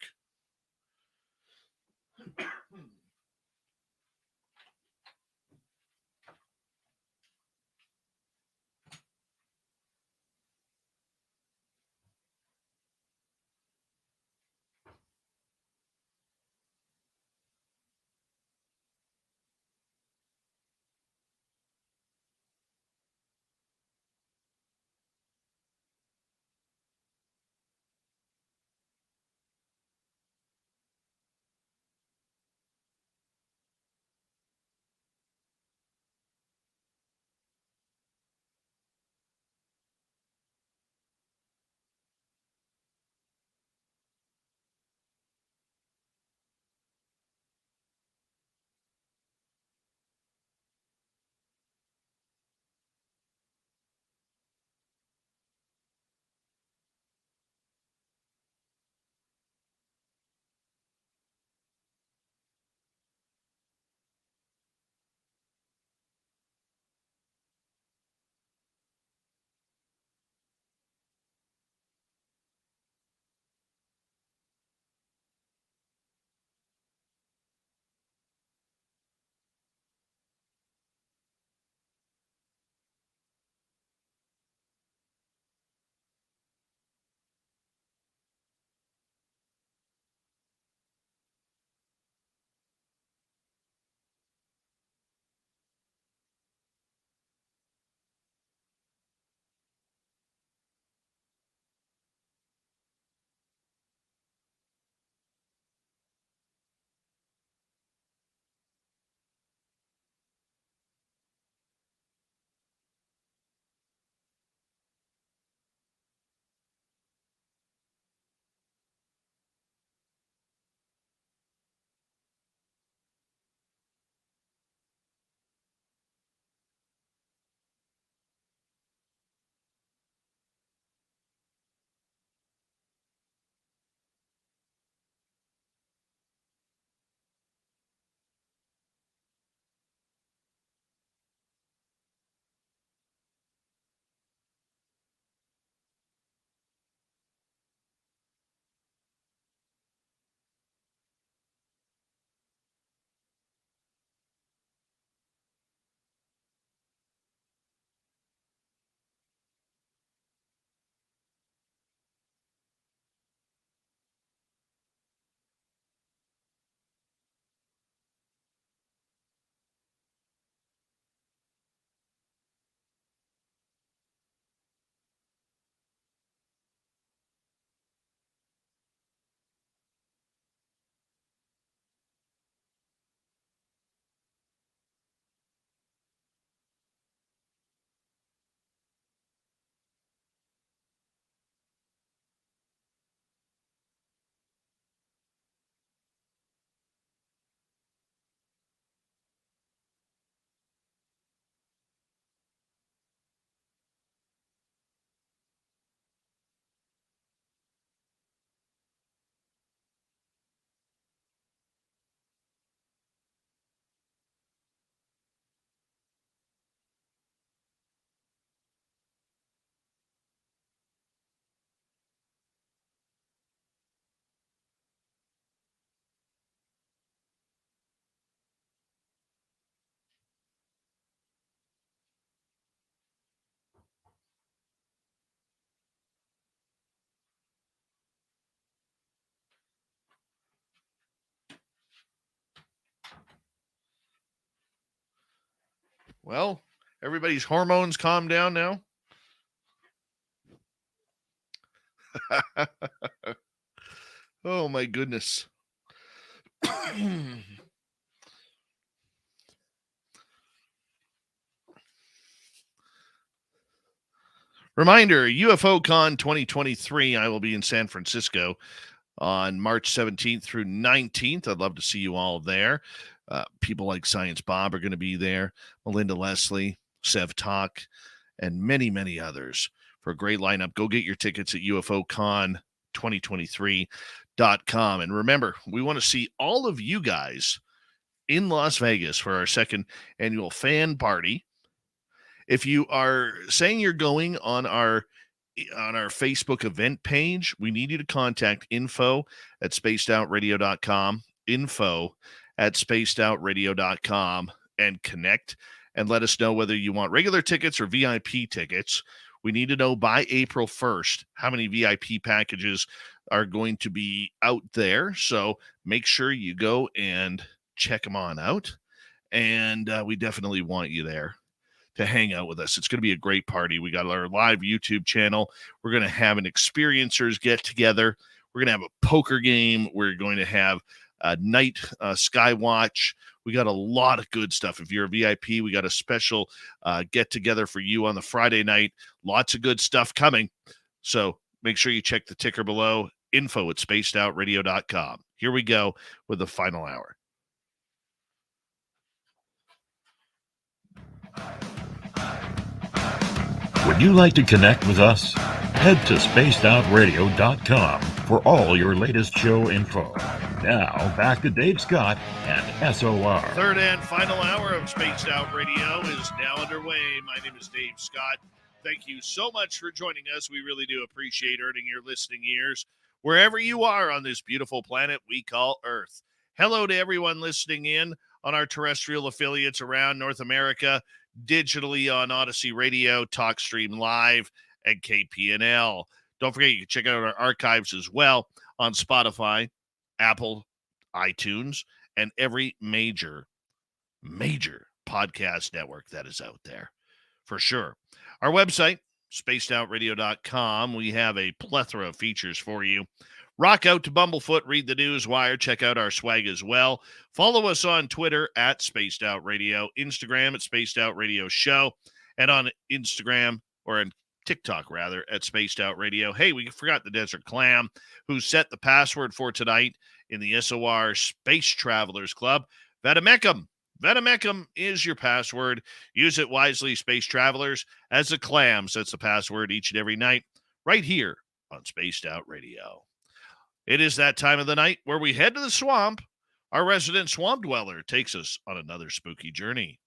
Well, everybody's hormones calm down now. Oh, my goodness. Reminder, UFOCon 2023. I will be in San Francisco on March 17th through 19th. I'd love to see you all there. People like Science Bob are going to be there, Melinda Leslie, Sev Talk, and many, many others for a great lineup. Go get your tickets at UFOCon2023.com. And remember, we want to see all of you guys in Las Vegas for our second annual fan party. If you are saying you're going on our Facebook event page, we need you to contact info@spacedoutradio.com, info@spacedoutradio.com, and connect and let us know whether you want regular tickets or VIP tickets. We need to know by April 1st how many VIP packages are going to be out there. So make sure you go and check them on out. And we definitely want you there to hang out with us. It's going to be a great party. We got our live YouTube channel. We're going to have an experiencers get together. We're going to have a poker game. We're going to have a night sky watch. We got a lot of good stuff. If you're a VIP, we got a special get together for you on the Friday night. Lots of good stuff coming. So make sure you check the ticker below, info@spacedoutradio.com. Here we go with the final hour. Would you like to connect with us? Head to spacedoutradio.com for all your latest show info. Now, back to Dave Scott and SOR. Third and final hour of Spaced Out Radio is now underway. My name is Dave Scott. Thank you so much for joining us. We really do appreciate earning your listening ears wherever you are on this beautiful planet we call Earth. Hello to everyone listening in on our terrestrial affiliates around North America, digitally on Odyssey Radio, TalkStream Live, and KPNL. Don't forget, you can check out our archives as well on Spotify, Apple, iTunes, and every major podcast network that is out there, for sure. Our website, spacedoutradio.com, we have a plethora of features for you. Rock out to Bumblefoot, read the news wire, check out our swag as well. Follow us on Twitter at Spaced Out Radio, Instagram at Spaced Out Radio Show, and on Instagram, or on TikTok rather, at Spaced Out Radio. Hey, we forgot the Desert Clam, who set the password for tonight in the SOR Space Travelers Club. Vedamecum. Vedamecum is your password. Use it wisely, Space Travelers, as the Clam sets the password each and every night right here on Spaced Out Radio. It is that time of the night where we head to the swamp. Our resident swamp dweller takes us on another spooky journey.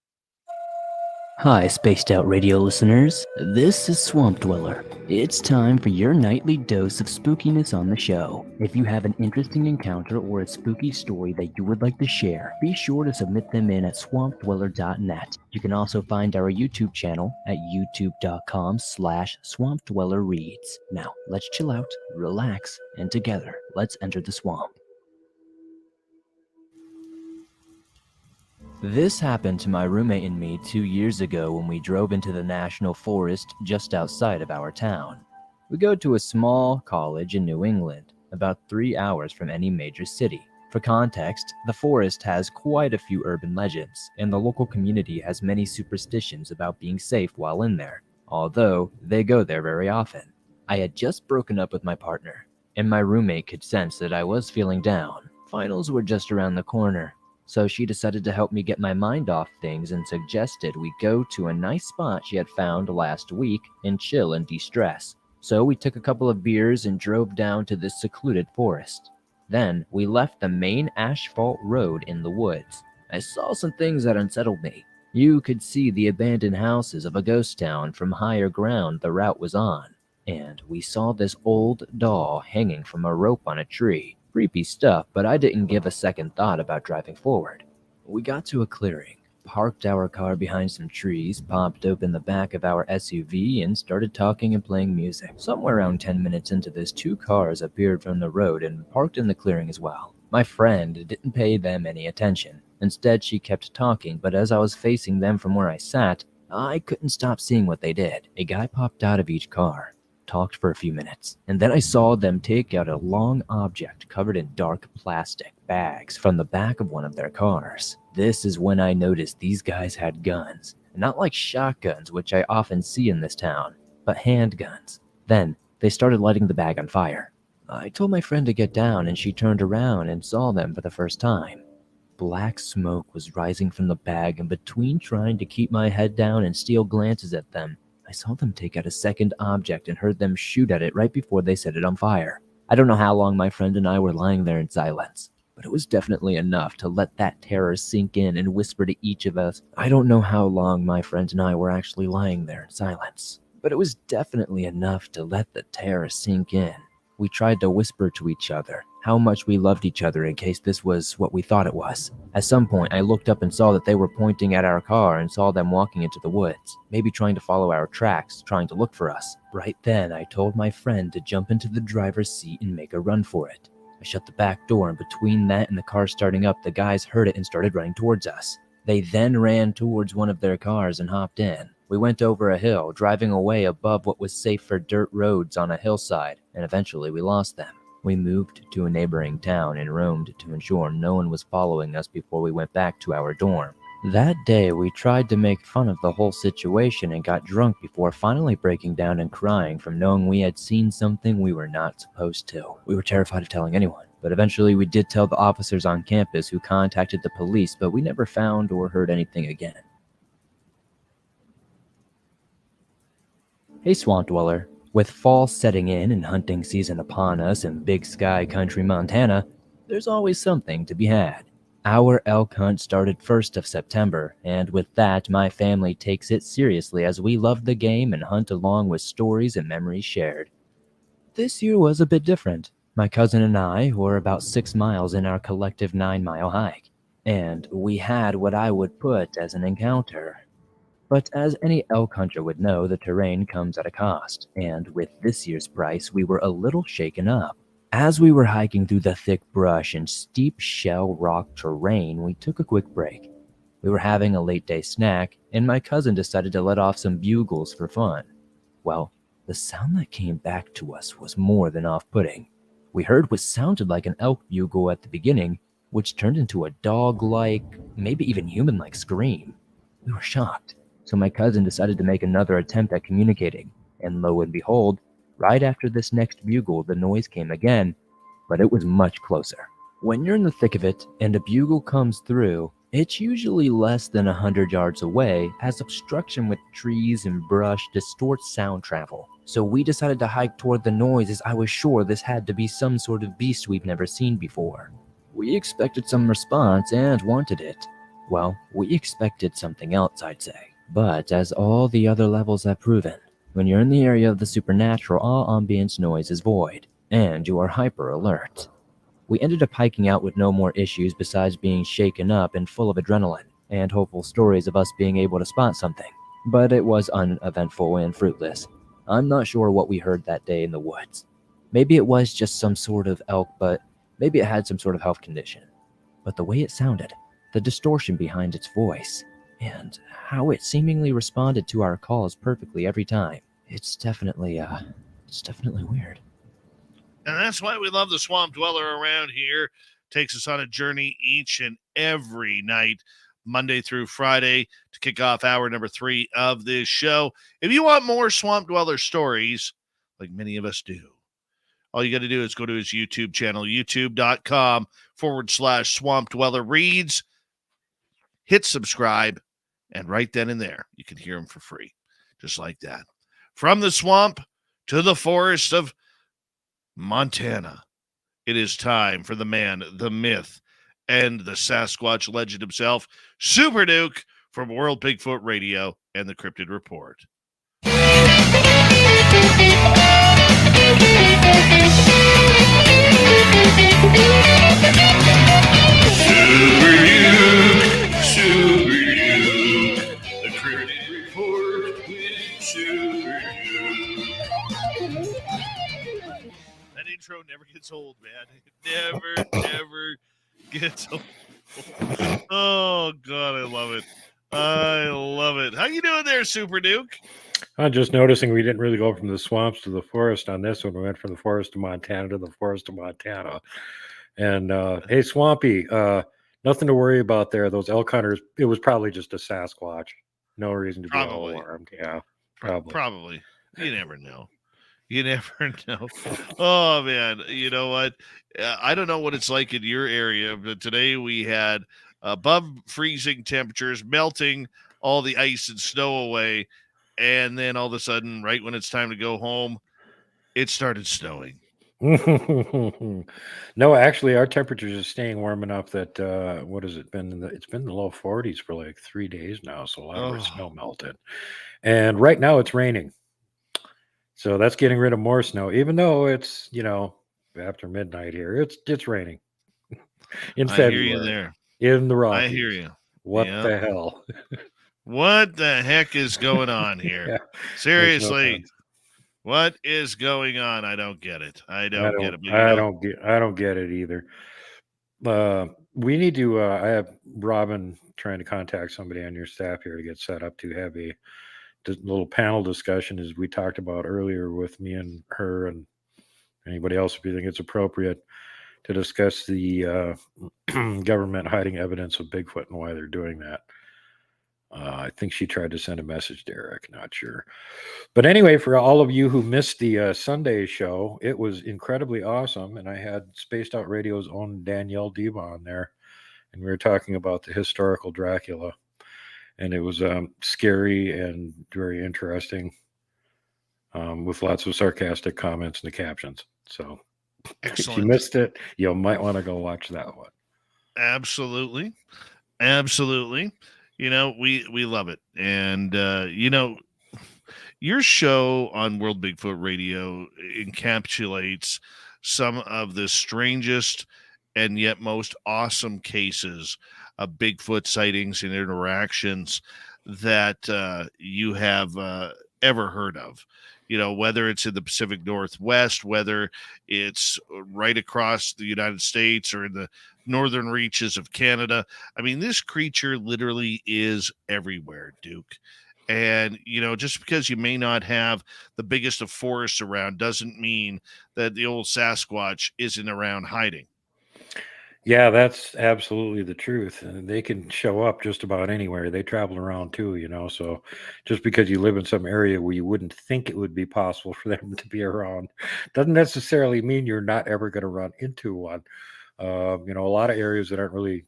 Hi, Spaced Out Radio listeners. This is Swamp Dweller. It's time for your nightly dose of spookiness on the show. If you have an interesting encounter or a spooky story that you would like to share, be sure to submit them in at swampdweller.net. You can also find our YouTube channel at youtube.com/swampdwellerreads. Now, let's chill out, relax, and together, let's enter the swamp. This happened to my roommate and me 2 years ago when we drove into the national forest just outside of our town. We go to a small college in New England, about 3 hours from any major city. For context, the forest has quite a few urban legends, and the local community has many superstitions about being safe while in there, although they go there very often. I had just broken up with my partner, and my roommate could sense that I was feeling down. Finals were just around the corner. So she decided to help me get my mind off things and suggested we go to a nice spot she had found last week and chill and de-stress. So we took a couple of beers and drove down to this secluded forest. Then we left the main asphalt road in the woods. I saw some things that unsettled me. You could see the abandoned houses of a ghost town from higher ground the route was on. And we saw this old doll hanging from a rope on a tree. Creepy stuff, but I didn't give a second thought about driving forward. We got to a clearing, parked our car behind some trees, popped open the back of our SUV, and started talking and playing music. Somewhere around 10 minutes into this, 2 cars appeared from the road and parked in the clearing as well. My friend didn't pay them any attention. Instead, she kept talking, but as I was facing them from where I sat, I couldn't stop seeing what they did. A guy popped out of each car, talked for a few minutes, and then I saw them take out a long object covered in dark plastic bags from the back of one of their cars. This is when I noticed these guys had guns, not like shotguns, which I often see in this town, but handguns. Then they started lighting the bag on fire. I told my friend to get down, and she turned around and saw them for the first time. Black smoke was rising from the bag, and between trying to keep my head down and steal glances at them, I saw them take out a second object and heard them shoot at it right before they set it on fire. I don't know how long my friend and I were lying there in silence, but it was definitely enough to let that terror sink in and whisper to each of us. I don't know how long my friend and I were actually lying there in silence, but it was definitely enough to let the terror sink in. We tried to whisper to each other how much we loved each other in case this was what we thought it was. At some point, I looked up and saw that they were pointing at our car and saw them walking into the woods, maybe trying to follow our tracks, trying to look for us. Right then, I told my friend to jump into the driver's seat and make a run for it. I shut the back door, and between that and the car starting up, the guys heard it and started running towards us. They then ran towards one of their cars and hopped in. We went over a hill, driving away above what was safe for dirt roads on a hillside, and eventually we lost them. We moved to a neighboring town and roamed to ensure no one was following us before we went back to our dorm. That day, we tried to make fun of the whole situation and got drunk before finally breaking down and crying from knowing we had seen something we were not supposed to. We were terrified of telling anyone, but eventually we did tell the officers on campus, who contacted the police, but we never found or heard anything again. Hey, Swamp Dweller. With fall setting in and hunting season upon us in Big Sky Country, Montana, there's always something to be had. Our elk hunt started 1st of September, and with that, my family takes it seriously as we love the game and hunt along with stories and memories shared. This year was a bit different. My cousin and I were about 6 miles in our collective 9-mile hike, and we had what I would put as an encounter. But as any elk hunter would know, the terrain comes at a cost, and with this year's price, we were a little shaken up. As we were hiking through the thick brush and steep shell rock terrain, we took a quick break. We were having a late day snack, and my cousin decided to let off some bugles for fun. Well, the sound that came back to us was more than off-putting. We heard what sounded like an elk bugle at the beginning, which turned into a dog-like, maybe even human-like scream. We were shocked. So my cousin decided to make another attempt at communicating, and lo and behold, right after this next bugle, the noise came again, but it was much closer. When you're in the thick of it, and a bugle comes through, it's usually less than 100 yards away, as obstruction with trees and brush distorts sound travel. So we decided to hike toward the noise, as I was sure this had to be some sort of beast we've never seen before. We expected some response and wanted it. Well, we expected something else, I'd say. But as all the other levels have proven, when you're in the area of the supernatural, all ambience noise is void, and you are hyper alert. We ended up hiking out with no more issues besides being shaken up and full of adrenaline, and hopeful stories of us being able to spot something. But it was uneventful and fruitless. I'm not sure what we heard that day in the woods. Maybe it was just some sort of elk, but maybe it had some sort of health condition. But the way it sounded, the distortion behind its voice, and how it seemingly responded to our calls perfectly every time. It's definitely weird. And that's why we love the Swamp Dweller around here. Takes us on a journey each and every night, Monday through Friday, to kick off hour number 3 of this show. If you want more Swamp Dweller stories, like many of us do, all you got to do is go to his YouTube channel, youtube.com/Swamp Dweller Reads. Hit subscribe, and right then and there, you can hear him for free, just like that. From the swamp to the forest of Montana, it is time for the man, the myth, and the Sasquatch legend himself, Super Duke, from World Bigfoot Radio and the Cryptid Report. Super Duke, the Cryptid Report with Super Duke. That intro never gets old, man. It never Gets old. Oh God, I love it. I love it. How you doing there, Super Duke? I'm just noticing we didn't really go from the swamps to the forest on this one. We went from the forest to Montana to the forest to Montana. And hey, Swampy, nothing to worry about there. Those elk hunters, it was probably just a Sasquatch. No reason to be all Probably. alarmed. Yeah, probably. Probably. You never know. You never know. Oh man, you know what? I don't know what it's like in your area, but today we had above freezing temperatures, melting all the ice and snow away, and then all of a sudden, right when it's time to go home, it started snowing. No, actually, our temperatures are staying warm enough that what has it been? It's been in the low 40s for like 3 days now, so a lot of our snow melted. And right now it's raining. So that's getting rid of more snow, even though it's, after midnight here. It's raining in I hear February you there. in the Rockies. I hear you. What Yeah. the hell? What the heck is going on here? Yeah, Seriously, sense. what is going on? I don't get it. I don't get it. But, I don't get it either. We need to. I have Robin trying to contact somebody on your staff here to get set up to have a little panel discussion, as we talked about earlier, with me and her and anybody else, if you think it's appropriate, to discuss the government hiding evidence of Bigfoot and why they're doing that. I think she tried to send a message to Eric, not sure. But anyway, for all of you who missed the Sunday show, it was incredibly awesome. And I had Spaced Out Radio's own Danielle Diva on there. And we were talking about the historical Dracula. And it was scary and very interesting, with lots of sarcastic comments in the captions. So excellent. If you missed it, you might want to go watch that one. Absolutely. Absolutely. We love it. And, your show on World Bigfoot Radio encapsulates some of the strangest and yet most awesome cases of Bigfoot sightings and interactions that you have ever heard of. Whether it's in the Pacific Northwest, whether it's right across the United States or in the northern reaches of Canada. I mean, this creature literally is everywhere, Duke. And, just because you may not have the biggest of forests around doesn't mean that the old Sasquatch isn't around hiding. Yeah, that's absolutely the truth. And they can show up just about anywhere. They travel around too, so just because you live in some area where you wouldn't think it would be possible for them to be around doesn't necessarily mean you're not ever going to run into one. A lot of areas that aren't really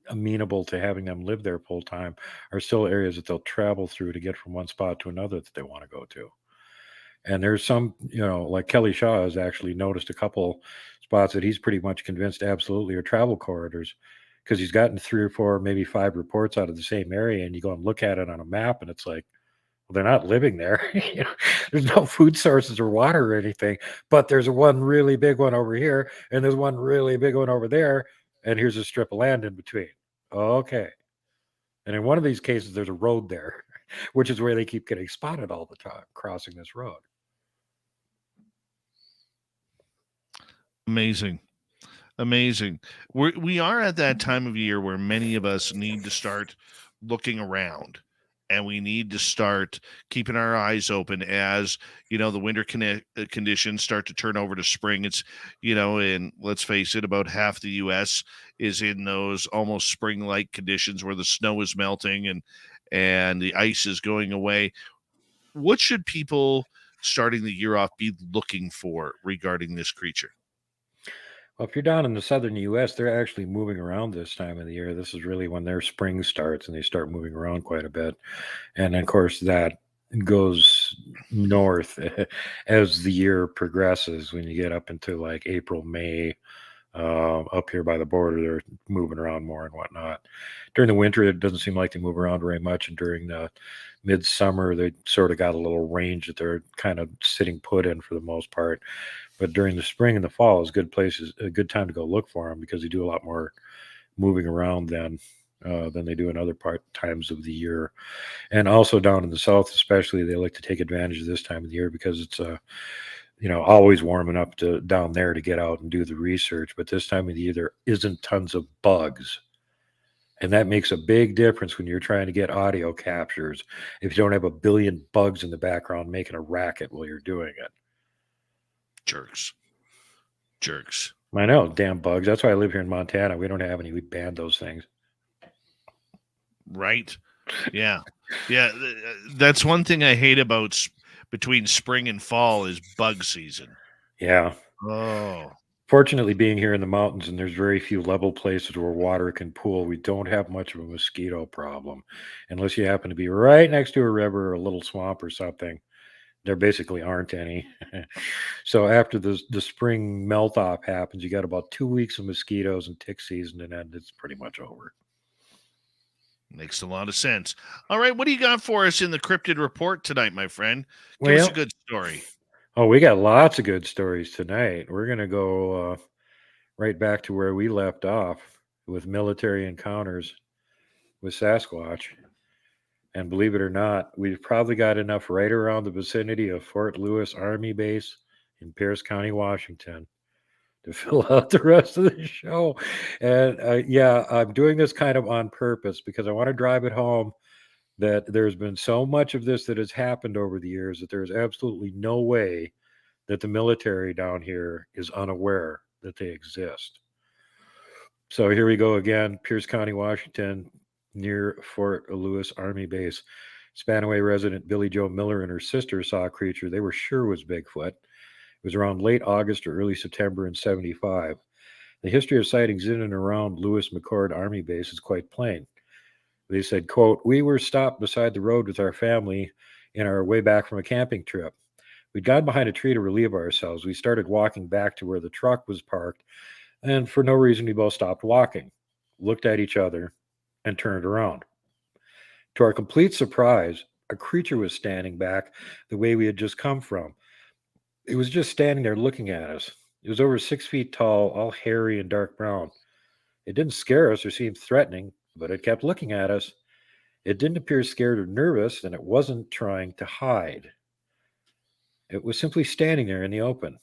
amenable to having them live there full time are still areas that they'll travel through to get from one spot to another that they want to go to. And there's some, like Kelly Shaw has actually noticed a couple spots that he's pretty much convinced absolutely are travel corridors, because he's gotten 3 or 4, maybe 5 reports out of the same area, and you go and look at it on a map and it's like, well, they're not living there. There's no food sources or water or anything, but there's one really big one over here and there's one really big one over there, and here's a strip of land in between. Okay. And in one of these cases, there's a road there, which is where they keep getting spotted all the time, crossing this road. Amazing. We are at that time of year where many of us need to start looking around, and we need to start keeping our eyes open as, the winter conditions start to turn over to spring. It's, and let's face it, about half the U.S. is in those almost spring-like conditions where the snow is melting and the ice is going away. What should people starting the year off be looking for regarding this creature? Well, if you're down in the southern U.S., they're actually moving around this time of the year. This is really when their spring starts, and they start moving around quite a bit. And of course, that goes north as the year progresses. When you get up into like April, May, up here by the border, they're moving around more and whatnot. During the winter, it doesn't seem like they move around very much. And during the midsummer, they sort of got a little range that they're kind of sitting put in for the most part. But during the spring and the fall is a good time to go look for them, because they do a lot more moving around than they do in other times of the year. And also down in the south, especially, they like to take advantage of this time of the year because it's always warming up to down there to get out and do the research. But this time of the year, there isn't tons of bugs. And that makes a big difference when you're trying to get audio captures if you don't have a billion bugs in the background making a racket while you're doing it. Jerks. I know, damn bugs. That's why I live here in Montana. We don't have any. We banned those things. Right? Yeah. Yeah. That's one thing I hate about between spring and fall is bug season. Yeah. Oh. Fortunately, being here in the mountains and there's very few level places where water can pool, we don't have much of a mosquito problem. Unless you happen to be right next to a river or a little swamp or something. There basically aren't any. So after the spring melt off happens, you got about 2 weeks of mosquitoes and tick season, and then it's pretty much over. Makes a lot of sense. All right, what do you got for us in the Cryptid Report tonight, my friend? Give us a good story. Oh, we got lots of good stories tonight. We're going to go right back to where we left off with military encounters with Sasquatch. And believe it or not, we've probably got enough right around the vicinity of Fort Lewis Army Base in Pierce County, Washington, to fill out the rest of the show. And I'm doing this kind of on purpose because I want to drive it home that there's been so much of this that has happened over the years that there's absolutely no way that the military down here is unaware that they exist. So here we go again, Pierce County, Washington, near Fort Lewis Army Base. Spanaway resident Billy Joe Miller and her sister saw a creature they were sure was Bigfoot. It was around late August or early September in 75. The history of sightings in and around Lewis McChord Army Base is quite plain. They said, quote, "We were stopped beside the road with our family in our way back from a camping trip. We'd gone behind a tree to relieve ourselves. We started walking back to where the truck was parked, and for no reason, we both stopped walking, looked at each other, and turned around. To our complete surprise, a creature was standing back the way we had just come from. It was just standing there looking at us. It was over 6 feet tall, all hairy and dark brown. It didn't scare us or seem threatening, but it kept looking at us. It didn't appear scared or nervous, and it wasn't trying to hide. It was simply standing there in the open.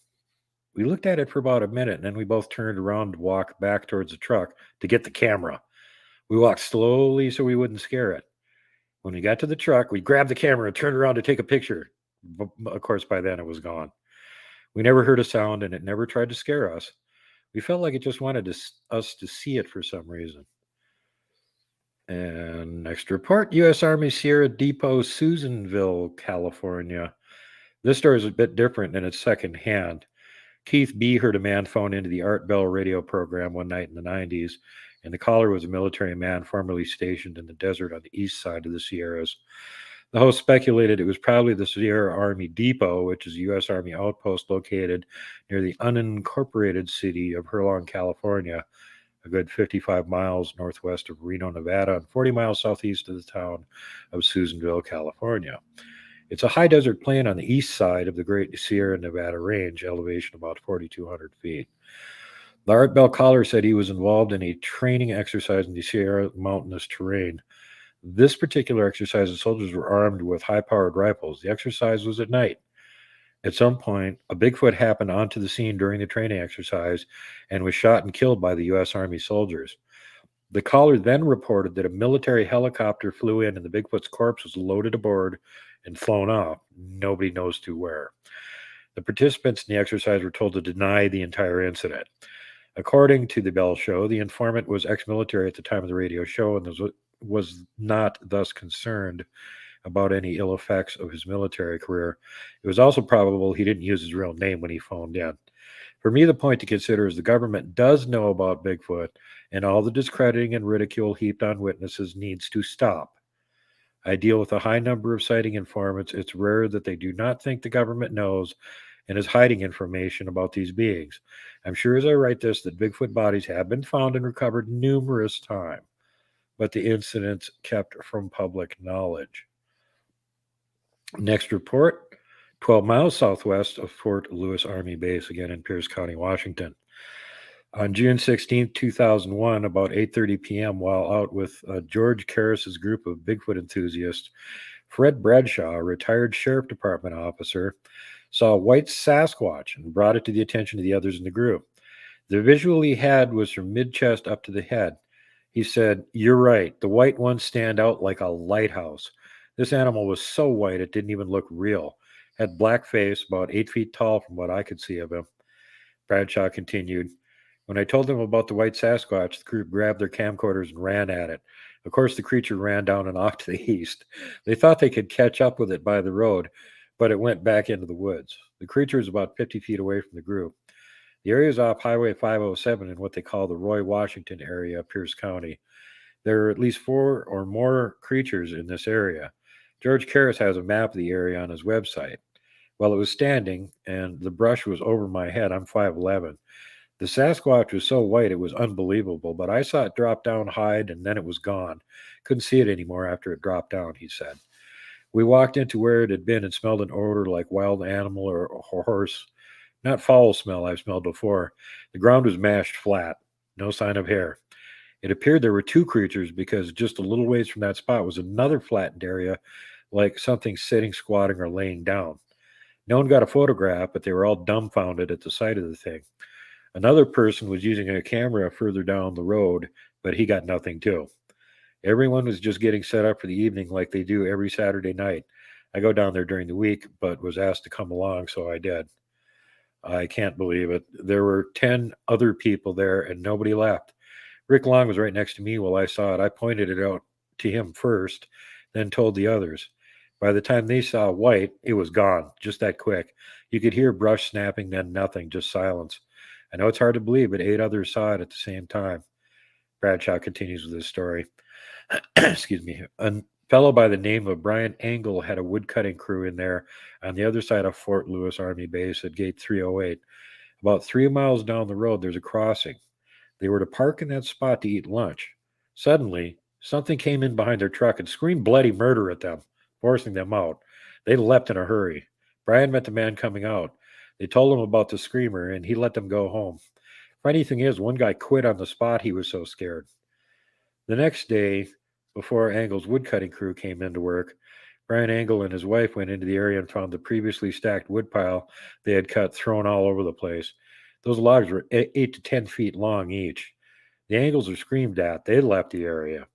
We looked at it for about a minute, and then we both turned around to walk back towards the truck to get the camera. We walked slowly so we wouldn't scare it. When we got to the truck, we grabbed the camera and turned around to take a picture. But of course, by then it was gone. We never heard a sound, and it never tried to scare us. We felt like it just wanted us to see it for some reason." And next report, U.S. Army Sierra Depot, Susanville, California. This story is a bit different and it's secondhand. Keith B. heard a man phone into the Art Bell radio program one night in the 90s, and the caller was a military man formerly stationed in the desert on the east side of the Sierras. The host speculated it was probably the Sierra Army Depot, which is a U.S. Army outpost located near the unincorporated city of Hurlong, California, a good 55 miles northwest of Reno, Nevada, and 40 miles southeast of the town of Susanville, California. It's a high desert plain on the east side of the Great Sierra Nevada range, elevation about 4,200 feet. The Art Bell caller said he was involved in a training exercise in the Sierra mountainous terrain. This particular exercise, the soldiers were armed with high-powered rifles. The exercise was at night. At some point, a Bigfoot happened onto the scene during the training exercise and was shot and killed by the U.S. Army soldiers. The caller then reported that a military helicopter flew in and the Bigfoot's corpse was loaded aboard and flown off. Nobody knows to where. The participants in the exercise were told to deny the entire incident. According to the Bell Show, the informant was ex-military at the time of the radio show and was not thus concerned about any ill effects of his military career. It was also probable he didn't use his real name when he phoned in. For me, the point to consider is the government does know about Bigfoot, and all the discrediting and ridicule heaped on witnesses needs to stop. I deal with a high number of sighting informants. It's rare that they do not think the government knows and is hiding information about these beings. I'm sure as I write this that Bigfoot bodies have been found and recovered numerous times, but the incidents kept from public knowledge. Next report, 12 miles southwest of Fort Lewis Army Base, again in Pierce County, Washington. On June 16, 2001, about 8:30 p.m., while out with George Karras's group of Bigfoot enthusiasts, Fred Bradshaw, a retired sheriff department officer, saw a white Sasquatch and brought it to the attention of the others in the group. The visual he had was from mid-chest up to the head. He said, "You're right. The white ones stand out like a lighthouse. This animal was so white it didn't even look real. Had black face, about 8 feet tall from what I could see of him." Bradshaw continued, "When I told them about the white Sasquatch, the group grabbed their camcorders and ran at it. Of course, the creature ran down and off to the east. They thought they could catch up with it by the road, but it went back into the woods. The creature is about 50 feet away from the group. The area is off Highway 507 in what they call the Roy Washington area of Pierce County. There are at least 4 or more creatures in this area. George Karras has a map of the area on his website. While it was standing and the brush was over my head, I'm 5'11". The Sasquatch was so white it was unbelievable, but I saw it drop down, hide, and then it was gone. Couldn't see it anymore after it dropped down," he said. "We walked into where it had been and smelled an odor like wild animal or a horse. Not foul smell I've smelled before. The ground was mashed flat. No sign of hair. It appeared there were 2 creatures because just a little ways from that spot was another flattened area like something sitting, squatting, or laying down. No one got a photograph, but they were all dumbfounded at the sight of the thing. Another person was using a camera further down the road, but he got nothing too. Everyone was just getting set up for the evening like they do every Saturday night. I go down there during the week, but was asked to come along, so I did. I can't believe it. There were 10 other people there and nobody left. Rick Long was right next to me while I saw it. I pointed it out to him first, then told the others. By the time they saw white, it was gone, just that quick. You could hear brush snapping, then nothing, just silence. I know it's hard to believe, but 8 others saw it at the same time." Bradshaw continues with his story. Excuse me. A fellow by the name of Brian Engel had a woodcutting crew in there on the other side of Fort Lewis Army Base at Gate 308. About 3 miles down the road, there's a crossing. They were to park in that spot to eat lunch. Suddenly, something came in behind their truck and screamed bloody murder at them, forcing them out. They leapt in a hurry. Brian met the man coming out. They told him about the screamer, and he let them go home. Funny thing is, one guy quit on the spot. He was so scared. The next day, before Engel's woodcutting crew came into work, Brian Engel and his wife went into the area and found the previously stacked woodpile they had cut thrown all over the place. Those logs were 8 to 10 feet long each. The Engels were screamed at. They left the area.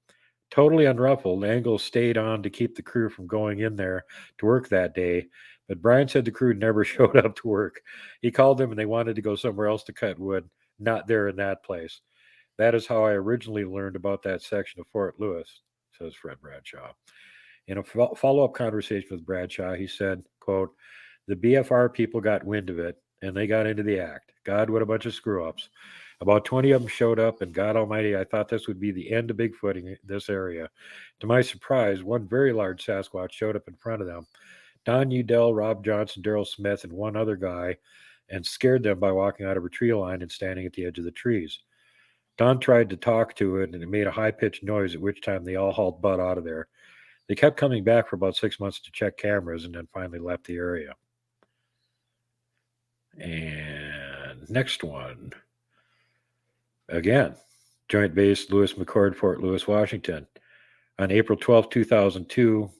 Totally unruffled, Engel stayed on to keep the crew from going in there to work that day, but Brian said the crew never showed up to work. He called them and they wanted to go somewhere else to cut wood, not there in that place. That is how I originally learned about that section of Fort Lewis, says Fred Bradshaw. In a follow-up conversation with Bradshaw, he said, quote, "The BFR people got wind of it, and they got into the act. God, what a bunch of screw-ups. About 20 of them showed up, and God almighty, I thought this would be the end of Bigfoot in this area. To my surprise, one very large Sasquatch showed up in front of them. Don Udell, Rob Johnson, Daryl Smith, and one other guy, and scared them by walking out of a tree line and standing at the edge of the trees. Don tried to talk to it, and it made a high-pitched noise, at which time they all hauled butt out of there. They kept coming back for about 6 months to check cameras, and then finally left the area." And next one. Again, Joint Base Lewis McChord, Fort Lewis, Washington. On April 12, 2002,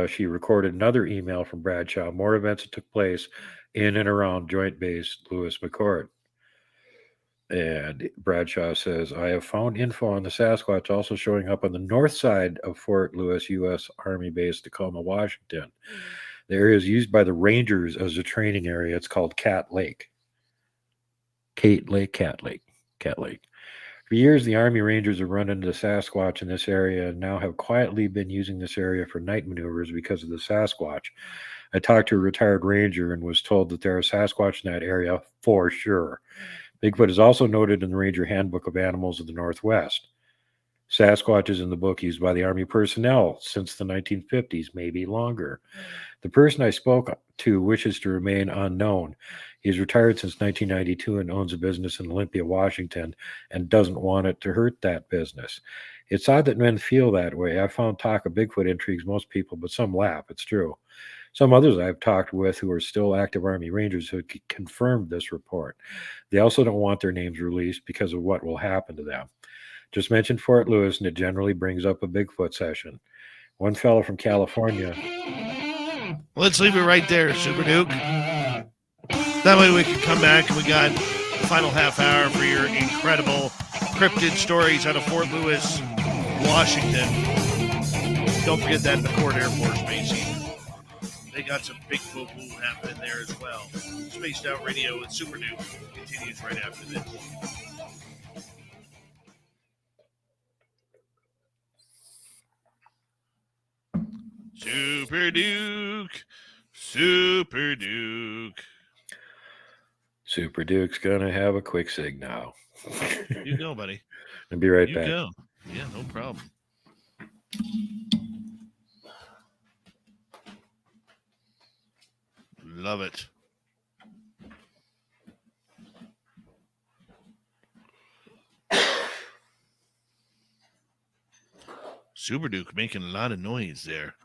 she recorded another email from Bradshaw, more events that took place in and around Joint Base Lewis McChord. And Bradshaw says, "I have found info on the Sasquatch also showing up on the north side of Fort Lewis, U.S. Army Base, Tacoma, Washington. The area is used by the Rangers as a training area. It's called Cat Lake. Cat Lake. For years, the Army Rangers have run into the Sasquatch in this area and now have quietly been using this area for night maneuvers because of the Sasquatch. I talked to a retired ranger and was told that there are Sasquatch in that area for sure. Bigfoot is also noted in the Ranger Handbook of Animals of the Northwest. Sasquatch is in the book used by the Army personnel since the 1950s, maybe longer. The person I spoke to wishes to remain unknown. He is retired since 1992 and owns a business in Olympia, Washington, and doesn't want it to hurt that business. It's odd that men feel that way. I've found talk of Bigfoot intrigues most people, but some laugh. It's true. Some others I've talked with who are still active Army Rangers who confirmed this report. They also don't want their names released because of what will happen to them. Just mention Fort Lewis, and it generally brings up a Bigfoot session. One fellow from California. Let's leave it right there, Super Duke. That way we can come back and we got the final half hour for your incredible cryptid stories out of Fort Lewis, Washington. Don't forget that McCord Air Force Base. They got some big boo-boo happening there as well. Spaced Out Radio with Super Duke continues right after this. Super Duke. Super Duke. Super Duke's gonna have a quick sig now. You go, buddy. I'll be right You back. go. Yeah, no problem. Love it. Super Duke making a lot of noise there.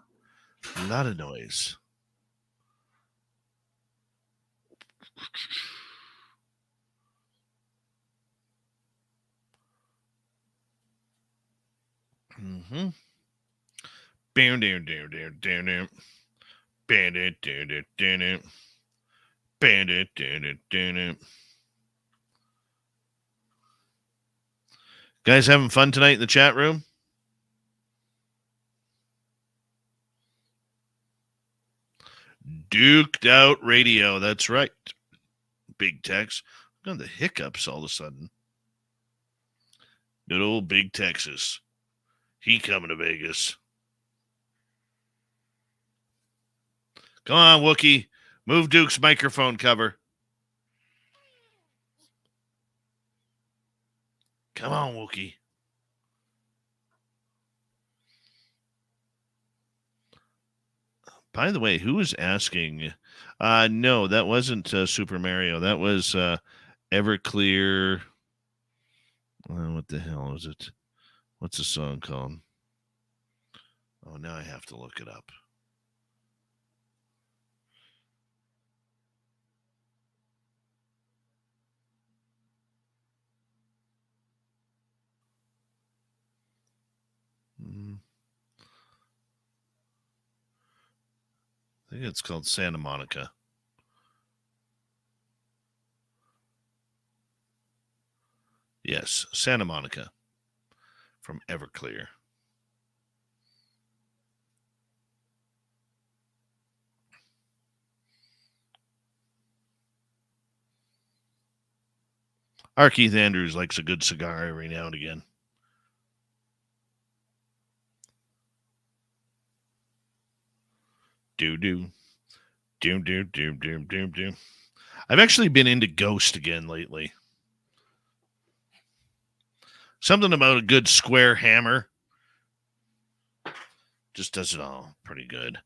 A lot of noise. Mm-hmm. Down, down, down, down, down, down. Bandit, down, down, down, down. Bandit, down, down, down, down. Guys having fun tonight in the chat room? Duked Out Radio. That's right. Big Tex. Got the hiccups all of a sudden. Good old Big Texas. He coming to Vegas. Come on, Wookie. Move Duke's microphone cover. Come on, Wookie. By the way, who was asking? No, that wasn't Super Mario. That was Everclear. What the hell is it? What's the song called? Oh, now I have to look it up. I think it's called Santa Monica. Yes, Santa Monica from Everclear. Our Keith Andrews likes a good cigar every now and again. Do. I've actually been into Ghost again lately. Something about a good square hammer just does it all pretty good.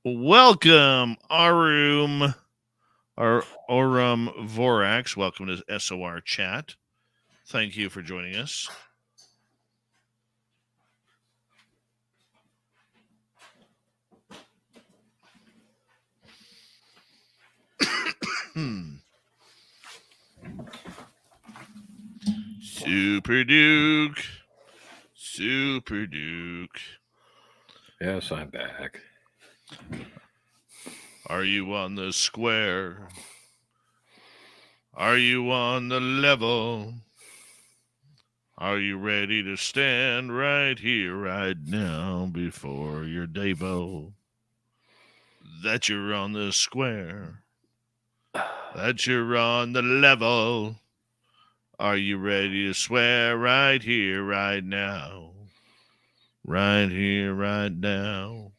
Welcome, Orum Vorax. Welcome to SOR Chat. Thank you for joining us. Super Duke. Super Duke. Yes, I'm back. Are you on the square? Are you on the level? Are you ready to stand right here, right now, before your Davo? That you're on the square. That you're on the level. Are you ready to swear right here, right now? Right here, right now.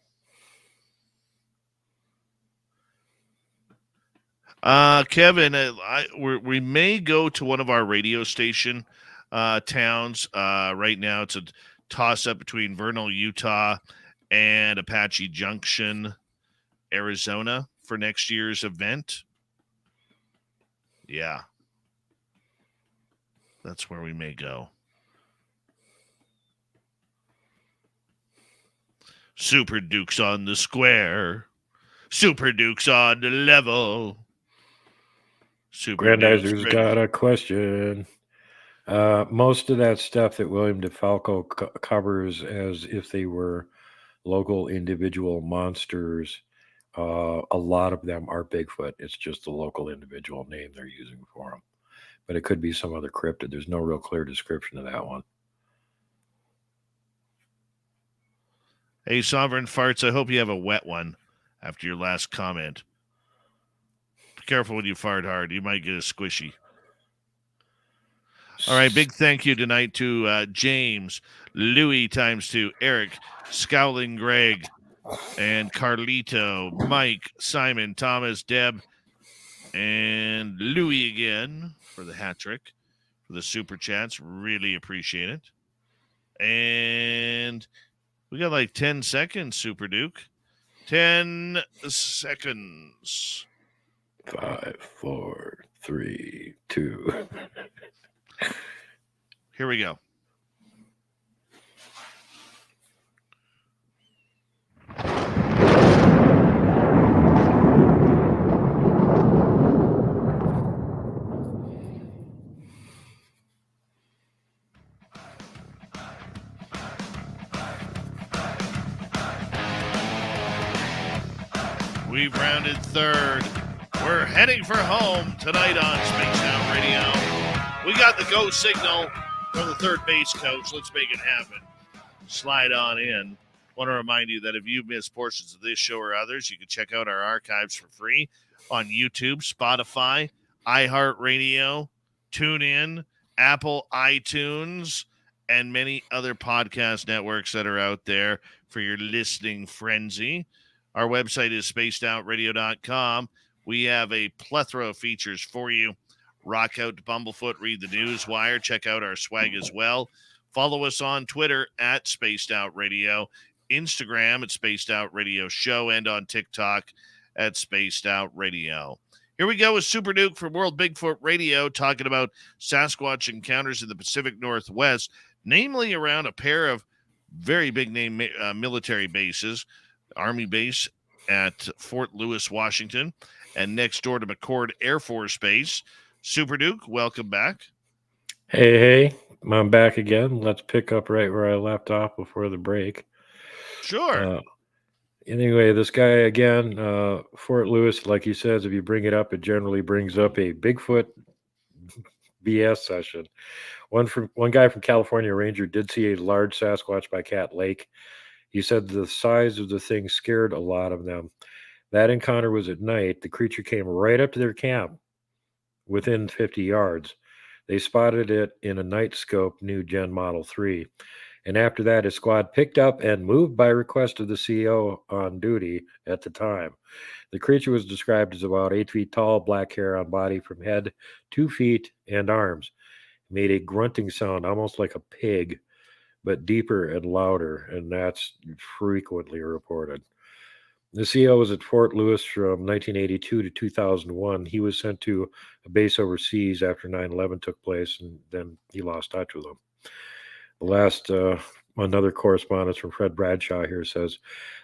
Kevin, we may go to one of our radio station towns. Right now, it's a toss-up between Vernal, Utah, and Apache Junction, Arizona, for next year's event. Yeah. That's where we may go. Super Duke's on the square. Super Duke's on the level. Super Grandizer's got a question. Most of that stuff that William DeFalco covers as if they were local individual monsters A lot of them are Bigfoot. It's just the local individual name they're using for them. But it could be some other cryptid. There's no real clear description of that one. Hey, Sovereign Farts, I hope you have a wet one after your last comment. Be careful when you fart hard. You might get a squishy. All right, big thank you tonight to James, Louis ×2, Eric, Scowling Greg, and Carlito, Mike, Simon, Thomas, Deb, and Louis again for the hat trick, for the super chats. Really appreciate it. And we got like 10 seconds, Super Duke. 10 seconds. 5, 4, 3, 2. Here we go. We've rounded third. We're heading for home tonight on Space Out Radio. We got the go signal from the third base coach. Let's make it happen. Slide on in. Want to remind you that if you missed portions of this show or others, you can check out our archives for free on YouTube, Spotify, iHeartRadio, TuneIn, Apple iTunes, and many other podcast networks that are out there for your listening frenzy. Our website is spacedoutradio.com. We have a plethora of features for you. Rock out to Bumblefoot, read the news wire, check out our swag as well. Follow us on Twitter at Spaced Out Radio, Instagram at Spaced Out Radio Show, and on TikTok at Spaced Out Radio. Here we go with Super Duke from World Bigfoot Radio, talking about Sasquatch encounters in the Pacific Northwest, namely around a pair of very big name military bases. Army base at Fort Lewis, Washington, and next door to McCord Air Force Base. Super Duke, welcome back. Hey, I'm back again. Let's pick up right where I left off before the break. Sure. Anyway, this guy again, Fort Lewis, like he says, if you bring it up, it generally brings up a Bigfoot BS session. One guy from California Ranger did see a large Sasquatch by Cat Lake. He said the size of the thing scared a lot of them. That encounter was at night. The creature came right up to their camp within 50 yards. They spotted it in a night scope new Gen Model 3. And after that, his squad picked up and moved by request of the CEO on duty at the time. The creature was described as about 8 feet tall, black hair on body from head, 2 feet, and arms. It made a grunting sound, almost like a pig, but deeper and louder, and that's frequently reported. The CEO was at Fort Lewis from 1982 to 2001. He was sent to a base overseas after 9/11 took place, and then he lost touch with them. The last, another correspondence from Fred Bradshaw here says,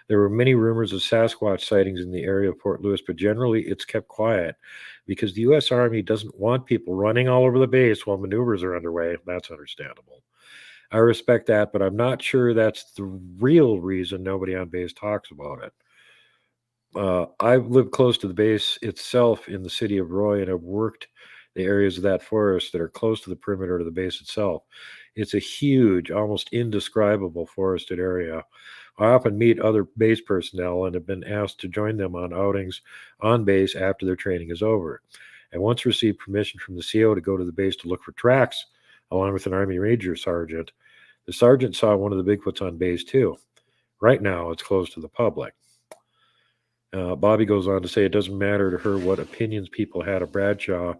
there were many rumors of Sasquatch sightings in the area of Fort Lewis, but generally it's kept quiet because the U.S. Army doesn't want people running all over the base while maneuvers are underway. That's understandable. I respect that, but I'm not sure that's the real reason nobody on base talks about it. I've lived close to the base itself in the city of Roy, and I've worked the areas of that forest that are close to the perimeter of the base itself. It's a huge, almost indescribable forested area. I often meet other base personnel and have been asked to join them on outings on base after their training is over. I once received permission from the CO to go to the base to look for tracks, along with an Army Ranger sergeant. The sergeant saw one of the Bigfoots on base too. Right now, it's closed to the public. Bobby goes on to say it doesn't matter to her what opinions people had of Bradshaw.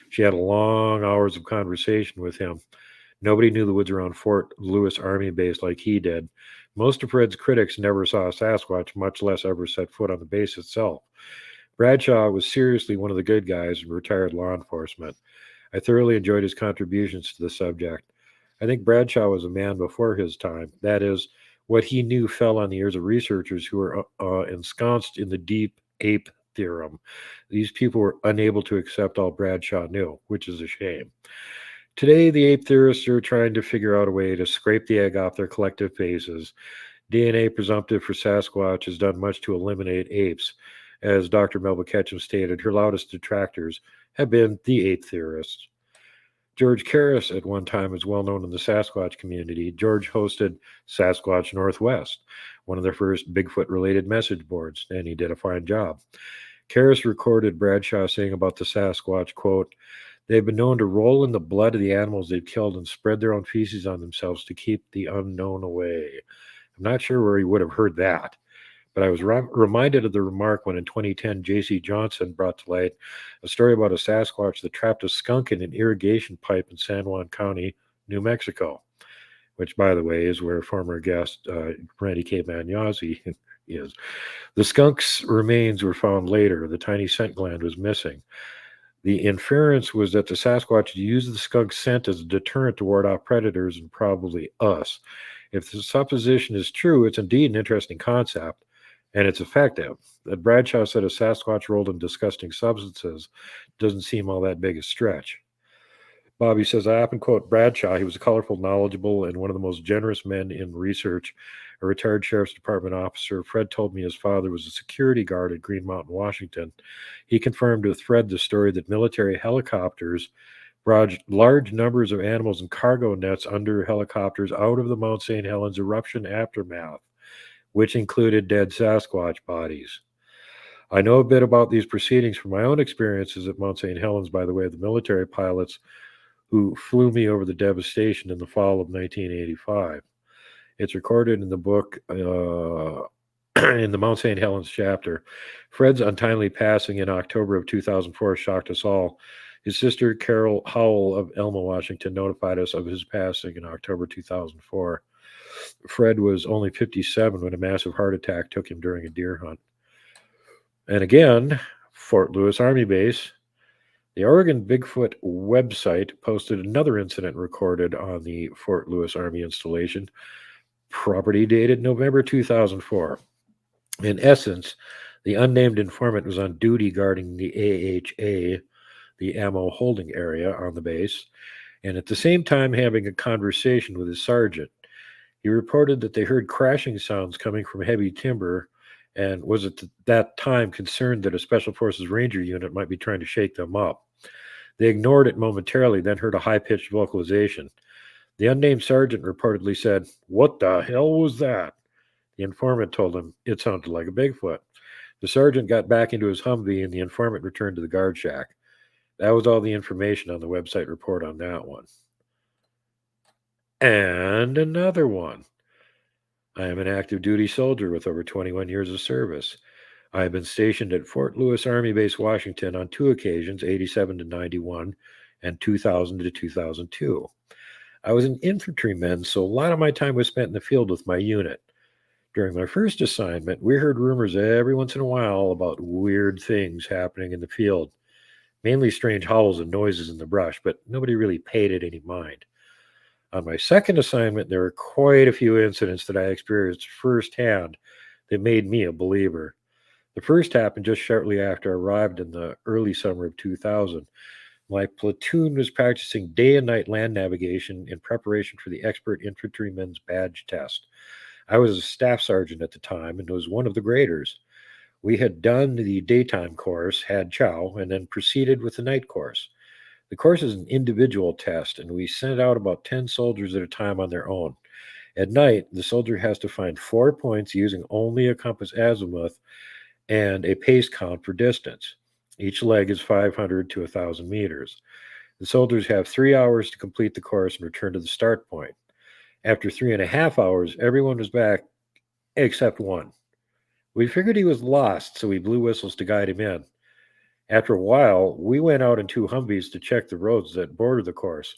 She had long hours of conversation with him. Nobody knew the woods around Fort Lewis Army Base like he did. Most of Fred's critics never saw a Sasquatch, much less ever set foot on the base itself. Bradshaw was seriously one of the good guys in retired law enforcement. I thoroughly enjoyed his contributions to the subject. I think Bradshaw was a man before his time. That is, what he knew fell on the ears of researchers who were ensconced in the deep ape theorem. These people were unable to accept all Bradshaw knew, which is a shame. Today, the ape theorists are trying to figure out a way to scrape the egg off their collective faces. DNA presumptive for Sasquatch has done much to eliminate apes. As Dr. Melba Ketchum stated, her loudest detractors have been the ape theorists. George Karras at one time was well known in the Sasquatch community. George hosted Sasquatch Northwest, one of the first Bigfoot-related message boards, and he did a fine job. Karras recorded Bradshaw saying about the Sasquatch, quote, "They've been known to roll in the blood of the animals they've killed and spread their own feces on themselves to keep the unknown away." I'm not sure where he would have heard that, but I was reminded of the remark when in 2010 J.C. Johnson brought to light a story about a Sasquatch that trapped a skunk in an irrigation pipe in San Juan County, New Mexico, which, by the way, is where former guest Randy K. Magnozzi is. The skunk's remains were found later. The tiny scent gland was missing. The inference was that the Sasquatch used the skunk's scent as a deterrent to ward off predators and probably us. If the supposition is true, it's indeed an interesting concept, and it's effective. That Bradshaw said a Sasquatch rolled in disgusting substances doesn't seem all that big a stretch. Bobby says, I often quote Bradshaw. He was a colorful, knowledgeable, and one of the most generous men in research. A retired Sheriff's Department officer, Fred told me his father was a security guard at Green Mountain, Washington. He confirmed with Fred the story that military helicopters brought large numbers of animals and cargo nets under helicopters out of the Mount St. Helens eruption aftermath, which included dead Sasquatch bodies. I know a bit about these proceedings from my own experiences at Mount St. Helens by the way of the military pilots who flew me over the devastation in the fall of 1985. It's recorded in the book in the Mount St. Helens chapter. Fred's untimely passing in October of 2004 shocked us all. His sister, Carol Howell of Elma, Washington, notified us of his passing in October 2004. Fred was only 57 when a massive heart attack took him during a deer hunt. And again, Fort Lewis Army Base. The Oregon Bigfoot website posted another incident recorded on the Fort Lewis Army installation, property dated November 2004. In essence, the unnamed informant was on duty guarding the AHA, the ammo holding area on the base, and at the same time having a conversation with his sergeant. He reported that they heard crashing sounds coming from heavy timber and was at that time concerned that a Special Forces Ranger unit might be trying to shake them up. They ignored it momentarily, then heard a high-pitched vocalization. The unnamed sergeant reportedly said, "What the hell was that?" The informant told him it sounded like a Bigfoot. The sergeant got back into his Humvee and the informant returned to the guard shack. That was all the information on the website report on that one. And another one. I am an active duty soldier with over 21 years of service. I have been stationed at Fort Lewis Army Base, Washington on two occasions, 87 to 91 and 2000 to 2002. I was an infantryman, so a lot of my time was spent in the field with my unit. During my first assignment, we heard rumors every once in a while about weird things happening in the field, mainly strange howls and noises in the brush, but nobody really paid it any mind. On my second assignment, there were quite a few incidents that I experienced firsthand that made me a believer. The first happened just shortly after I arrived in the early summer of 2000. My platoon was practicing day and night land navigation in preparation for the expert infantryman's badge test. I was a staff sergeant at the time and was one of the graders. We had done the daytime course, had chow, and then proceeded with the night course. The course is an individual test, and we sent out about 10 soldiers at a time on their own. At night, the soldier has to find 4 points using only a compass azimuth and a pace count for distance. Each leg is 500 to 1,000 meters. The soldiers have 3 hours to complete the course and return to the start point. After 3.5 hours, everyone was back except one. We figured he was lost, so we blew whistles to guide him in. After a while, we went out in 2 Humvees to check the roads that border the course.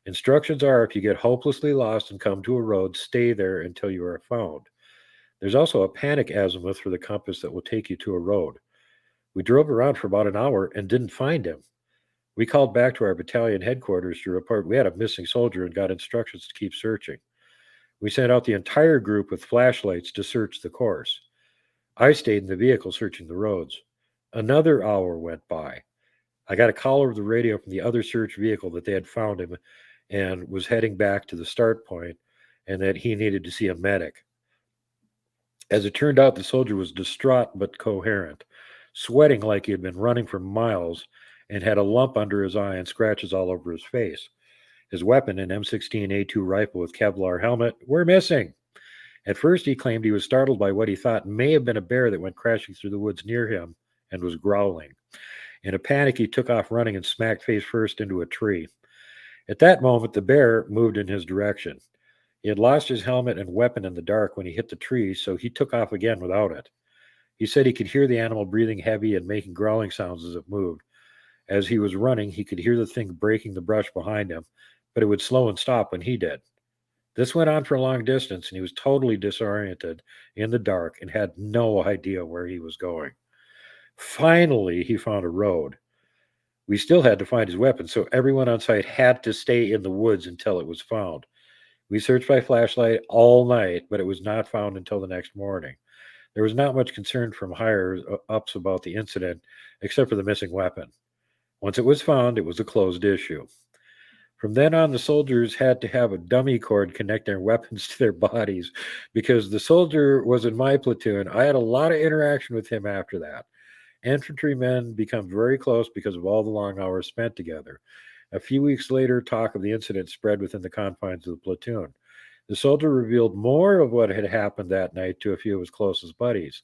Instructions are if you get hopelessly lost and come to a road, stay there until you are found. There's also a panic azimuth for the compass that will take you to a road. We drove around for about an hour and didn't find him. We called back to our battalion headquarters to report we had a missing soldier and got instructions to keep searching. We sent out the entire group with flashlights to search the course. I stayed in the vehicle searching the roads. Another hour went by. I got a call over the radio from the other search vehicle that they had found him and was heading back to the start point and that he needed to see a medic. As it turned out, the soldier was distraught but coherent. sweating like he had been running for miles, and had a lump under his eye and scratches all over his face. His weapon, an M16A2 rifle with Kevlar helmet, were missing. At first, he claimed he was startled by what he thought may have been a bear that went crashing through the woods near him and was growling. In a panic, he took off running and smacked face first into a tree. At that moment, the bear moved in his direction. He had lost his helmet and weapon in the dark when he hit the tree, so he took off again without it. He said he could hear the animal breathing heavy and making growling sounds as it moved. As he was running, he could hear the thing breaking the brush behind him, but it would slow and stop when he did. This went on for a long distance, and he was totally disoriented in the dark and had no idea where he was going. Finally, he found a road. We still had to find his weapon, so everyone on site had to stay in the woods until it was found. We searched by flashlight all night, but it was not found until the next morning. There was not much concern from higher ups about the incident, except for the missing weapon. Once it was found, it was a closed issue. From then on, the soldiers had to have a dummy cord connect their weapons to their bodies. Because the soldier was in my platoon, I had a lot of interaction with him after that. Infantrymen become very close because of all the long hours spent together. A few weeks later, talk of the incident spread within the confines of the platoon. The soldier revealed more of what had happened that night to a few of his closest buddies.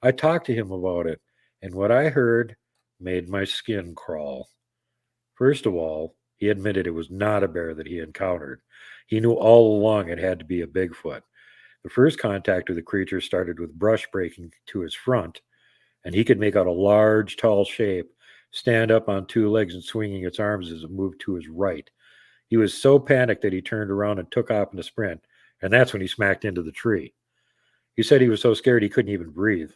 I talked to him about it, and what I heard made my skin crawl. First of all, he admitted it was not a bear that he encountered. He knew all along it had to be a Bigfoot. The first contact with the creature started with brush breaking to his front, and he could make out a large, tall shape stand up on two legs and swinging its arms as it moved to his right. He was so panicked that he turned around and took off in a sprint, and that's when he smacked into the tree. He said he was so scared he couldn't even breathe.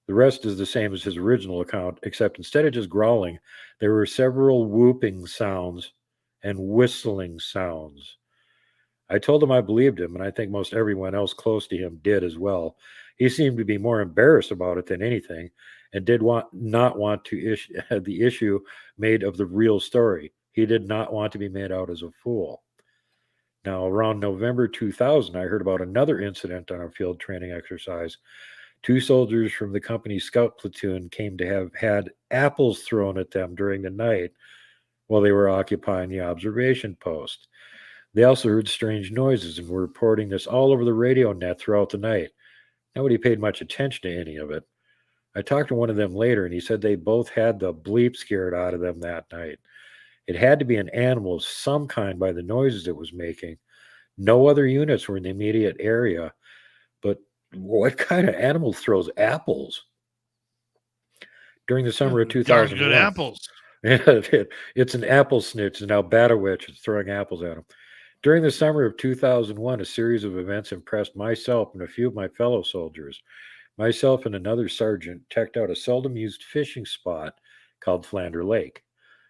The rest is the same as his original account, except instead of just growling, there were several whooping sounds and whistling sounds. I told him I believed him, and I think most everyone else close to him did as well. He seemed to be more embarrassed about it than anything, and did not want to have the issue made of the real story. He did not want to be made out as a fool. Now, around November 2000, I heard about another incident on a field training exercise. Two soldiers from the company's scout platoon came to have had apples thrown at them during the night while they were occupying the observation post. They also heard strange noises and were reporting this all over the radio net throughout the night. Nobody paid much attention to any of it. I talked to one of them later, and he said they both had the bleep scared out of them that night. It had to be an animal of some kind by the noises it was making. No other units were in the immediate area, but what kind of animal throws apples? During the summer of Darn 2001. good apples. It's an apple snitch, and now Batawitch is throwing apples at him. During the summer of 2001, a series of events impressed myself and a few of my fellow soldiers. Myself and another sergeant checked out a seldom used fishing spot called Flander Lake.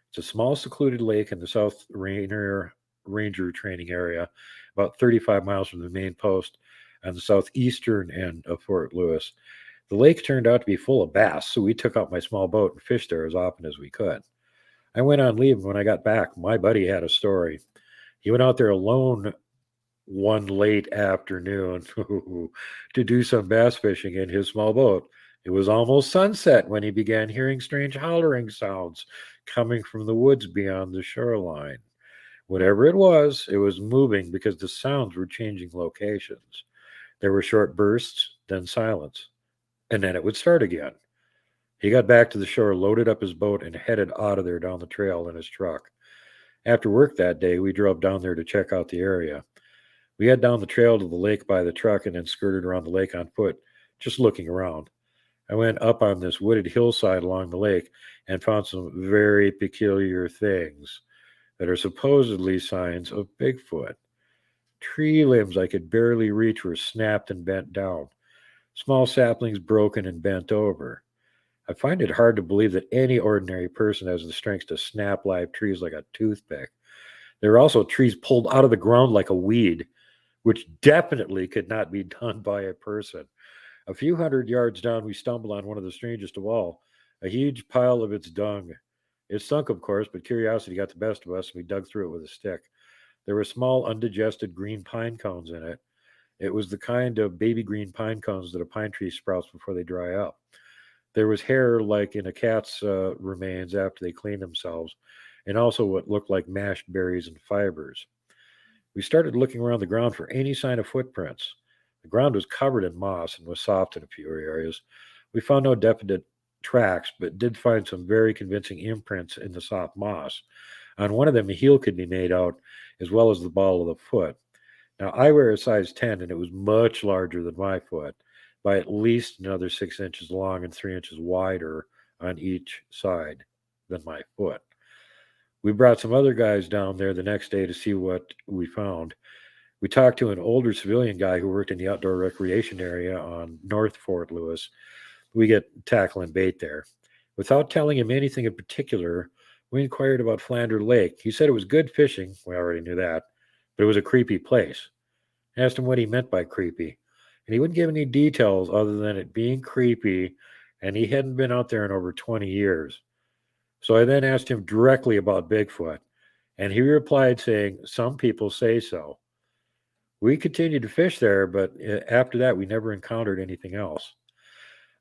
It's a small secluded lake in the South Rainier Ranger training area, about 35 miles from the main post on the southeastern end of Fort Lewis. The lake turned out to be full of bass, so we took out my small boat and fished there as often as we could. I went on leave, and when I got back, my buddy had a story. He went out there alone one late afternoon to do some bass fishing in his small boat. It was almost sunset when he began hearing strange hollering sounds coming from the woods beyond the shoreline. Whatever it was moving because the sounds were changing locations. There were short bursts, then silence, and then it would start again. He got back to the shore, loaded up his boat, and headed out of there down the trail in his truck. After work that day, we drove down there to check out the area. We head down the trail to the lake by the truck and then skirted around the lake on foot, just looking around. I went up on this wooded hillside along the lake and found some very peculiar things that are supposedly signs of Bigfoot. Tree limbs I could barely reach were snapped and bent down. Small saplings broken and bent over. I find it hard to believe that any ordinary person has the strength to snap live trees like a toothpick. There are also trees pulled out of the ground like a weed, which definitely could not be done by a person. A few hundred yards down, we stumbled on one of the strangest of all, a huge pile of its dung. It stunk, of course, but curiosity got the best of us, and we dug through it with a stick. There were small, undigested green pine cones in it. It was the kind of baby green pine cones that a pine tree sprouts before they dry up. There was hair like in a cat's remains after they cleaned themselves, and also what looked like mashed berries and fibers. We started looking around the ground for any sign of footprints. The ground was covered in moss and was soft in a few areas. We found no definite tracks, but did find some very convincing imprints in the soft moss. On one of them, a heel could be made out, as well as the ball of the foot. Now, I wear a size 10, and it was much larger than my foot, by at least another 6 inches long and 3 inches wider on each side than my foot. We brought some other guys down there the next day to see what we found. We talked to an older civilian guy who worked in the outdoor recreation area on North Fort Lewis. We get tackle and bait there. Without telling him anything in particular, we inquired about Flander Lake. He said it was good fishing. We already knew that, but it was a creepy place. I asked him what he meant by creepy, and he wouldn't give any details other than it being creepy, and he hadn't been out there in over 20 years. So I then asked him directly about Bigfoot, and he replied saying, "Some people say so." We continued to fish there, but after that, we never encountered anything else.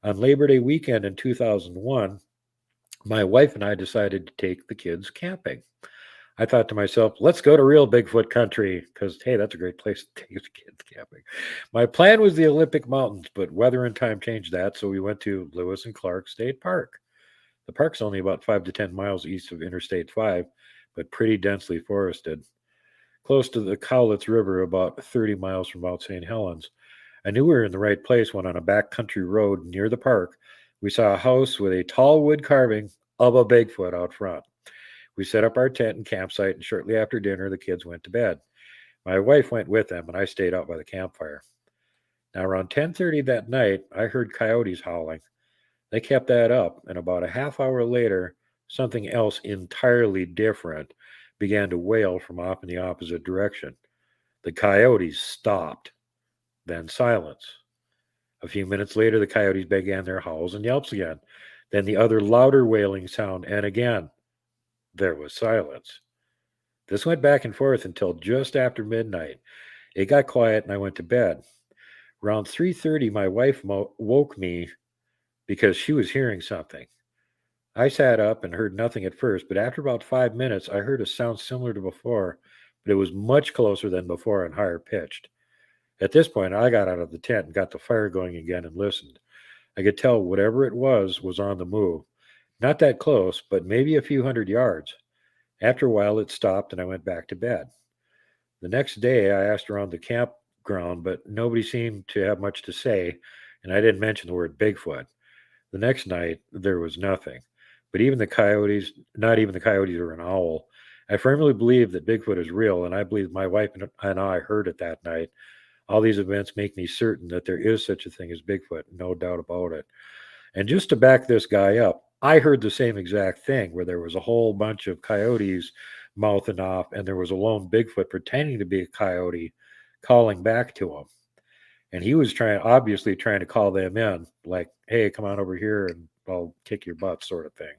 On Labor Day weekend in 2001, my wife and I decided to take the kids camping. I thought to myself, let's go to real Bigfoot country, because, hey, that's a great place to take the kids camping. My plan was the Olympic Mountains, but weather and time changed that, so we went to Lewis and Clark State Park. The park's only about 5 to 10 miles east of Interstate 5, but pretty densely forested. Close to the Cowlitz River, about 30 miles from Mount St. Helens. I knew we were in the right place when on a backcountry road near the park, we saw a house with a tall wood carving of a Bigfoot out front. We set up our tent and campsite, and shortly after dinner, the kids went to bed. My wife went with them, and I stayed out by the campfire. Now, around 10:30 that night, I heard coyotes howling. They kept that up, and about a half hour later, something else entirely different began to wail from off in the opposite direction. The coyotes stopped, then silence. A few minutes later, the coyotes began their howls and yelps again. Then the other louder wailing sound, and again, there was silence. This went back and forth until just after midnight. It got quiet, and I went to bed. Around 3:30, my wife woke me because she was hearing something. I sat up and heard nothing at first, but after about 5 minutes, I heard a sound similar to before, but it was much closer than before and higher pitched. At this point, I got out of the tent and got the fire going again and listened. I could tell whatever it was on the move. Not that close, but maybe a few hundred yards. After a while, it stopped and I went back to bed. The next day, I asked around the campground, but nobody seemed to have much to say, and I didn't mention the word Bigfoot. The next night, there was nothing. But even the coyotes, not even the coyotes or an owl, I firmly believe that Bigfoot is real, and I believe my wife and I heard it that night. All these events make me certain that there is such a thing as Bigfoot, no doubt about it. And just to back this guy up, I heard the same exact thing where there was a whole bunch of coyotes mouthing off, and there was a lone Bigfoot pretending to be a coyote calling back to him. And he was obviously trying to call them in, like, hey, come on over here and I'll kick your butt, sort of thing.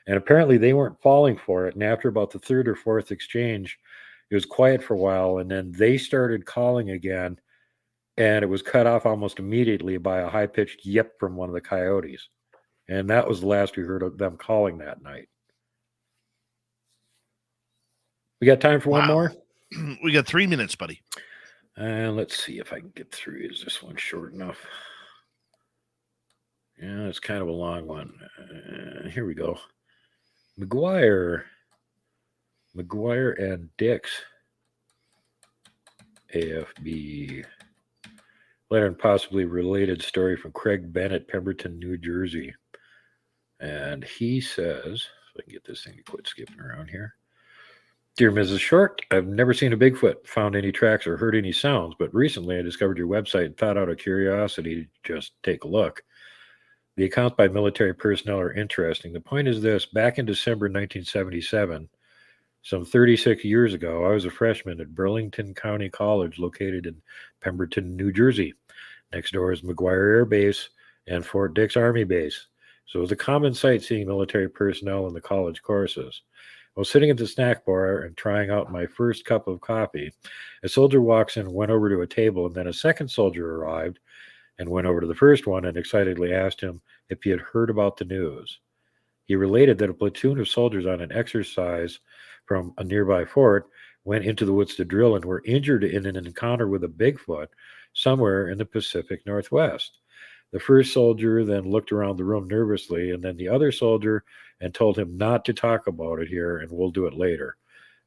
And apparently they weren't falling for it. And after about the third or fourth exchange, it was quiet for a while, and then they started calling again, and it was cut off almost immediately by a high-pitched yip from one of the coyotes. And that was the last we heard of them calling that night. We got time for one more? We got 3 minutes, buddy. And let's see if I can get through. Is this one short enough? Yeah, it's kind of a long one. Here we go. McGuire and Dix, AFB. Letter and possibly related story from Craig Bennett, Pemberton, New Jersey. And he says, if I can get this thing to quit skipping around here. Dear Mrs. Short, I've never seen a Bigfoot, found any tracks, or heard any sounds, but recently I discovered your website and thought out of curiosity to just take a look. The accounts by military personnel are interesting. The point is this: back in December 1977, some 36 years ago, I was a freshman at Burlington County College located in Pemberton, New Jersey. Next door is McGuire Air Base and Fort Dix Army Base. So it was a common sight seeing military personnel in the college courses. While sitting at the snack bar and trying out my first cup of coffee, a soldier walks in and went over to a table, and then a second soldier arrived, and went over to the first one and excitedly asked him if he had heard about the news. He related that a platoon of soldiers on an exercise from a nearby fort went into the woods to drill and were injured in an encounter with a Bigfoot somewhere in the Pacific Northwest. The first soldier then looked around the room nervously, and then the other soldier and told him not to talk about it here and we'll do it later.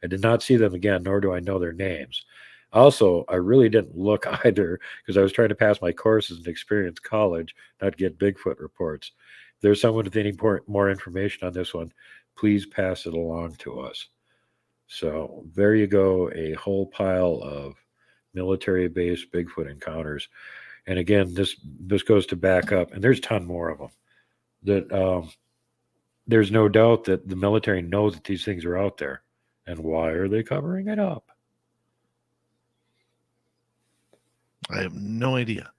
I did not see them again, nor do I know their names. Also, I really didn't look either because I was trying to pass my courses and experience college, not get Bigfoot reports. If there's someone with any more information on this one, please pass it along to us. So there you go, a whole pile of military-based Bigfoot encounters. And again, this goes to back up, and there's a ton more of them. That there's no doubt that the military knows that these things are out there. And why are they covering it up? I have no idea.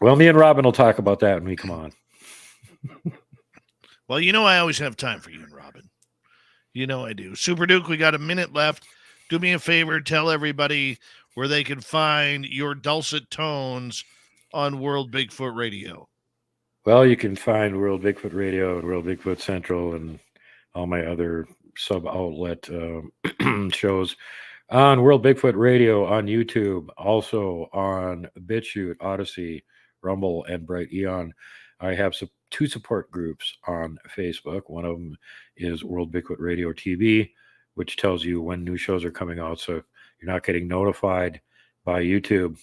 Well, me and Robin will talk about that when we come on. Well, I always have time for you and Robin. I do. Super Duke, we got a minute left. Do me a favor, tell everybody where they can find your dulcet tones on World Bigfoot Radio. Well, you can find World Bigfoot Radio and World Bigfoot Central and all my other sub-outlet shows on World Bigfoot Radio on YouTube, also on BitChute, Odyssey, Rumble, and Bright Eon. I have two support groups on Facebook. One of them is World Bigfoot Radio TV, which tells you when new shows are coming out. So if you're not getting notified by YouTube,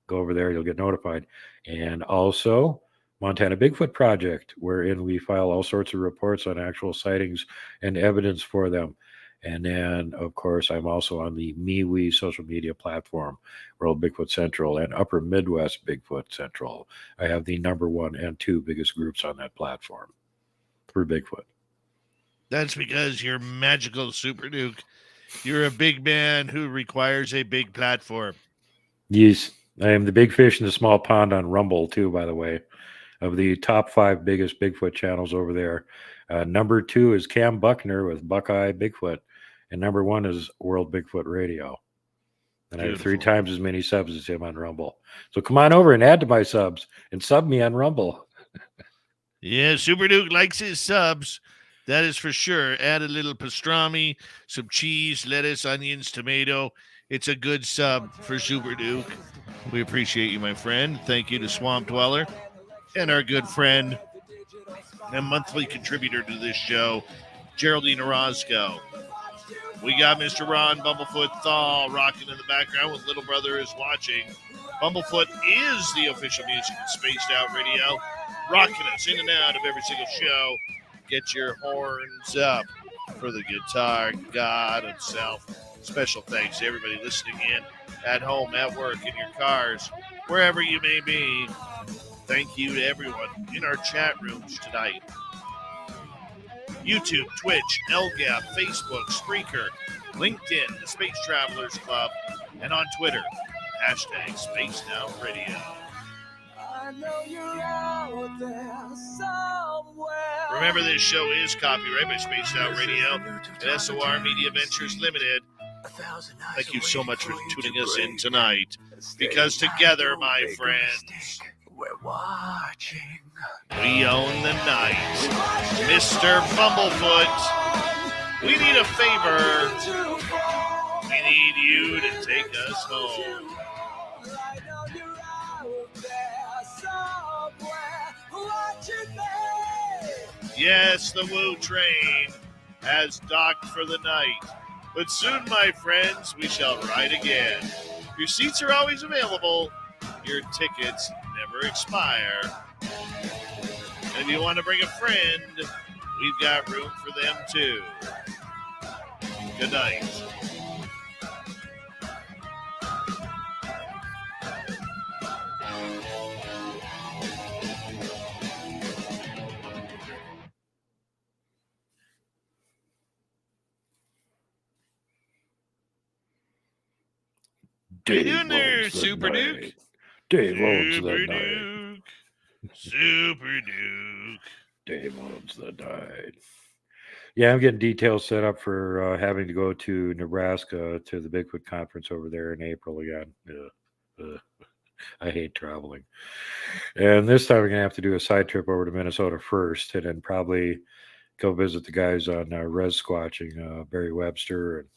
go over there, you'll get notified. And also Montana Bigfoot Project, wherein we file all sorts of reports on actual sightings and evidence for them. And then, of course, I'm also on the MeWe social media platform, World Bigfoot Central, and Upper Midwest Bigfoot Central. I have the number 1 and 2 biggest groups on that platform for Bigfoot. That's because you're magical, Super Duke. You're a big man who requires a big platform. Yes, I am the big fish in the small pond on Rumble, too, by the way. Of the top 5 biggest Bigfoot channels over there. Number 2 is Cam Buckner with Buckeye Bigfoot. And number 1 is World Bigfoot Radio. And I have 3 times as many subs as him on Rumble. So come on over and add to my subs and sub me on Rumble. Yeah, Super Duke likes his subs. That is for sure. Add a little pastrami, some cheese, lettuce, onions, tomato. It's a good sub for Super Duke. We appreciate you, my friend. Thank you to Swamp Dweller and our good friend and monthly contributor to this show, Geraldine Orozco. We got Mr. Ron Bumblefoot Thaw rocking in the background with Little Brother is Watching. Bumblefoot is the official music of Spaced Out Radio, rocking us in and out of every single show. Get your horns up for the guitar god himself. Special thanks to everybody listening in at home, at work, in your cars, wherever you may be. Thank you to everyone in our chat rooms tonight. YouTube, Twitch, LGAP, Facebook, Spreaker, LinkedIn, the Space Travelers Club, and on Twitter, hashtag Spaced Out Radio. Remember, this show is copyrighted by Spaced Out Radio and SOR Media Ventures Limited. Thank you so much for tuning us in tonight, because together, my friends, we're watching. We own the night. Mr. Bumblefoot, we need a favor. We need you to take us home. Yes, the Woo train has docked for the night. But soon, my friends, we shall ride again. Your seats are always available. Your tickets never expire. And if you want to bring a friend, we've got room for them too. Good night. How you doing there, Super Duke? Dave owns the Super night. Duke. Super Duke. Dave owns the night. Yeah, I'm getting details set up for having to go to Nebraska to the Bigfoot conference over there in April again. I hate traveling. And this time we're going to have to do a side trip over to Minnesota first, and then probably go visit the guys on Res Squatching, Barry Webster and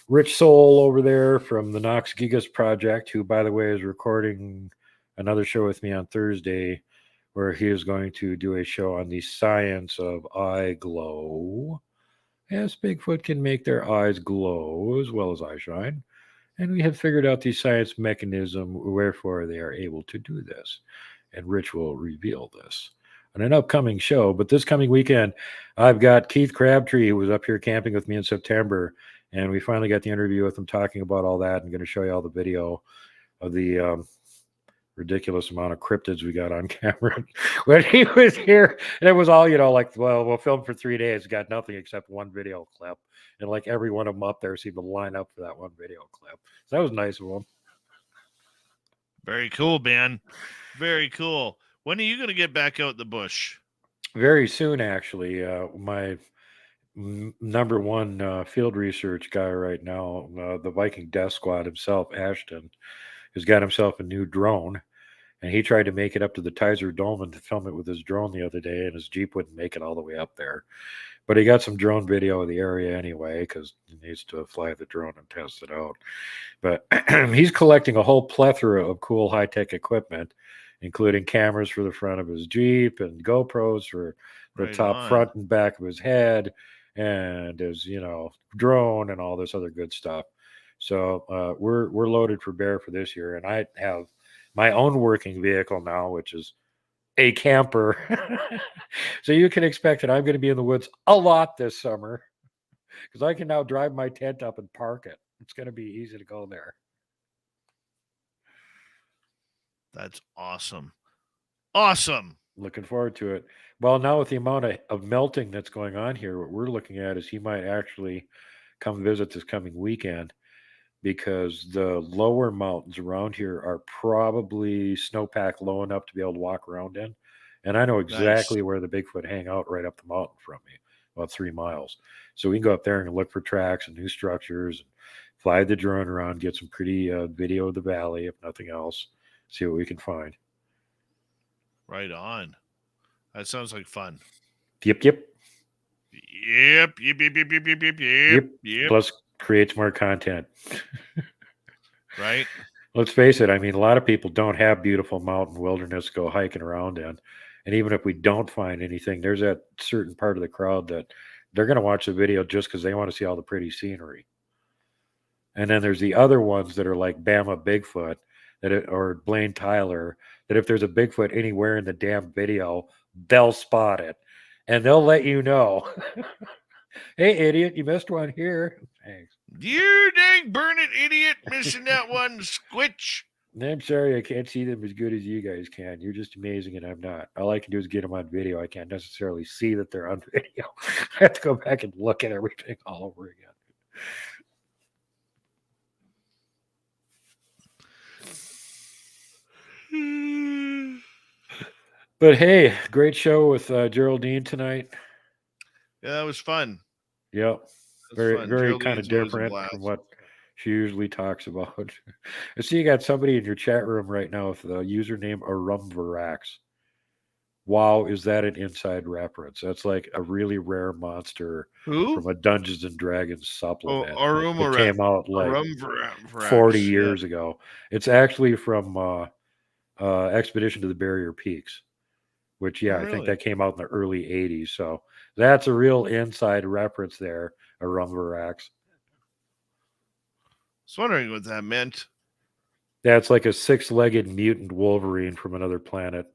Rich Soul over there from the Nox Gigas Project, who, by the way, is recording another show with me on Thursday, where he is going to do a show on the science of eye glow. Yes, Bigfoot can make their eyes glow as well as eye shine. And we have figured out the science mechanism wherefore they are able to do this. And Rich will reveal this on an upcoming show. But this coming weekend, I've got Keith Crabtree, who was up here camping with me in September. And we finally got the interview with him talking about all that. I'm going to show you all the video of the ridiculous amount of cryptids we got on camera when he was here. And it was all, like, well, we'll film for 3 days. Got nothing except one video clip. And like every one of them up there seemed to line up for that one video clip. So that was nice of him. Very cool, man. Very cool. When are you going to get back out in the bush? Very soon, actually. My number one field research guy right now, the Viking Death Squad himself, Ashton, has got himself a new drone. And he tried to make it up to the Tizer Dome and to film it with his drone the other day, and his Jeep wouldn't make it all the way up there. But he got some drone video of the area anyway, because he needs to fly the drone and test it out. But he's collecting a whole plethora of cool high-tech equipment, including cameras for the front of his Jeep and GoPros for the top front and back of his head, and his, drone and all this other good stuff. So we're loaded for bear for this year, and I have my own working vehicle now, which is a camper. So you can expect that I'm going to be in the woods a lot this summer, because I can now drive my tent up and park it. It's going to be easy to go there. That's awesome. Awesome. Looking forward to it. Well, now with the amount of melting that's going on here, what we're looking at is he might actually come visit this coming weekend, because the lower mountains around here are probably snowpack low enough to be able to walk around in. And I know exactly where the Bigfoot hang out right up the mountain from me, about 3 miles. So we can go up there and look for tracks and new structures, and fly the drone around, get some pretty video of the valley, if nothing else, see what we can find. Right on. That sounds like fun. Yep. Yep. Plus creates more content. Right. Let's face it. I mean, a lot of people don't have beautiful mountain wilderness to go hiking around in. And even if we don't find anything, there's that certain part of the crowd that they're going to watch the video just because they want to see all the pretty scenery. And then there's the other ones that are like Bama Bigfoot or Blaine Tyler, that if there's a Bigfoot anywhere in the damn video, they'll spot it. And they'll let you know. Hey, idiot, you missed one here. Thanks. You dang burn it, idiot, missing that one squitch. I'm sorry I can't see them as good as you guys can. You're just amazing, and I'm not. All I can do is get them on video. I can't necessarily see that they're on video. I have to go back and look at everything all over again. But hey, great show with Geraldine tonight. Yeah, that was fun. Yep. Very kind of Geraldine's different from what she usually talks about. I see you got somebody in your chat room right now with the username Arumvarax. Wow, is that an inside reference? That's like a really rare monster from a Dungeons and Dragons supplement. It came out like 40 years ago. It's actually from Expedition to the Barrier Peaks, which, I think that came out in the early 80s. So that's a real inside reference there, Arumvarax. I was wondering what that meant. That's like a 6-legged mutant Wolverine from another planet.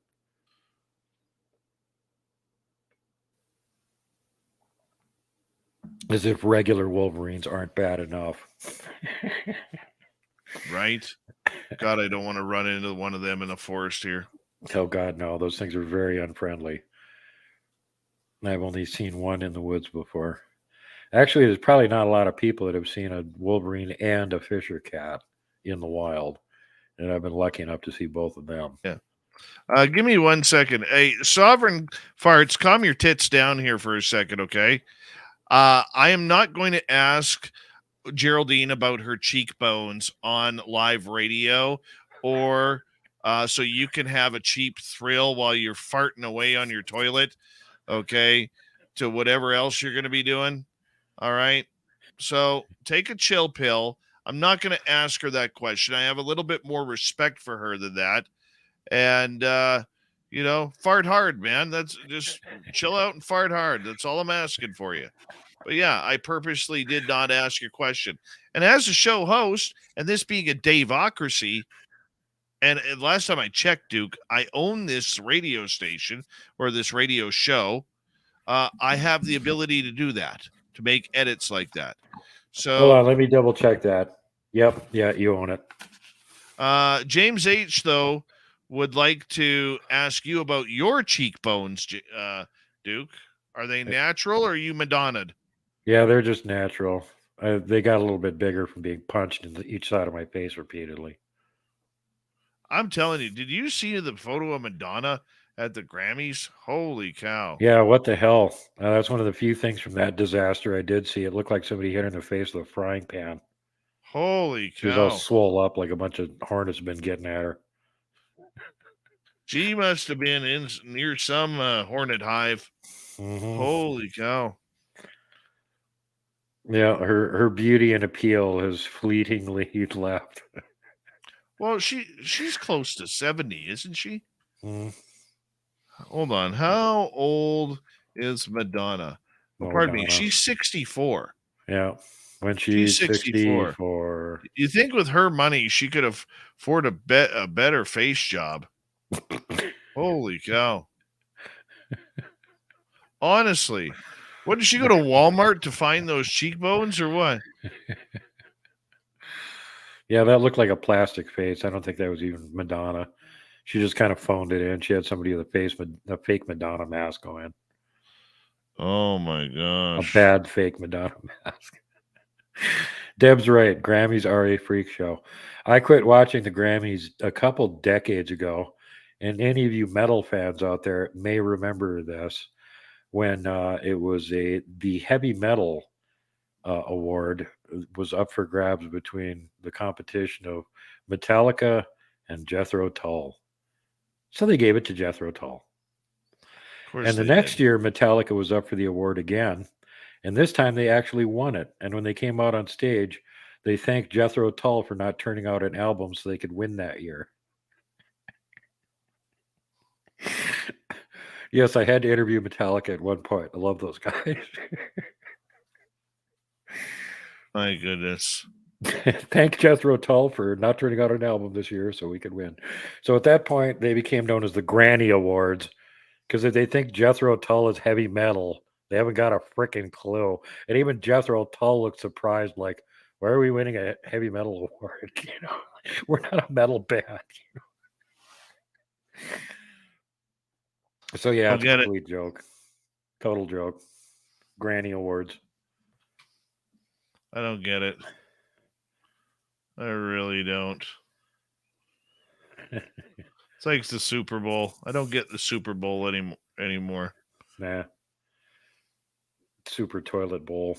As if regular Wolverines aren't bad enough. Right? God, I don't want to run into one of them in the forest here. Oh, God, no. Those things are very unfriendly. I've only seen one in the woods before. Actually, there's probably not a lot of people that have seen a Wolverine and a Fisher cat in the wild. And I've been lucky enough to see both of them. Yeah. Give me 1 second. Hey, Sovereign Farts, calm your tits down here for a second, okay? I am not going to ask Geraldine about her cheekbones on live radio or so you can have a cheap thrill while you're farting away on your toilet, okay, to whatever else you're going to be doing. All right. So take a chill pill. I'm not going to ask her that question. I have a little bit more respect for her than that. And, fart hard, man. That's just chill out and fart hard. That's all I'm asking for you. But yeah, I purposely did not ask your question. And as a show host, and this being a Daveocracy, and last time I checked, Duke, I own this radio station or this radio show. I have the ability to do that, to make edits like that. Hold So on, let me double check that. Yep, yeah, you own it. James H, though, would like to ask you about your cheekbones, Duke. Are they natural or are you Madonna'd? Yeah, they're just natural. They got a little bit bigger from being punched into each side of my face repeatedly. I'm telling you, did you see the photo of Madonna at the Grammys? Holy cow. Yeah, what the hell? That's one of the few things from that disaster I did see. It looked like somebody hit her in the face with a frying pan. Holy She was all cow. swole up like a bunch of hornets have been getting at her. She must have been near some hornet hive. Mhm. Holy cow. Yeah, her beauty and appeal has fleetingly left. Well, she's close to 70, isn't she? Mhm. Hold on. How old is Madonna? Oh, pardon me. Madonna. She's 64. Yeah, when She's she's 64. 64. You think with her money she could afford a better face job? Holy cow! Honestly, what did she go to Walmart to find those cheekbones or what? Yeah, that looked like a plastic face. I don't think that was even Madonna. She just kind of phoned it in. She had somebody with a fake Madonna mask on. Oh my A gosh! bad fake Madonna mask. Deb's right. Grammys are a freak show. I quit watching the Grammys a couple decades ago, and any of you metal fans out there may remember this when it was the heavy metal award was up for grabs between the competition of Metallica and Jethro Tull. So they gave it to Jethro Tull. Of course And the they next did. year, Metallica was up for the award again. And this time they actually won it. And when they came out on stage, they thanked Jethro Tull for not turning out an album so they could win that year. Yes, I had to interview Metallica at one point. I love those guys. My goodness. Thank Jethro Tull for not turning out an album this year so we could win. So at that point, they became known as the Granny Awards because if they think Jethro Tull is heavy metal, they haven't got a freaking clue. And even Jethro Tull looked surprised, like, why are we winning a heavy metal award? We're not a metal band. So yeah, it's a complete joke. Total joke. Granny Awards. I don't get it. I really don't. It's like the Super Bowl. I don't get the Super Bowl anymore. Nah. Super Toilet Bowl.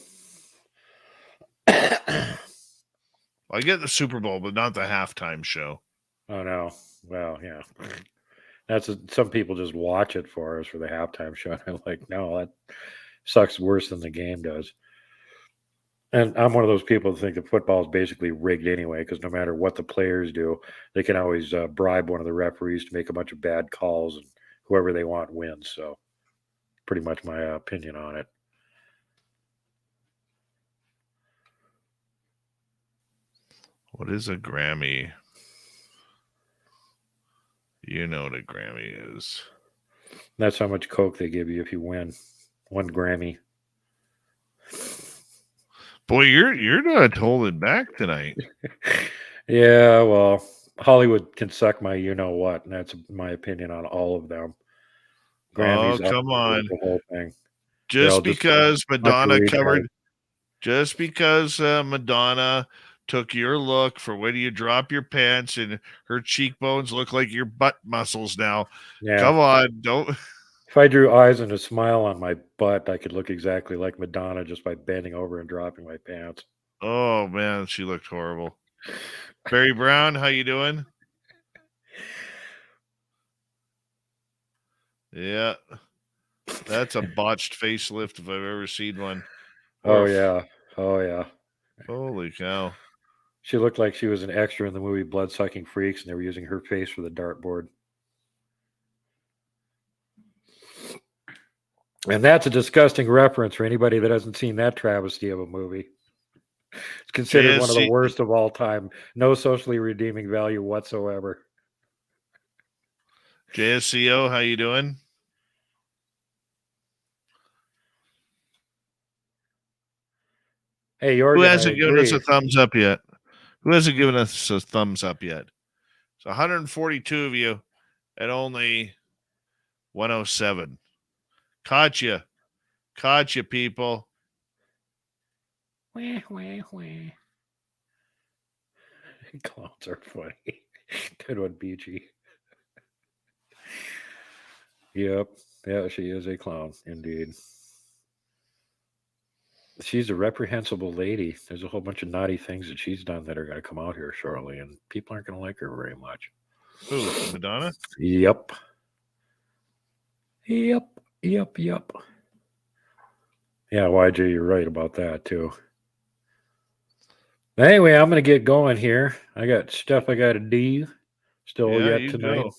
I get the Super Bowl, but not the halftime show. Oh no. Well, yeah. Some people just watch it for us for the halftime show. And I'm like, no, that sucks worse than the game does. And I'm one of those people that think that football is basically rigged anyway, because no matter what the players do, they can always bribe one of the referees to make a bunch of bad calls, and whoever they want wins. So, pretty much my opinion on it. What is a Grammy? You know what a Grammy is. That's how much Coke they give you if you win. 1 Grammy. Boy, you're not holding back tonight. Yeah, well, Hollywood can suck my you-know-what, and that's my opinion on all of them. Grammys, come on. the whole thing. Just because Madonna took your look for when you drop your pants and her cheekbones look like your butt muscles now. Yeah. Come on, don't. If I drew eyes and a smile on my butt, I could look exactly like Madonna just by bending over and dropping my pants. Oh man, she looked horrible. Barry Brown, how you doing? Yeah. That's a botched facelift if I've ever seen one. Oh, Oof. yeah. Oh, yeah. Holy cow. She looked like she was an extra in the movie Blood-Sucking Freaks, and they were using her face for the dartboard. And that's a disgusting reference for anybody that hasn't seen that travesty of a movie. It's considered one of the JSC worst of all time. No socially redeeming value whatsoever. JSCO, how you doing? Hey, Who Jorgen, I hasn't given us agree. a thumbs up yet? Who hasn't given us a thumbs up yet? So 142 of you at only 107. Caught you. Caught you, people. Wah, wah, wah. Clowns are funny. Good one, Beachy. Yep. Yeah, she is a clown, indeed. She's a reprehensible lady. There's a whole bunch of naughty things that she's done that are going to come out here shortly, and people aren't going to like her very much. Who? Madonna? Yep. Yep. Yep. Yep. Yeah, YJ, you're right about that, too. Anyway, I'm going to get going here. I got stuff I got to do still Yeah, yet you tonight. go.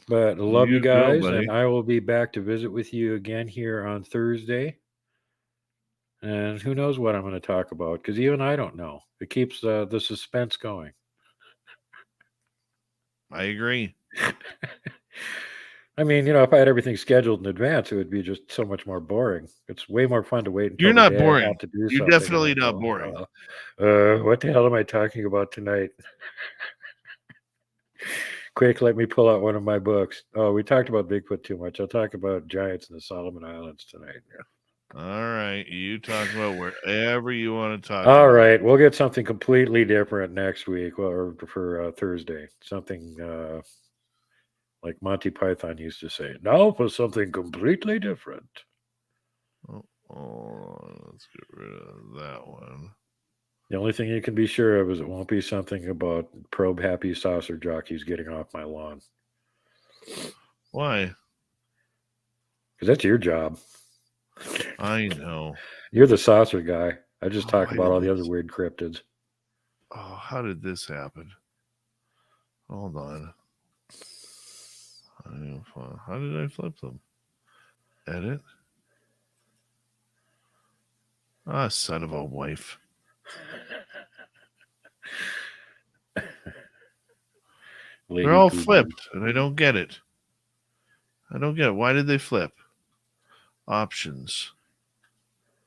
But I love you You go, guys, buddy. and I will be back to visit with you again here on Thursday. And who knows what I'm going to talk about, because even I don't know. It keeps the suspense going. I agree. I mean, if I had everything scheduled in advance, it would be just so much more boring. It's way more fun to wait until You're the not day I boring. have to do You're something. definitely and I not go, boring. What the hell am I talking about tonight? Quick, let me pull out one of my books. Oh, we talked about Bigfoot too much. I'll talk about giants in the Solomon Islands tonight. All right. You talk about wherever you want to talk All about. right, we'll get something completely different next week, or for Thursday. Something like Monty Python used to say. Now for something completely different. Let's get rid of that one. The only thing you can be sure of is it won't be something about probe happy saucer jockeys getting off my lawn. Why? Because that's your job. I know. You're the saucer guy. I just talk why about did all the other this- weird cryptids. Oh, how did this happen? Hold on. How did I flip them? Edit. Ah, son of a wife. They're all flipped, and I don't get it. Why did they flip? Options.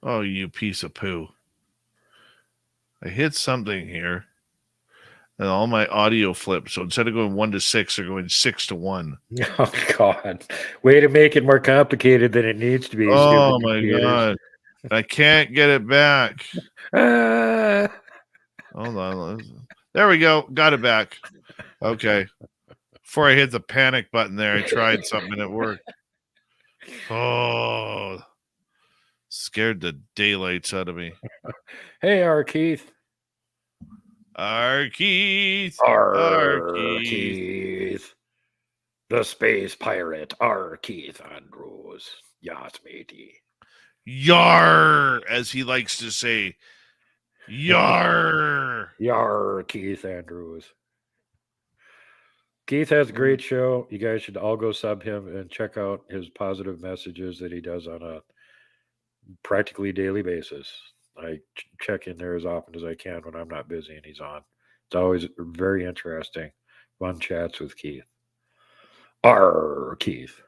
Oh, you piece of poo. I hit something here, and all my audio flipped. So instead of going 1 to 6, they're going 6 to 1. Oh, God. Way to make it more complicated than it needs to be. Oh, my God. I can't get it back. Ah. Hold on. There we go. Got it back. Okay. Before I hit the panic button there, I tried something and it worked. Oh, scared the daylights out of me. Hey, R. Keith. R. Keith. Keith. The space pirate, R. Keith Andrews. Yes, matey. Yar, as he likes to say. Yar. Yar, Keith Andrews. Keith has a great show. You guys should all go sub him and check out his positive messages that he does on a practically daily basis. I check in there as often as I can when I'm not busy and he's on. It's always very interesting. Fun chats with Keith. R. Keith.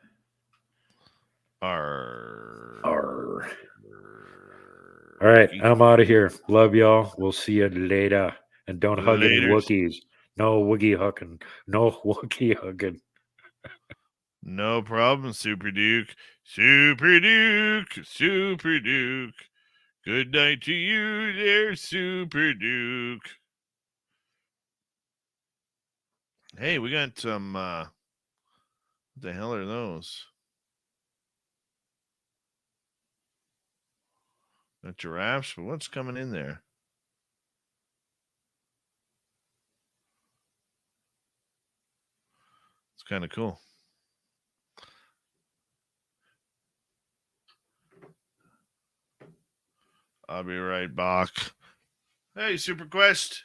R. R. All right, I'm out of here. Love y'all. We'll see you later. And don't hug any Laters. Wookiees. No woogie hugging. No Wookie hugging. No problem, Super Duke. Super Duke. Super Duke. Good night to you there, Super Duke. Hey, we got some, what the hell are those? Got giraffes, but what's coming in there? It's kind of cool. I'll be right back. Hey, Super Quest.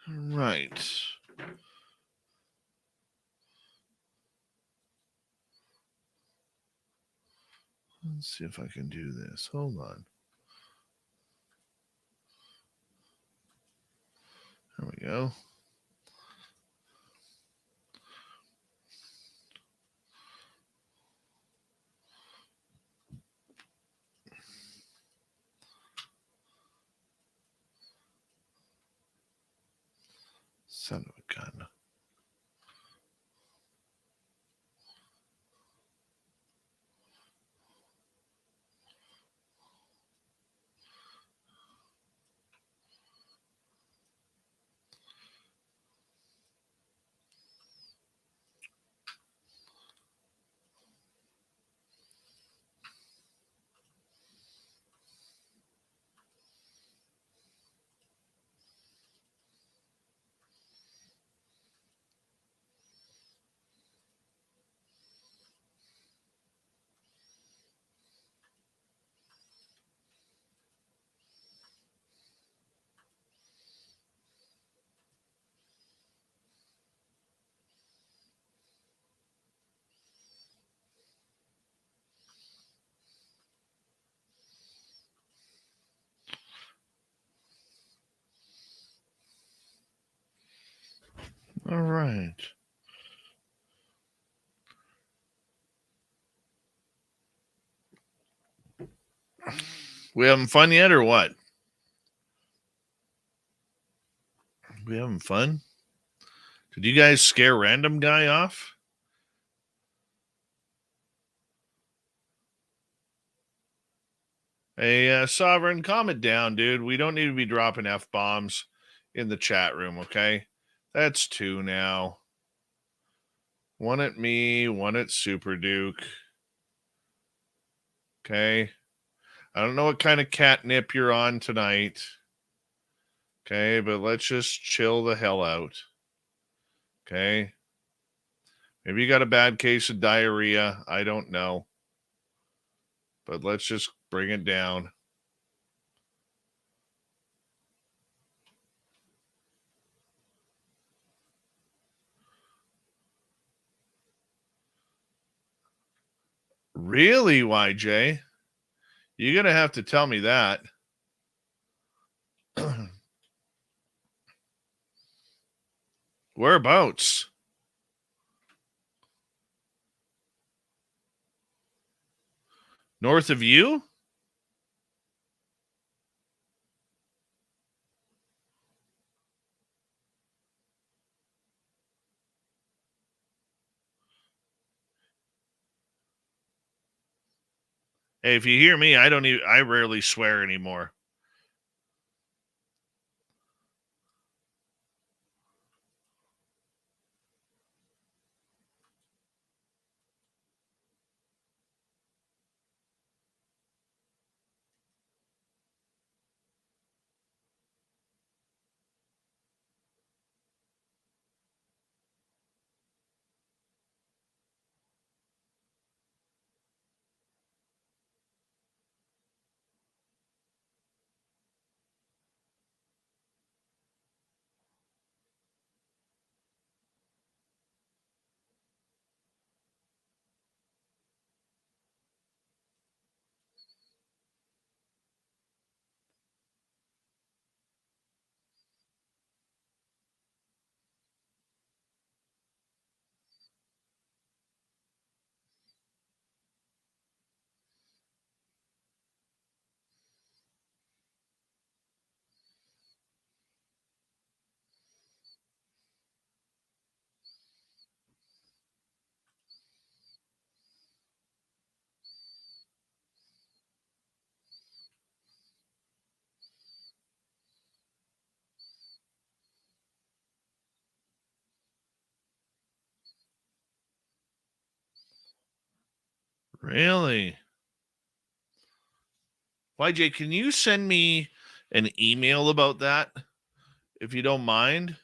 Right. Let's see if I can do this. Hold on. There we go. Son of a gun. All right. We having fun yet or what? We having fun? Did you guys scare random guy off? Hey, Sovereign, calm it down, dude. We don't need to be dropping F-bombs in the chat room, okay? That's 2 now. 1 at me, 1 at Super Duke. Okay. I don't know what kind of catnip you're on tonight. Okay, but let's just chill the hell out. Okay. Maybe you got a bad case of diarrhea. I don't know. But let's just bring it down. Really, YJ? You're going to have to tell me that. Whereabouts? North of you? Hey, if you hear me, I rarely swear anymore. Really? YJ, can you send me an email about that, if you don't mind?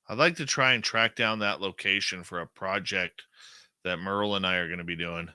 I'd like to try and track down that location for a project that Merle and I are going to be doing.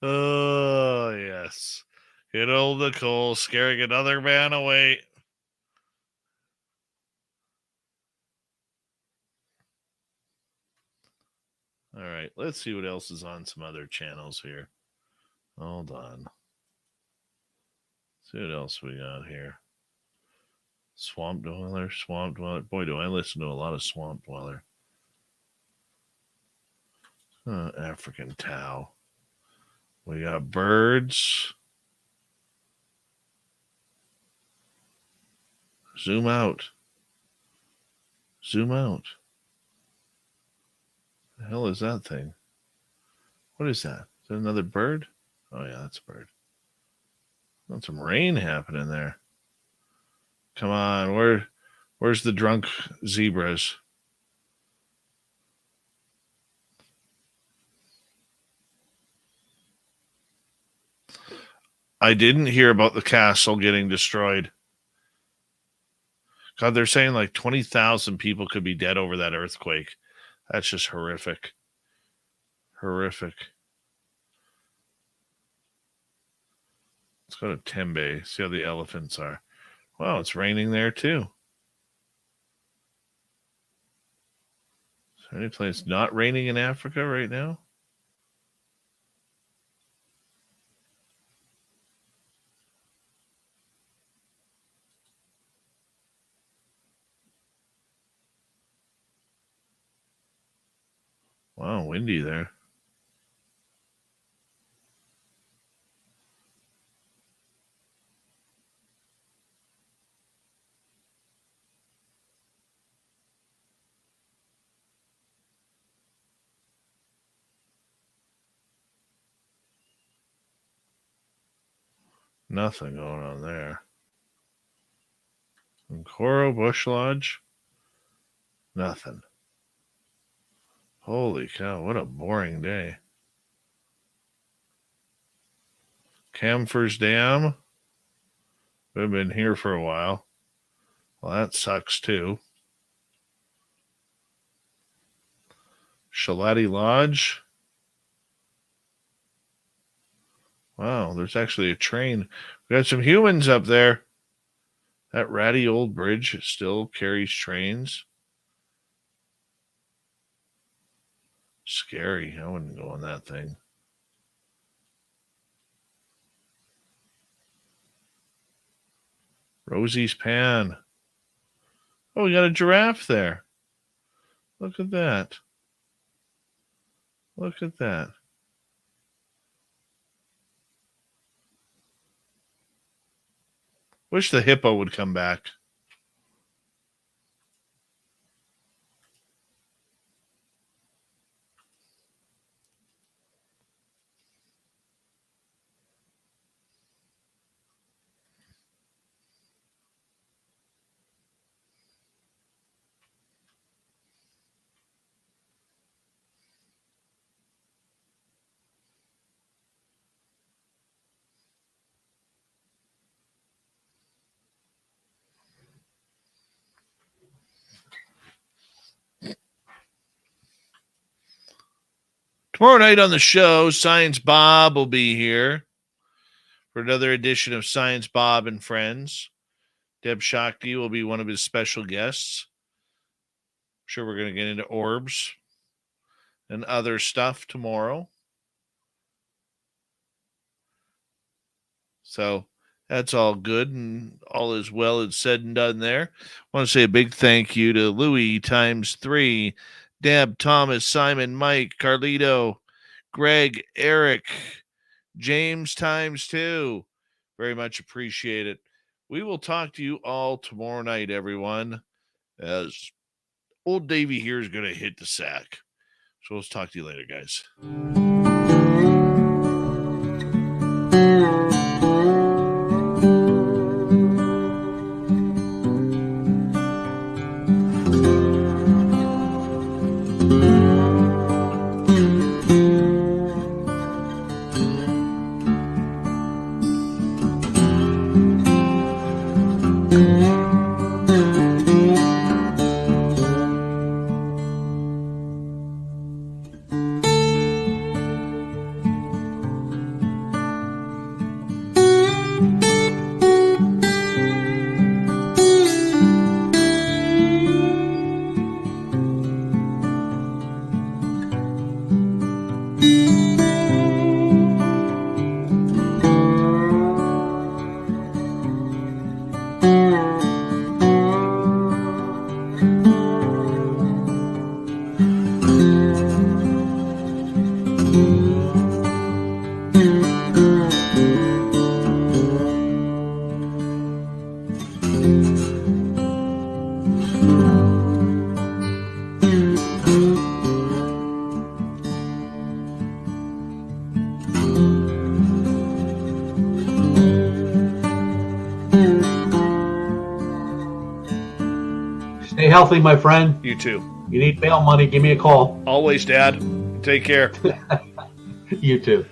Oh, yes. Good old Nicole scaring another man away. All right, let's see what else is on some other channels here. Hold on. See what else we got here. Swamp Dweller, Swamp Dweller. Boy, do I listen to a lot of Swamp Dweller. African Tau. We got birds. Zoom out. Zoom out. The hell is that thing? What is that? Is that another bird? Oh, yeah, that's a bird. Got some rain happening there. Come on, where's the drunk zebras? I didn't hear about the castle getting destroyed. God, they're saying like 20,000 people could be dead over that earthquake. That's just horrific. Horrific. Let's go to Tembe, see how the elephants are. Wow, it's raining there too. Is there any place not raining in Africa right now? Wow, windy there. Nothing going on there. Nkoro Bush Lodge? Nothing. Holy cow, what a boring day. Camphor's Dam? We've been here for a while. Well, that sucks too. Shalati Lodge? Wow, there's actually a train. We got some humans up there. That ratty old bridge still carries trains. Scary. I wouldn't go on that thing. Rosie's Pan. Oh, we got a giraffe there. Look at that. Look at that. Wish the hippo would come back. Tomorrow night on the show, Science Bob will be here for another edition of Science Bob and Friends. Deb Shakti will be one of his special guests. I'm sure we're going to get into orbs and other stuff tomorrow. So that's all good and all is well as said and done there. I want to say a big thank you to Louis ×3, Deb, Thomas, Simon, Mike, Carlito, Greg, Eric, James ×2. Very much appreciate it. We will talk to you all tomorrow night, everyone, as old Davey here is going to hit the sack. So let's talk to you later, guys. Stay healthy, my friend. You too. You need bail money, give me a call. Always, Dad. Take care. You too.